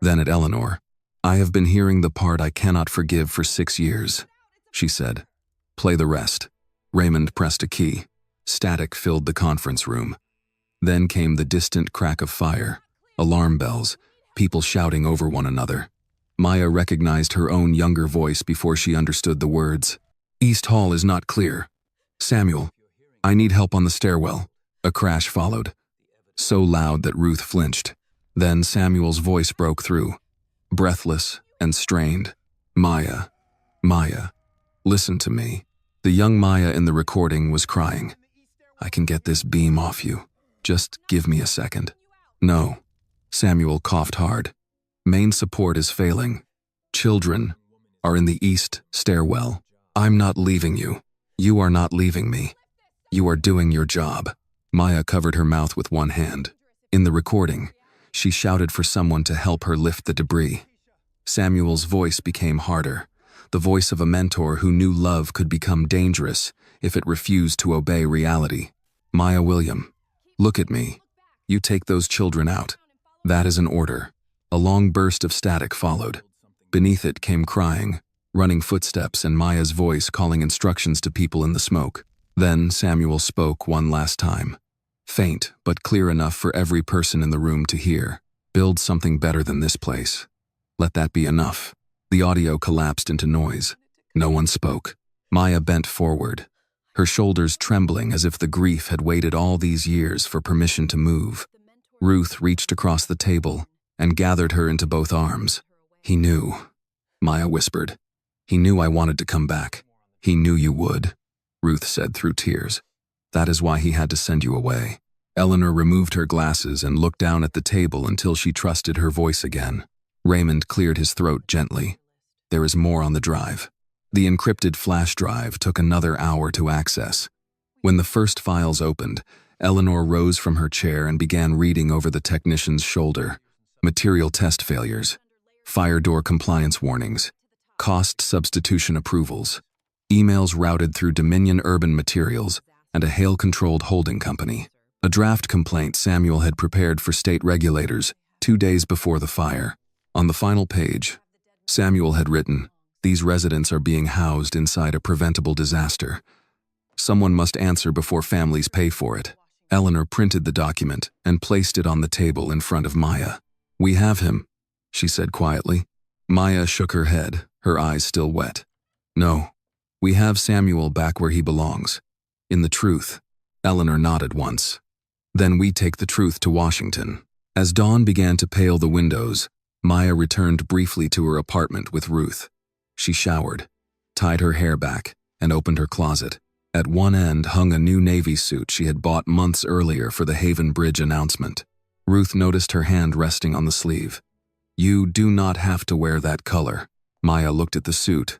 then at Eleanor. "I have been hearing the part I cannot forgive for 6 years," she said. "Play the rest." Raymond pressed a key. Static filled the conference room. Then came the distant crack of fire, alarm bells, people shouting over one another. Maya recognized her own younger voice before she understood the words. "East Hall is not clear. Samuel, I need help on the stairwell." A crash followed, so loud that Ruth flinched. Then Samuel's voice broke through, breathless and strained. "Maya, Maya, listen to me." The young Maya in the recording was crying. "I can get this beam off you. Just give me a second." "No." Samuel coughed hard. "Main support is failing. Children are in the east stairwell. I'm not leaving you. You are not leaving me. You are doing your job." Maya covered her mouth with one hand. In the recording, she shouted for someone to help her lift the debris. Samuel's voice became harder, the voice of a mentor who knew love could become dangerous if it refused to obey reality. "Maya William, look at me. You take those children out. That is an order." A long burst of static followed. Beneath it came crying, running footsteps, and Maya's voice calling instructions to people in the smoke. Then Samuel spoke one last time. Faint, but clear enough for every person in the room to hear. "Build something better than this place. Let that be enough." The audio collapsed into noise. No one spoke. Maya bent forward, her shoulders trembling as if the grief had waited all these years for permission to move. Ruth reached across the table and gathered her into both arms. "He knew," Maya whispered. "He knew I wanted to come back. He knew you would," Ruth said through tears. "That is why he had to send you away." Eleanor removed her glasses and looked down at the table until she trusted her voice again. Raymond cleared his throat gently. "There is more on the drive." The encrypted flash drive took another hour to access. When the first files opened, Eleanor rose from her chair and began reading over the technician's shoulder. Material test failures, fire door compliance warnings, cost substitution approvals, emails routed through Dominion Urban Materials and a Hale-controlled holding company. A draft complaint Samuel had prepared for state regulators 2 days before the fire. On the final page, Samuel had written, "These residents are being housed inside a preventable disaster. Someone must answer before families pay for it. Eleanor printed the document and placed it on the table in front of Maya. "We have him," she said quietly. Maya shook her head, her eyes still wet. "No, we have Samuel back where he belongs. In the truth." Eleanor nodded once. "Then we take the truth to Washington." As dawn began to pale the windows, Maya returned briefly to her apartment with Ruth. She showered, tied her hair back, and opened her closet. At one end hung a new Navy suit she had bought months earlier for the Haven Bridge announcement. Ruth noticed her hand resting on the sleeve. "You do not have to wear that color." Maya looked at the suit,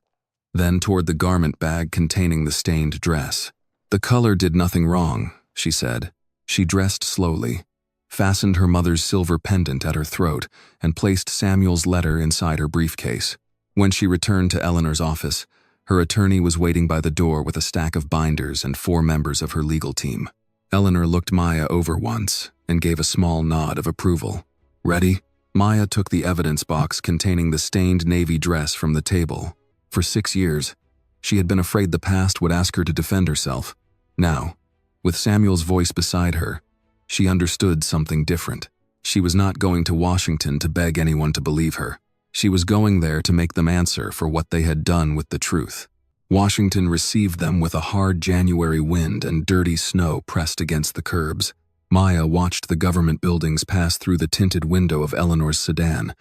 then toward the garment bag containing the stained dress. "The color did nothing wrong," she said. She dressed slowly, fastened her mother's silver pendant at her throat, and placed Samuel's letter inside her briefcase. When she returned to Eleanor's office, her attorney was waiting by the door with a stack of binders and 4 members of her legal team. Eleanor looked Maya over once and gave a small nod of approval. "Ready?" Maya took the evidence box containing the stained navy dress from the table. For 6 years, she had been afraid the past would ask her to defend herself. Now, with Samuel's voice beside her, she understood something different. She was not going to Washington to beg anyone to believe her. She was going there to make them answer for what they had done with the truth. Washington received them with a hard January wind and dirty snow pressed against the curbs. Maya watched the government buildings pass through the tinted window of Eleanor's sedan,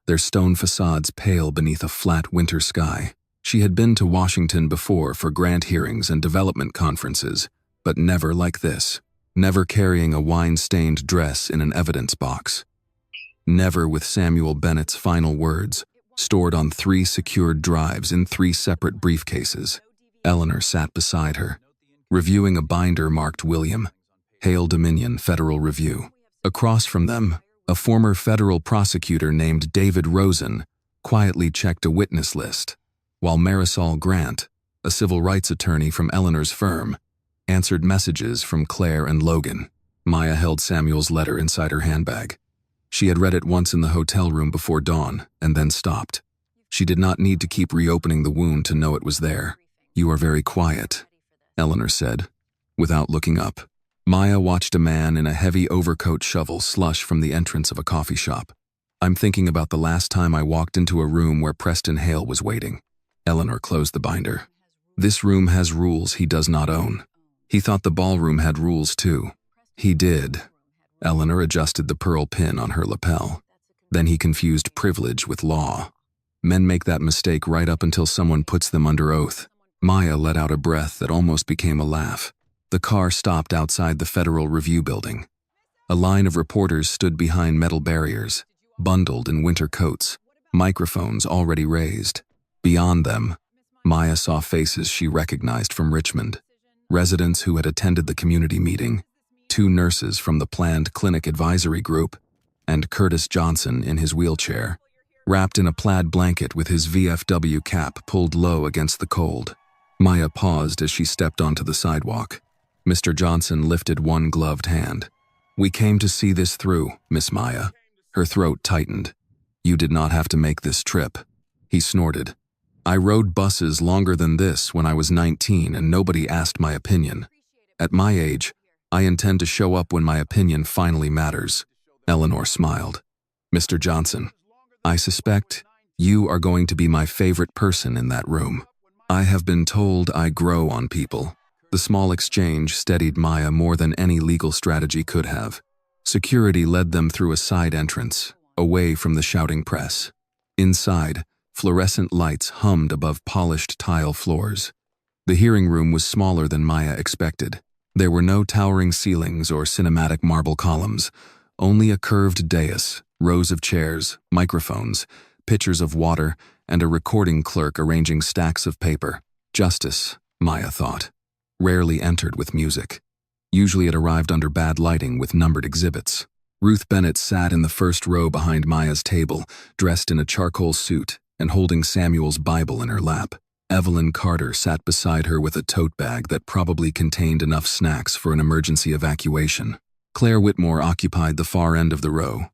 their stone facades pale beneath a flat winter sky. She had been to Washington before for grant hearings and development conferences, but never like this. Never carrying a wine-stained dress in an evidence box. Never with Samuel Bennett's final words, stored on 3 secured drives in 3 separate briefcases. Eleanor sat beside her, reviewing a binder marked William, Hale Dominion Federal Review. Across from them, a former federal prosecutor named David Rosen quietly checked a witness list, while Marisol Grant, a civil rights attorney from Eleanor's firm, answered messages from Claire and Logan. Maya held Samuel's letter inside her handbag. She had read it once in the hotel room before dawn, and then stopped. She did not need to keep reopening the wound to know it was there. "You are very quiet," Eleanor said, without looking up. Maya watched a man in a heavy overcoat shovel slush from the entrance of a coffee shop. "I'm thinking about the last time I walked into a room where Preston Hale was waiting." Eleanor closed the binder. "This room has rules he does not own. He thought the ballroom had rules too." "He did." Eleanor adjusted the pearl pin on her lapel. "Then he confused privilege with law. Men make that mistake right up until someone puts them under oath." Maya let out a breath that almost became a laugh. The car stopped outside the Federal Review building. A line of reporters stood behind metal barriers, bundled in winter coats, microphones already raised. Beyond them, Maya saw faces she recognized from Richmond. Residents who had attended the community meeting, 2 nurses from the planned clinic advisory group, and Curtis Johnson in his wheelchair, wrapped in a plaid blanket with his VFW cap pulled low against the cold. Maya paused as she stepped onto the sidewalk. Mr. Johnson lifted one gloved hand. "We came to see this through, Miss Maya." Her throat tightened. "You did not have to make this trip." He snorted. "I rode buses longer than this when I was 19 and nobody asked my opinion. At my age, I intend to show up when my opinion finally matters." Eleanor smiled. "Mr. Johnson, I suspect you are going to be my favorite person in that room. I have been told I grow on people." The small exchange steadied Maya more than any legal strategy could have. Security led them through a side entrance, away from the shouting press. Inside, fluorescent lights hummed above polished tile floors. The hearing room was smaller than Maya expected. There were no towering ceilings or cinematic marble columns, only a curved dais, rows of chairs, microphones, pitchers of water, and a recording clerk arranging stacks of paper. Justice, Maya thought, rarely entered with music. Usually it arrived under bad lighting with numbered exhibits. Ruth Bennett sat in the first row behind Maya's table, dressed in a charcoal suit and holding Samuel's Bible in her lap. Evelyn Carter sat beside her with a tote bag that probably contained enough snacks for an emergency evacuation. Claire Whitmore occupied the far end of the row,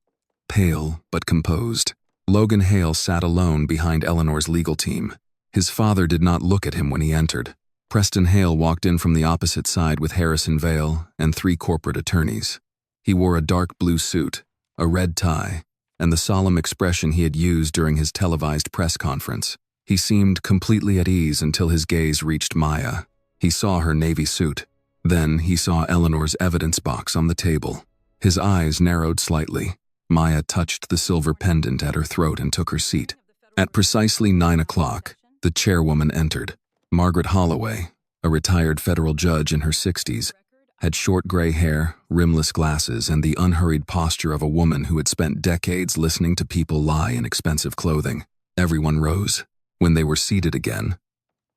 pale but composed. Logan Hale sat alone behind Eleanor's legal team. His father did not look at him when he entered, Preston Hale walked in from the opposite side with Harrison Vale and 3 corporate attorneys. He wore a dark blue suit, a red tie, and the solemn expression he had used during his televised press conference. He seemed completely at ease until his gaze reached Maya. He saw her navy suit. Then he saw Eleanor's evidence box on the table. His eyes narrowed slightly. Maya touched the silver pendant at her throat and took her seat. At precisely 9 o'clock, the chairwoman entered. Margaret Holloway, a retired federal judge in her 60s, had short gray hair, rimless glasses, and the unhurried posture of a woman who had spent decades listening to people lie in expensive clothing. Everyone rose. When they were seated again,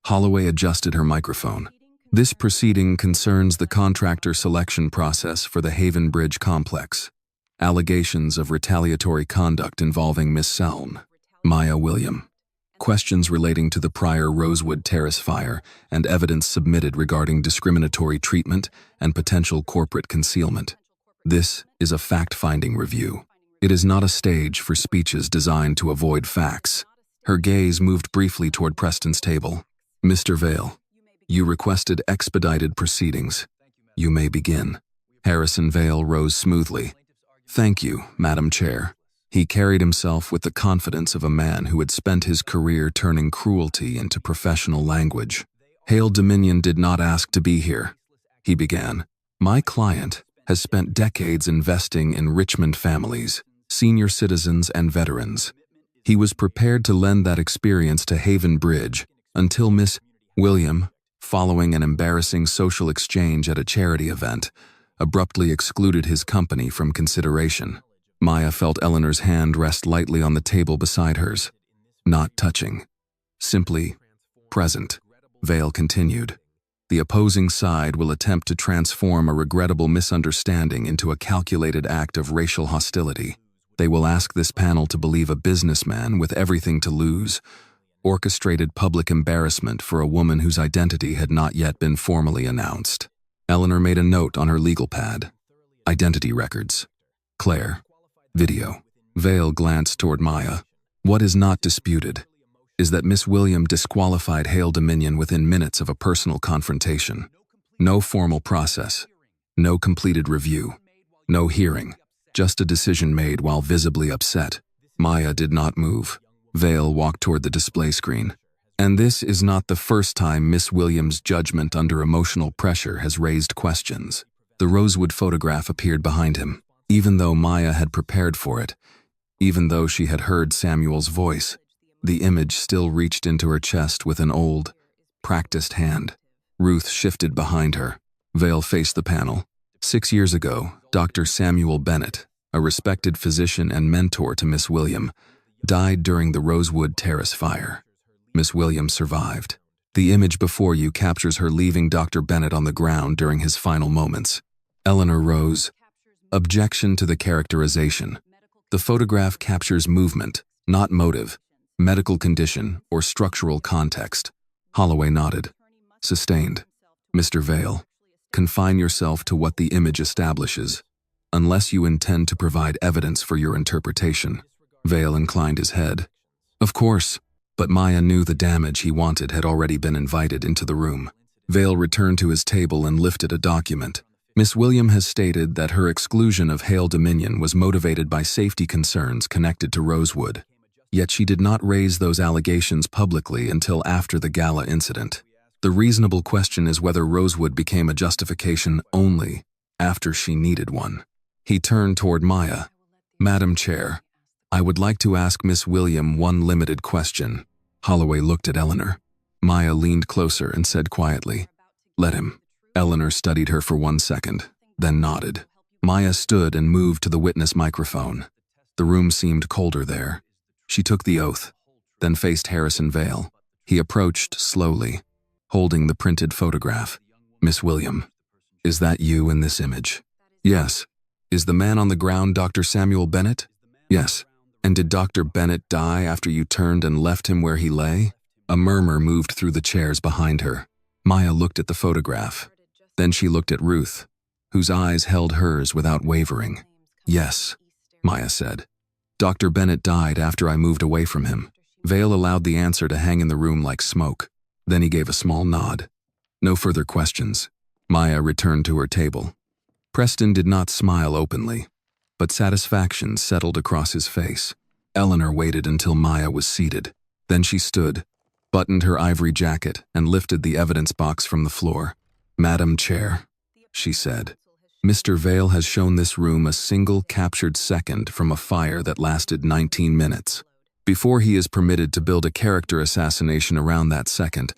Holloway adjusted her microphone. This proceeding concerns the contractor selection process for the Haven Bridge complex. Allegations of retaliatory conduct involving Miss Selm, Maya William. Questions relating to the prior Rosewood Terrace fire and evidence submitted regarding discriminatory treatment and potential corporate concealment. This is a fact-finding review. It is not a stage for speeches designed to avoid facts. Her gaze moved briefly toward Preston's table. Mr. Vale, you requested expedited proceedings. You may begin. Harrison Vale rose smoothly. Thank you, Madam Chair. He carried himself with the confidence of a man who had spent his career turning cruelty into professional language. Hale Dominion did not ask to be here. He began. My client has spent decades investing in Richmond families, senior citizens, and veterans. He was prepared to lend that experience to Haven Bridge until Miss William, following an embarrassing social exchange at a charity event, abruptly excluded his company from consideration. Maya felt Eleanor's hand rest lightly on the table beside hers. Not touching. Simply present. Vale continued. The opposing side will attempt to transform a regrettable misunderstanding into a calculated act of racial hostility. They will ask this panel to believe a businessman with everything to lose orchestrated public embarrassment for a woman whose identity had not yet been formally announced. Eleanor made a note on her legal pad. Identity records. Claire. Video. Vale glanced toward Maya. What is not disputed is that Miss William disqualified Hale Dominion within minutes of a personal confrontation. No formal process. No completed review. No hearing. Just a decision made while visibly upset. Maya did not move. Vale walked toward the display screen. And this is not the first time Miss Williams' judgment under emotional pressure has raised questions. The rosewood photograph appeared behind him. Even though Maya had prepared for it, even though she had heard Samuel's voice, the image still reached into her chest with an old, practiced hand. Ruth shifted behind her. Vale faced the panel. 6 years ago, Dr. Samuel Bennett, a respected physician and mentor to Miss William, died during the Rosewood Terrace fire. Miss Williams survived. The image before you captures her leaving Dr. Bennett on the ground during his final moments. Eleanor rose. Objection to the characterization. The photograph captures movement, not motive, medical condition, or structural context. Holloway nodded. Sustained. Mr. Vale, confine yourself to what the image establishes, unless you intend to provide evidence for your interpretation. Vale inclined his head. Of course, but Maya knew the damage he wanted had already been invited into the room. Vale returned to his table and lifted a document. Miss William has stated that her exclusion of Hale Dominion was motivated by safety concerns connected to Rosewood. Yet she did not raise those allegations publicly until after the gala incident. The reasonable question is whether Rosewood became a justification only after she needed one. He turned toward Maya. Madam Chair, I would like to ask Miss William one limited question. Holloway looked at Eleanor. Maya leaned closer and said quietly, Let him. Eleanor studied her for 1 second, then nodded. Maya stood and moved to the witness microphone. The room seemed colder there. She took the oath, then faced Harrison Vale. He approached slowly, holding the printed photograph. Miss William, is that you in this image? Yes. Is the man on the ground Dr. Samuel Bennett? Yes. And did Dr. Bennett die after you turned and left him where he lay? A murmur moved through the chairs behind her. Maya looked at the photograph. Then she looked at Ruth, whose eyes held hers without wavering. Yes, Maya said. Dr. Bennett died after I moved away from him. Vale allowed the answer to hang in the room like smoke. Then he gave a small nod. No further questions. Maya returned to her table. Preston did not smile openly, but satisfaction settled across his face. Eleanor waited until Maya was seated. Then she stood, buttoned her ivory jacket, and lifted the evidence box from the floor. "Madam Chair," she said, "Mr. Vale has shown this room a single captured second from a fire that lasted 19 minutes. Before he is permitted to build a character assassination around that second,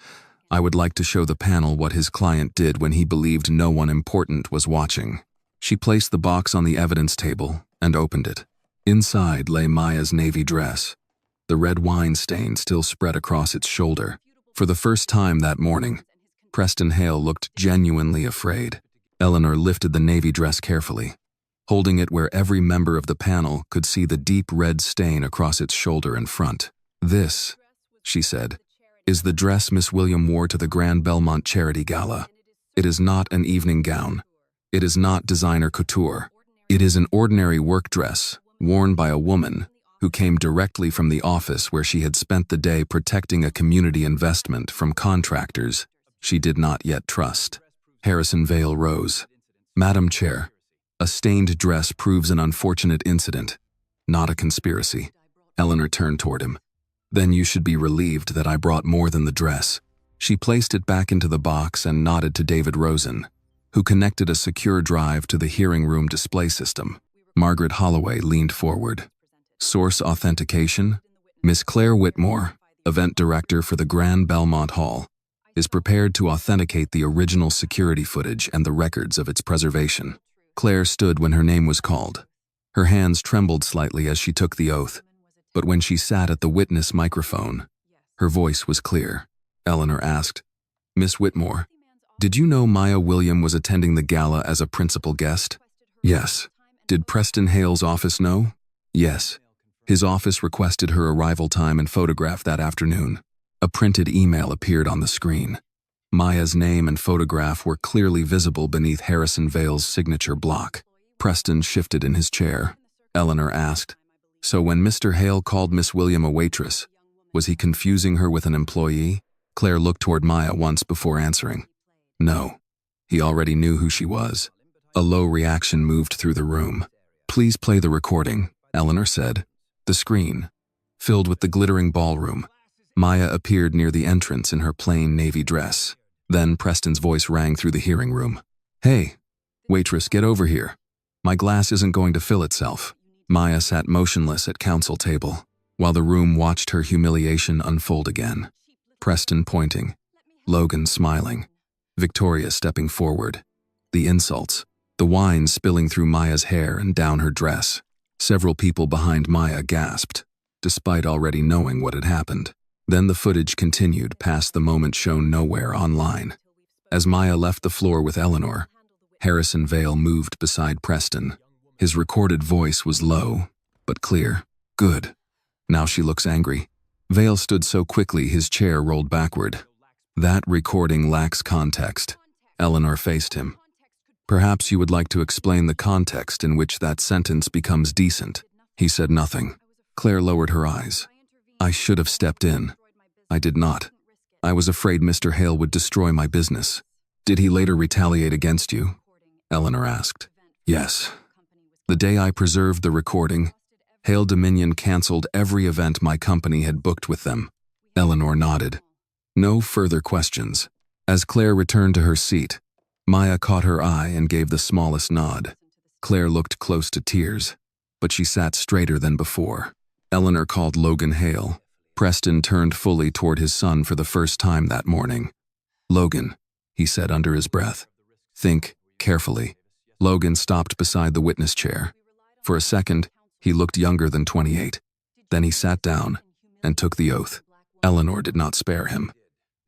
I would like to show the panel what his client did when he believed no one important was watching." She placed the box on the evidence table and opened it. Inside lay Maya's navy dress. The red wine stain still spread across its shoulder. For the first time that morning, Preston Hale looked genuinely afraid. Eleanor lifted the navy dress carefully, holding it where every member of the panel could see the deep red stain across its shoulder and front. "This," she said, "is the dress Miss William wore to the Grand Belmont Charity Gala. It is not an evening gown. It is not designer couture. It is an ordinary work dress worn by a woman who came directly from the office where she had spent the day protecting a community investment from contractors she did not yet trust." Harrison Vale rose. "Madam Chair, a stained dress proves an unfortunate incident, not a conspiracy." Eleanor turned toward him. "Then you should be relieved that I brought more than the dress." She placed it back into the box and nodded to David Rosen, who connected a secure drive to the hearing room display system. Margaret Holloway leaned forward. "Source authentication? Miss Claire Whitmore, event director for the Grand Belmont Hall, is prepared to authenticate the original security footage and the records of its preservation." Claire stood when her name was called. Her hands trembled slightly as she took the oath, but when she sat at the witness microphone, her voice was clear. Eleanor asked, "Miss Whitmore, did you know Maya William was attending the gala as a principal guest?" "Yes." "Did Preston Hale's office know?" "Yes. His office requested her arrival time and photograph that afternoon." A printed email appeared on the screen. Maya's name and photograph were clearly visible beneath Harrison Vale's signature block. Preston shifted in his chair. Eleanor asked, "So when Mr. Hale called Miss William a waitress, was he confusing her with an employee?" Claire looked toward Maya once before answering. "No. He already knew who she was." A low reaction moved through the room. "Please play the recording," Eleanor said. The screen filled with the glittering ballroom. Maya appeared near the entrance in her plain navy dress. Then Preston's voice rang through the hearing room. "Hey, waitress, get over here. My glass isn't going to fill itself." Maya sat motionless at council table, while the room watched her humiliation unfold again. Preston pointing, Logan smiling, Victoria stepping forward. The insults, the wine spilling through Maya's hair and down her dress. Several people behind Maya gasped, despite already knowing what had happened. Then the footage continued past the moment shown nowhere online. As Maya left the floor with Eleanor, Harrison Vale moved beside Preston. His recorded voice was low, but clear. "Good. Now she looks angry." Vale stood so quickly his chair rolled backward. "That recording lacks context." Eleanor faced him. "Perhaps you would like to explain the context in which that sentence becomes decent." He said nothing. Claire lowered her eyes. "I should have stepped in. I did not. I was afraid Mr. Hale would destroy my business." "Did he later retaliate against you?" Eleanor asked. "Yes. The day I preserved the recording, Hale Dominion canceled every event my company had booked with them." Eleanor nodded. No further questions. As Claire returned to her seat, Maya caught her eye and gave the smallest nod. Claire looked close to tears, but she sat straighter than before. Eleanor called Logan Hale. Preston turned fully toward his son for the first time that morning. "Logan," he said under his breath. "Think carefully." Logan stopped beside the witness chair. For a second, he looked younger than 28. Then he sat down and took the oath. Eleanor did not spare him.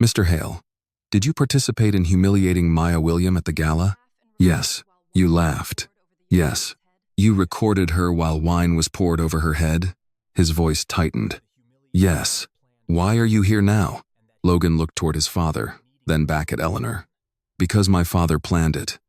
"Mr. Hale, did you participate in humiliating Maya William at the gala?" "Yes." "You laughed?" "Yes." "You recorded her while wine was poured over her head?" His voice tightened. "Yes." "Why are you here now?" Logan looked toward his father, then back at Eleanor. "Because my father planned it,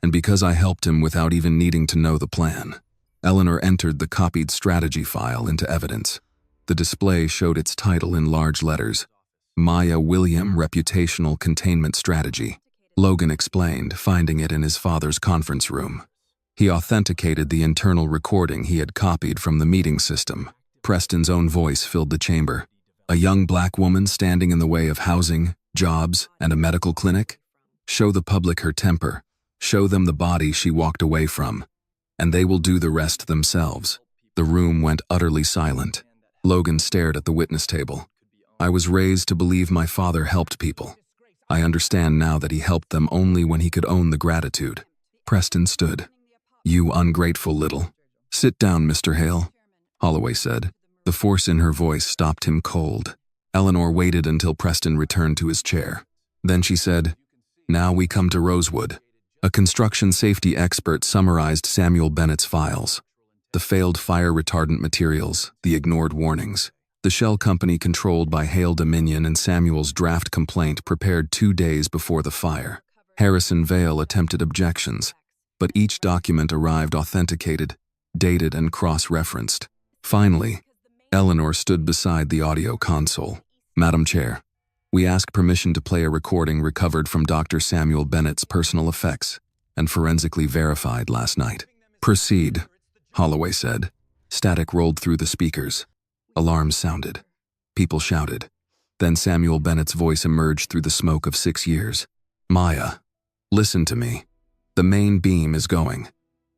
and because I helped him without even needing to know the plan." Eleanor entered the copied strategy file into evidence. The display showed its title in large letters, Maya William Reputational Containment Strategy. Logan explained, finding it in his father's conference room. He authenticated the internal recording he had copied from the meeting system. Preston's own voice filled the chamber. A young black woman standing in the way of housing, jobs, and a medical clinic? Show the public her temper. Show them the body she walked away from. And they will do the rest themselves. The room went utterly silent. Logan stared at the witness table. I was raised to believe my father helped people. I understand now that he helped them only when he could own the gratitude. Preston stood. You ungrateful little. Sit down, Mr. Hale, Holloway said. The force in her voice stopped him cold. Eleanor waited until Preston returned to his chair. Then she said, Now we come to Rosewood. A construction safety expert summarized Samuel Bennett's files. The failed fire retardant materials, the ignored warnings. The shell company controlled by Hale Dominion and Samuel's draft complaint prepared 2 days before the fire. Harrison Vale attempted objections, but each document arrived authenticated, dated, and cross-referenced. Finally, Eleanor stood beside the audio console. Madam Chair, we ask permission to play a recording recovered from Dr. Samuel Bennett's personal effects and forensically verified last night. Proceed, Holloway said. Static rolled through the speakers. Alarms sounded. People shouted. Then Samuel Bennett's voice emerged through the smoke of 6 years. Maya, listen to me. The main beam is going.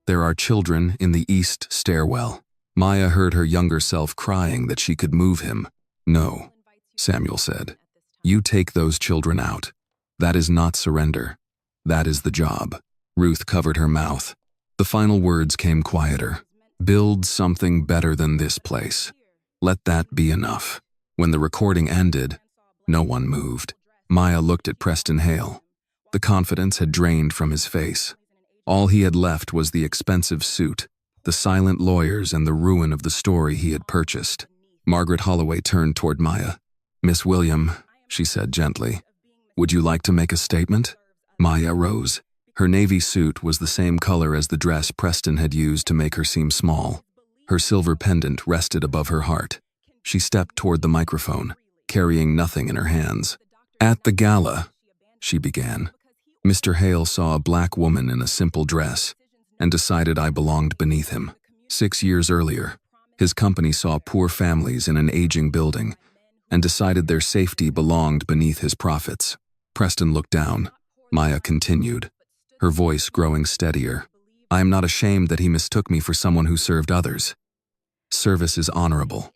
There are children in the east stairwell. Maya heard her younger self crying that she could move him. No, Samuel said. You take those children out. That is not surrender. That is the job. Ruth covered her mouth. The final words came quieter. Build something better than this place. Let that be enough. When the recording ended, no one moved. Maya looked at Preston Hale. The confidence had drained from his face. All he had left was the expensive suit, the silent lawyers, and the ruin of the story he had purchased. Margaret Holloway turned toward Maya. Miss William, she said gently, would you like to make a statement? Maya rose. Her navy suit was the same color as the dress Preston had used to make her seem small. Her silver pendant rested above her heart. She stepped toward the microphone, carrying nothing in her hands. At the gala, she began, Mr. Hale saw a black woman in a simple dress and decided I belonged beneath him. 6 years earlier, his company saw poor families in an aging building and decided their safety belonged beneath his profits. Preston looked down. Maya continued, her voice growing steadier. I am not ashamed that he mistook me for someone who served others. Service is honorable.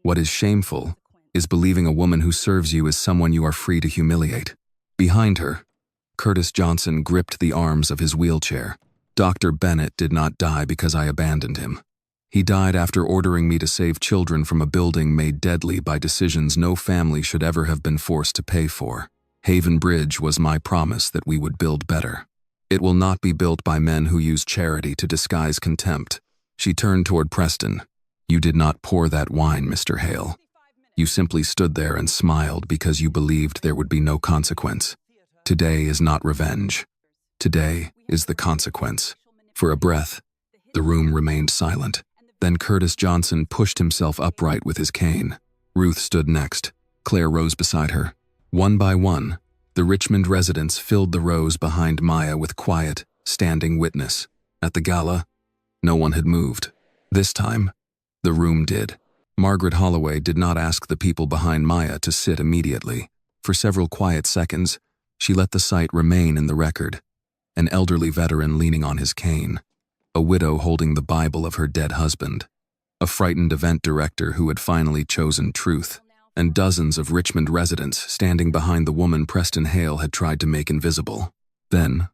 What is shameful is believing a woman who serves you is someone you are free to humiliate. Behind her, Curtis Johnson gripped the arms of his wheelchair. Dr. Bennett did not die because I abandoned him. He died after ordering me to save children from a building made deadly by decisions no family should ever have been forced to pay for. Haven Bridge was my promise that we would build better. It will not be built by men who use charity to disguise contempt. She turned toward Preston. You did not pour that wine, Mr. Hale. You simply stood there and smiled because you believed there would be no consequence. Today is not revenge. Today is the consequence. For a breath, the room remained silent. Then Curtis Johnson pushed himself upright with his cane. Ruth stood next. Claire rose beside her. One by one, the Richmond residents filled the rows behind Maya with quiet, standing witness. At the gala, no one had moved. This time, the room did. Margaret Holloway did not ask the people behind Maya to sit immediately. For several quiet seconds, she let the sight remain in the record. An elderly veteran leaning on his cane, a widow holding the Bible of her dead husband, a frightened event director who had finally chosen truth, and dozens of Richmond residents standing behind the woman Preston Hale had tried to make invisible. Then,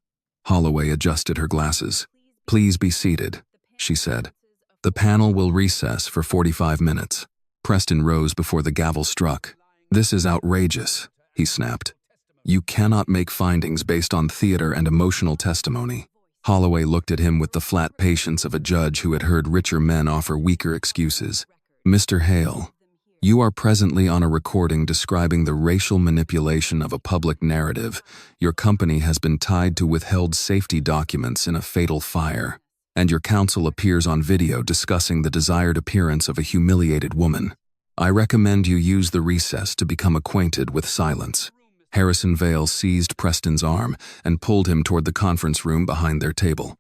Holloway adjusted her glasses. Please be seated, she said. The panel will recess for 45 minutes. Preston rose before the gavel struck. This is outrageous, he snapped. You cannot make findings based on theater and emotional testimony. Holloway looked at him with the flat patience of a judge who had heard richer men offer weaker excuses. Mr. Hale, you are presently on a recording describing the racial manipulation of a public narrative. Your company has been tied to withheld safety documents in a fatal fire, and your counsel appears on video discussing the desired appearance of a humiliated woman. I recommend you use the recess to become acquainted with silence. Harrison Vale seized Preston's arm and pulled him toward the conference room behind their table.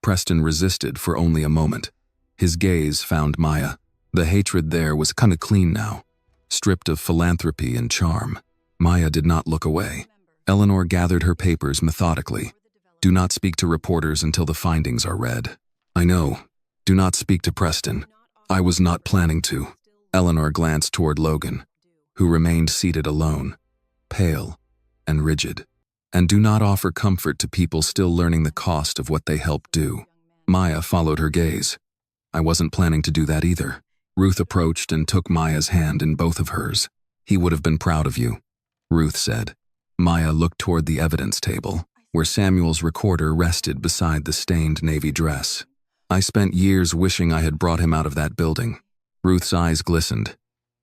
Preston resisted for only a moment. His gaze found Maya. The hatred there was kinda clean now, stripped of philanthropy and charm. Maya did not look away. Eleanor gathered her papers methodically. Do not speak to reporters until the findings are read. I know. Do not speak to Preston. I was not planning to. Eleanor glanced toward Logan, who remained seated alone, pale and rigid. And do not offer comfort to people still learning the cost of what they helped do. Maya followed her gaze. I wasn't planning to do that either. Ruth approached and took Maya's hand in both of hers. He would have been proud of you, Ruth said. Maya looked toward the evidence table, where Samuel's recorder rested beside the stained navy dress. I spent years wishing I had brought him out of that building. Ruth's eyes glistened.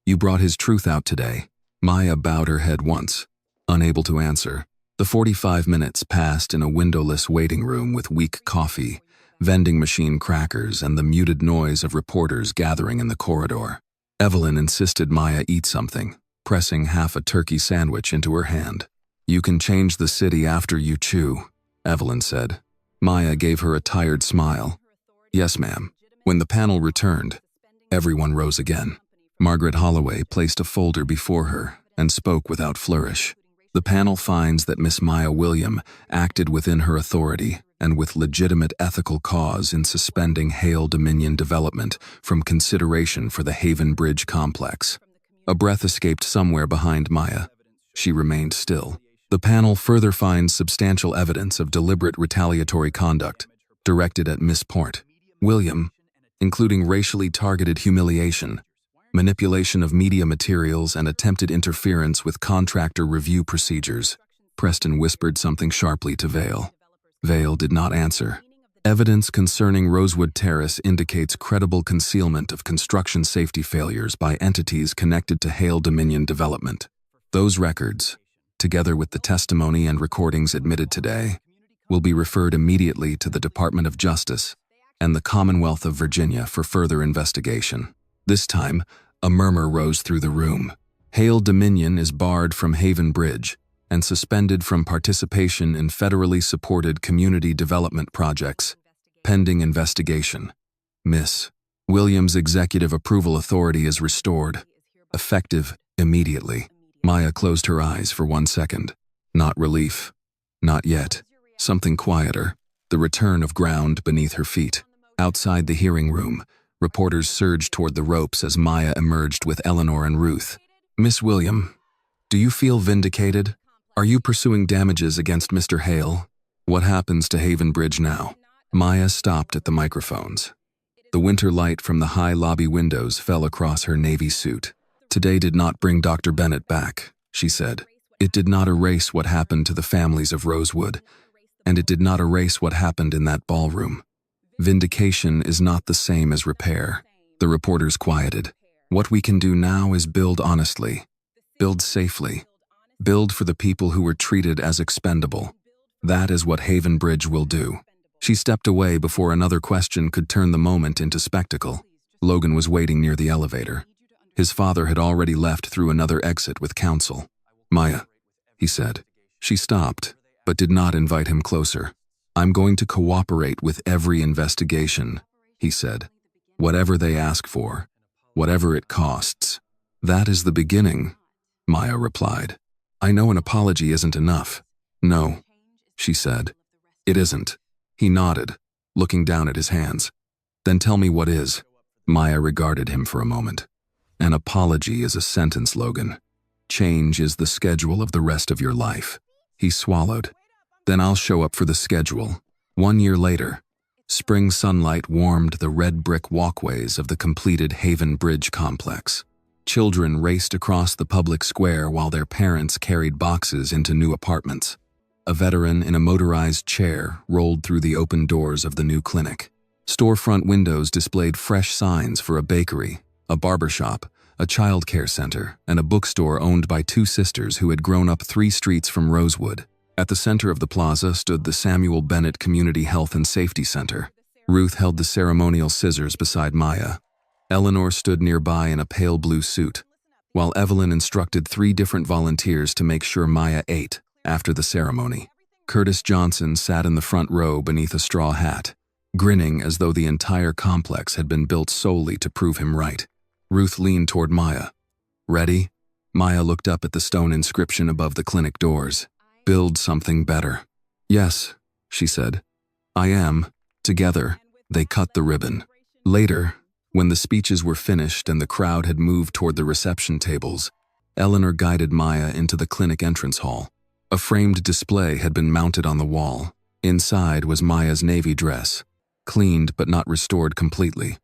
You brought his truth out today. Maya bowed her head once, unable to answer. The 45 minutes passed in a windowless waiting room with weak coffee, vending machine crackers, and the muted noise of reporters gathering in the corridor. Evelyn insisted Maya eat something, pressing half a turkey sandwich into her hand. You can change the city after you chew, Evelyn said. Maya gave her a tired smile. Yes, ma'am. When the panel returned, everyone rose again. Margaret Holloway placed a folder before her and spoke without flourish. The panel finds that Miss Maya William acted within her authority and with legitimate ethical cause in suspending Hale Dominion development from consideration for the Haven Bridge complex. A breath escaped somewhere behind Maya. She remained still. The panel further finds substantial evidence of deliberate retaliatory conduct directed at Miss Port William, including racially targeted humiliation, manipulation of media materials, and attempted interference with contractor review procedures. Preston whispered something sharply to Vale. Vale did not answer. Evidence concerning Rosewood Terrace indicates credible concealment of construction safety failures by entities connected to Hale Dominion development. Those records, together with the testimony and recordings admitted today, will be referred immediately to the Department of Justice and the Commonwealth of Virginia for further investigation. This time, a murmur rose through the room. Hale Dominion is barred from Haven Bridge and suspended from participation in federally supported community development projects, pending investigation. Miss Williams' executive approval authority is restored, effective immediately. Maya closed her eyes for 1 second. Not relief. Not yet. Something quieter. The return of ground beneath her feet. Outside the hearing room, reporters surged toward the ropes as Maya emerged with Eleanor and Ruth. Miss William, do you feel vindicated? Are you pursuing damages against Mr. Hale? What happens to Haven Bridge now? Maya stopped at the microphones. The winter light from the high lobby windows fell across her navy suit. Today did not bring Dr. Bennett back, she said. It did not erase what happened to the families of Rosewood, and it did not erase what happened in that ballroom. Vindication is not the same as repair. The reporters quieted. What we can do now is build honestly, build safely, build for the people who were treated as expendable. That is what Haven Bridge will do. She stepped away before another question could turn the moment into spectacle. Logan was waiting near the elevator. His father had already left through another exit with counsel. Maya, he said. She stopped, but did not invite him closer. I'm going to cooperate with every investigation, he said. Whatever they ask for, whatever it costs. That is the beginning, Maya replied. I know an apology isn't enough. No, she said. It isn't. He nodded, looking down at his hands. Then tell me what is. Maya regarded him for a moment. An apology is a sentence, Logan. Change is the schedule of the rest of your life. He swallowed. Then I'll show up for the schedule. 1 year later, spring sunlight warmed the red brick walkways of the completed Haven Bridge complex. Children raced across the public square while their parents carried boxes into new apartments. A veteran in a motorized chair rolled through the open doors of the new clinic. Storefront windows displayed fresh signs for a bakery, a barbershop, a child care center, and a bookstore owned by two sisters who had grown up 3 streets from Rosewood. At the center of the plaza stood the Samuel Bennett Community Health and Safety Center. Ruth held the ceremonial scissors beside Maya. Eleanor stood nearby in a pale blue suit, while Evelyn instructed 3 different volunteers to make sure Maya ate after the ceremony. Curtis Johnson sat in the front row beneath a straw hat, grinning as though the entire complex had been built solely to prove him right. Ruth leaned toward Maya. "Ready?" Maya looked up at the stone inscription above the clinic doors. "Build something better." "Yes," she said. "I am." Together, they cut the ribbon. Later, when the speeches were finished and the crowd had moved toward the reception tables, Eleanor guided Maya into the clinic entrance hall. A framed display had been mounted on the wall. Inside was Maya's navy dress, cleaned but not restored completely.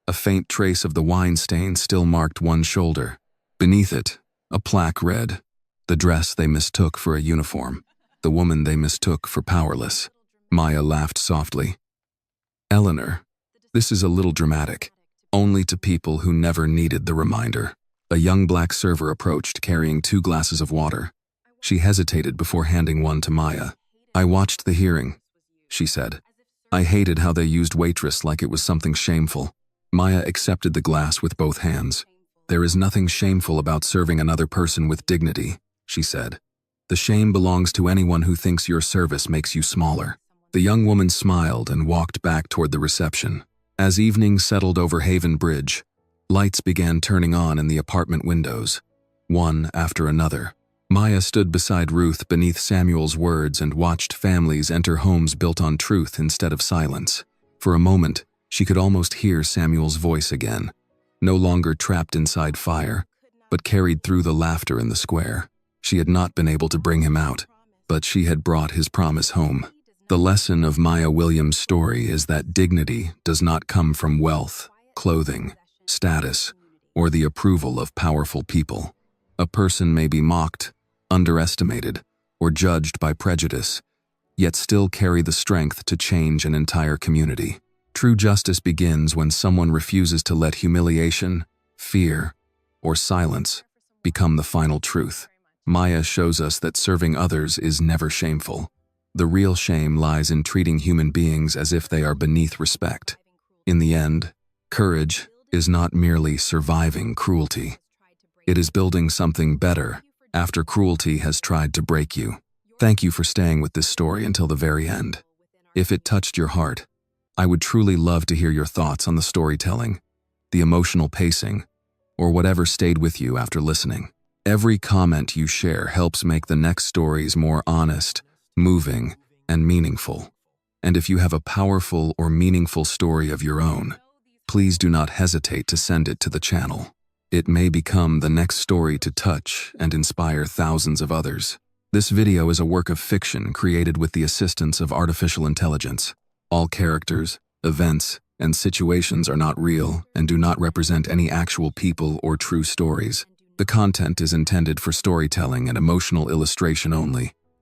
A faint trace of the wine stain still marked one shoulder. Beneath it, a plaque read, "The dress they mistook for a uniform. The woman they mistook for powerless." Maya laughed softly. "Eleanor, this is a little dramatic. Only to people who never needed the reminder." A young black server approached, carrying 2 glasses of water. She hesitated before handing one to Maya. "I watched the hearing," she said. "I hated how they used Waitress like it was something shameful." Maya accepted the glass with both hands. "There is nothing shameful about serving another person with dignity," she said. "The shame belongs to anyone who thinks your service makes you smaller." The young woman smiled and walked back toward the reception. As evening settled over Haven Bridge, lights began turning on in the apartment windows, one after another. Maya stood beside Ruth beneath Samuel's words and watched families enter homes built on truth instead of silence. For a moment, she could almost hear Samuel's voice again, no longer trapped inside fire, but carried through the laughter in the square. She had not been able to bring him out, but she had brought his promise home. The lesson of Maya Williams' story is that dignity does not come from wealth, clothing, status, or the approval of powerful people. A person may be mocked, underestimated, or judged by prejudice, yet still carry the strength to change an entire community. True justice begins when someone refuses to let humiliation, fear, or silence become the final truth. Maya shows us that serving others is never shameful. The real shame lies in treating human beings as if they are beneath respect. In the end, courage is not merely surviving cruelty. It is building something better after cruelty has tried to break you. Thank you for staying with this story until the very end. If it touched your heart, I would truly love to hear your thoughts on the storytelling, the emotional pacing, or whatever stayed with you after listening. Every comment you share helps make the next stories more honest, moving, and meaningful. And if you have a powerful or meaningful story of your own, please do not hesitate to send it to the channel. It may become the next story to touch and inspire thousands of others. This video is a work of fiction created with the assistance of artificial intelligence. All characters, events, and situations are not real and do not represent any actual people or true stories. The content is intended for storytelling and emotional illustration only.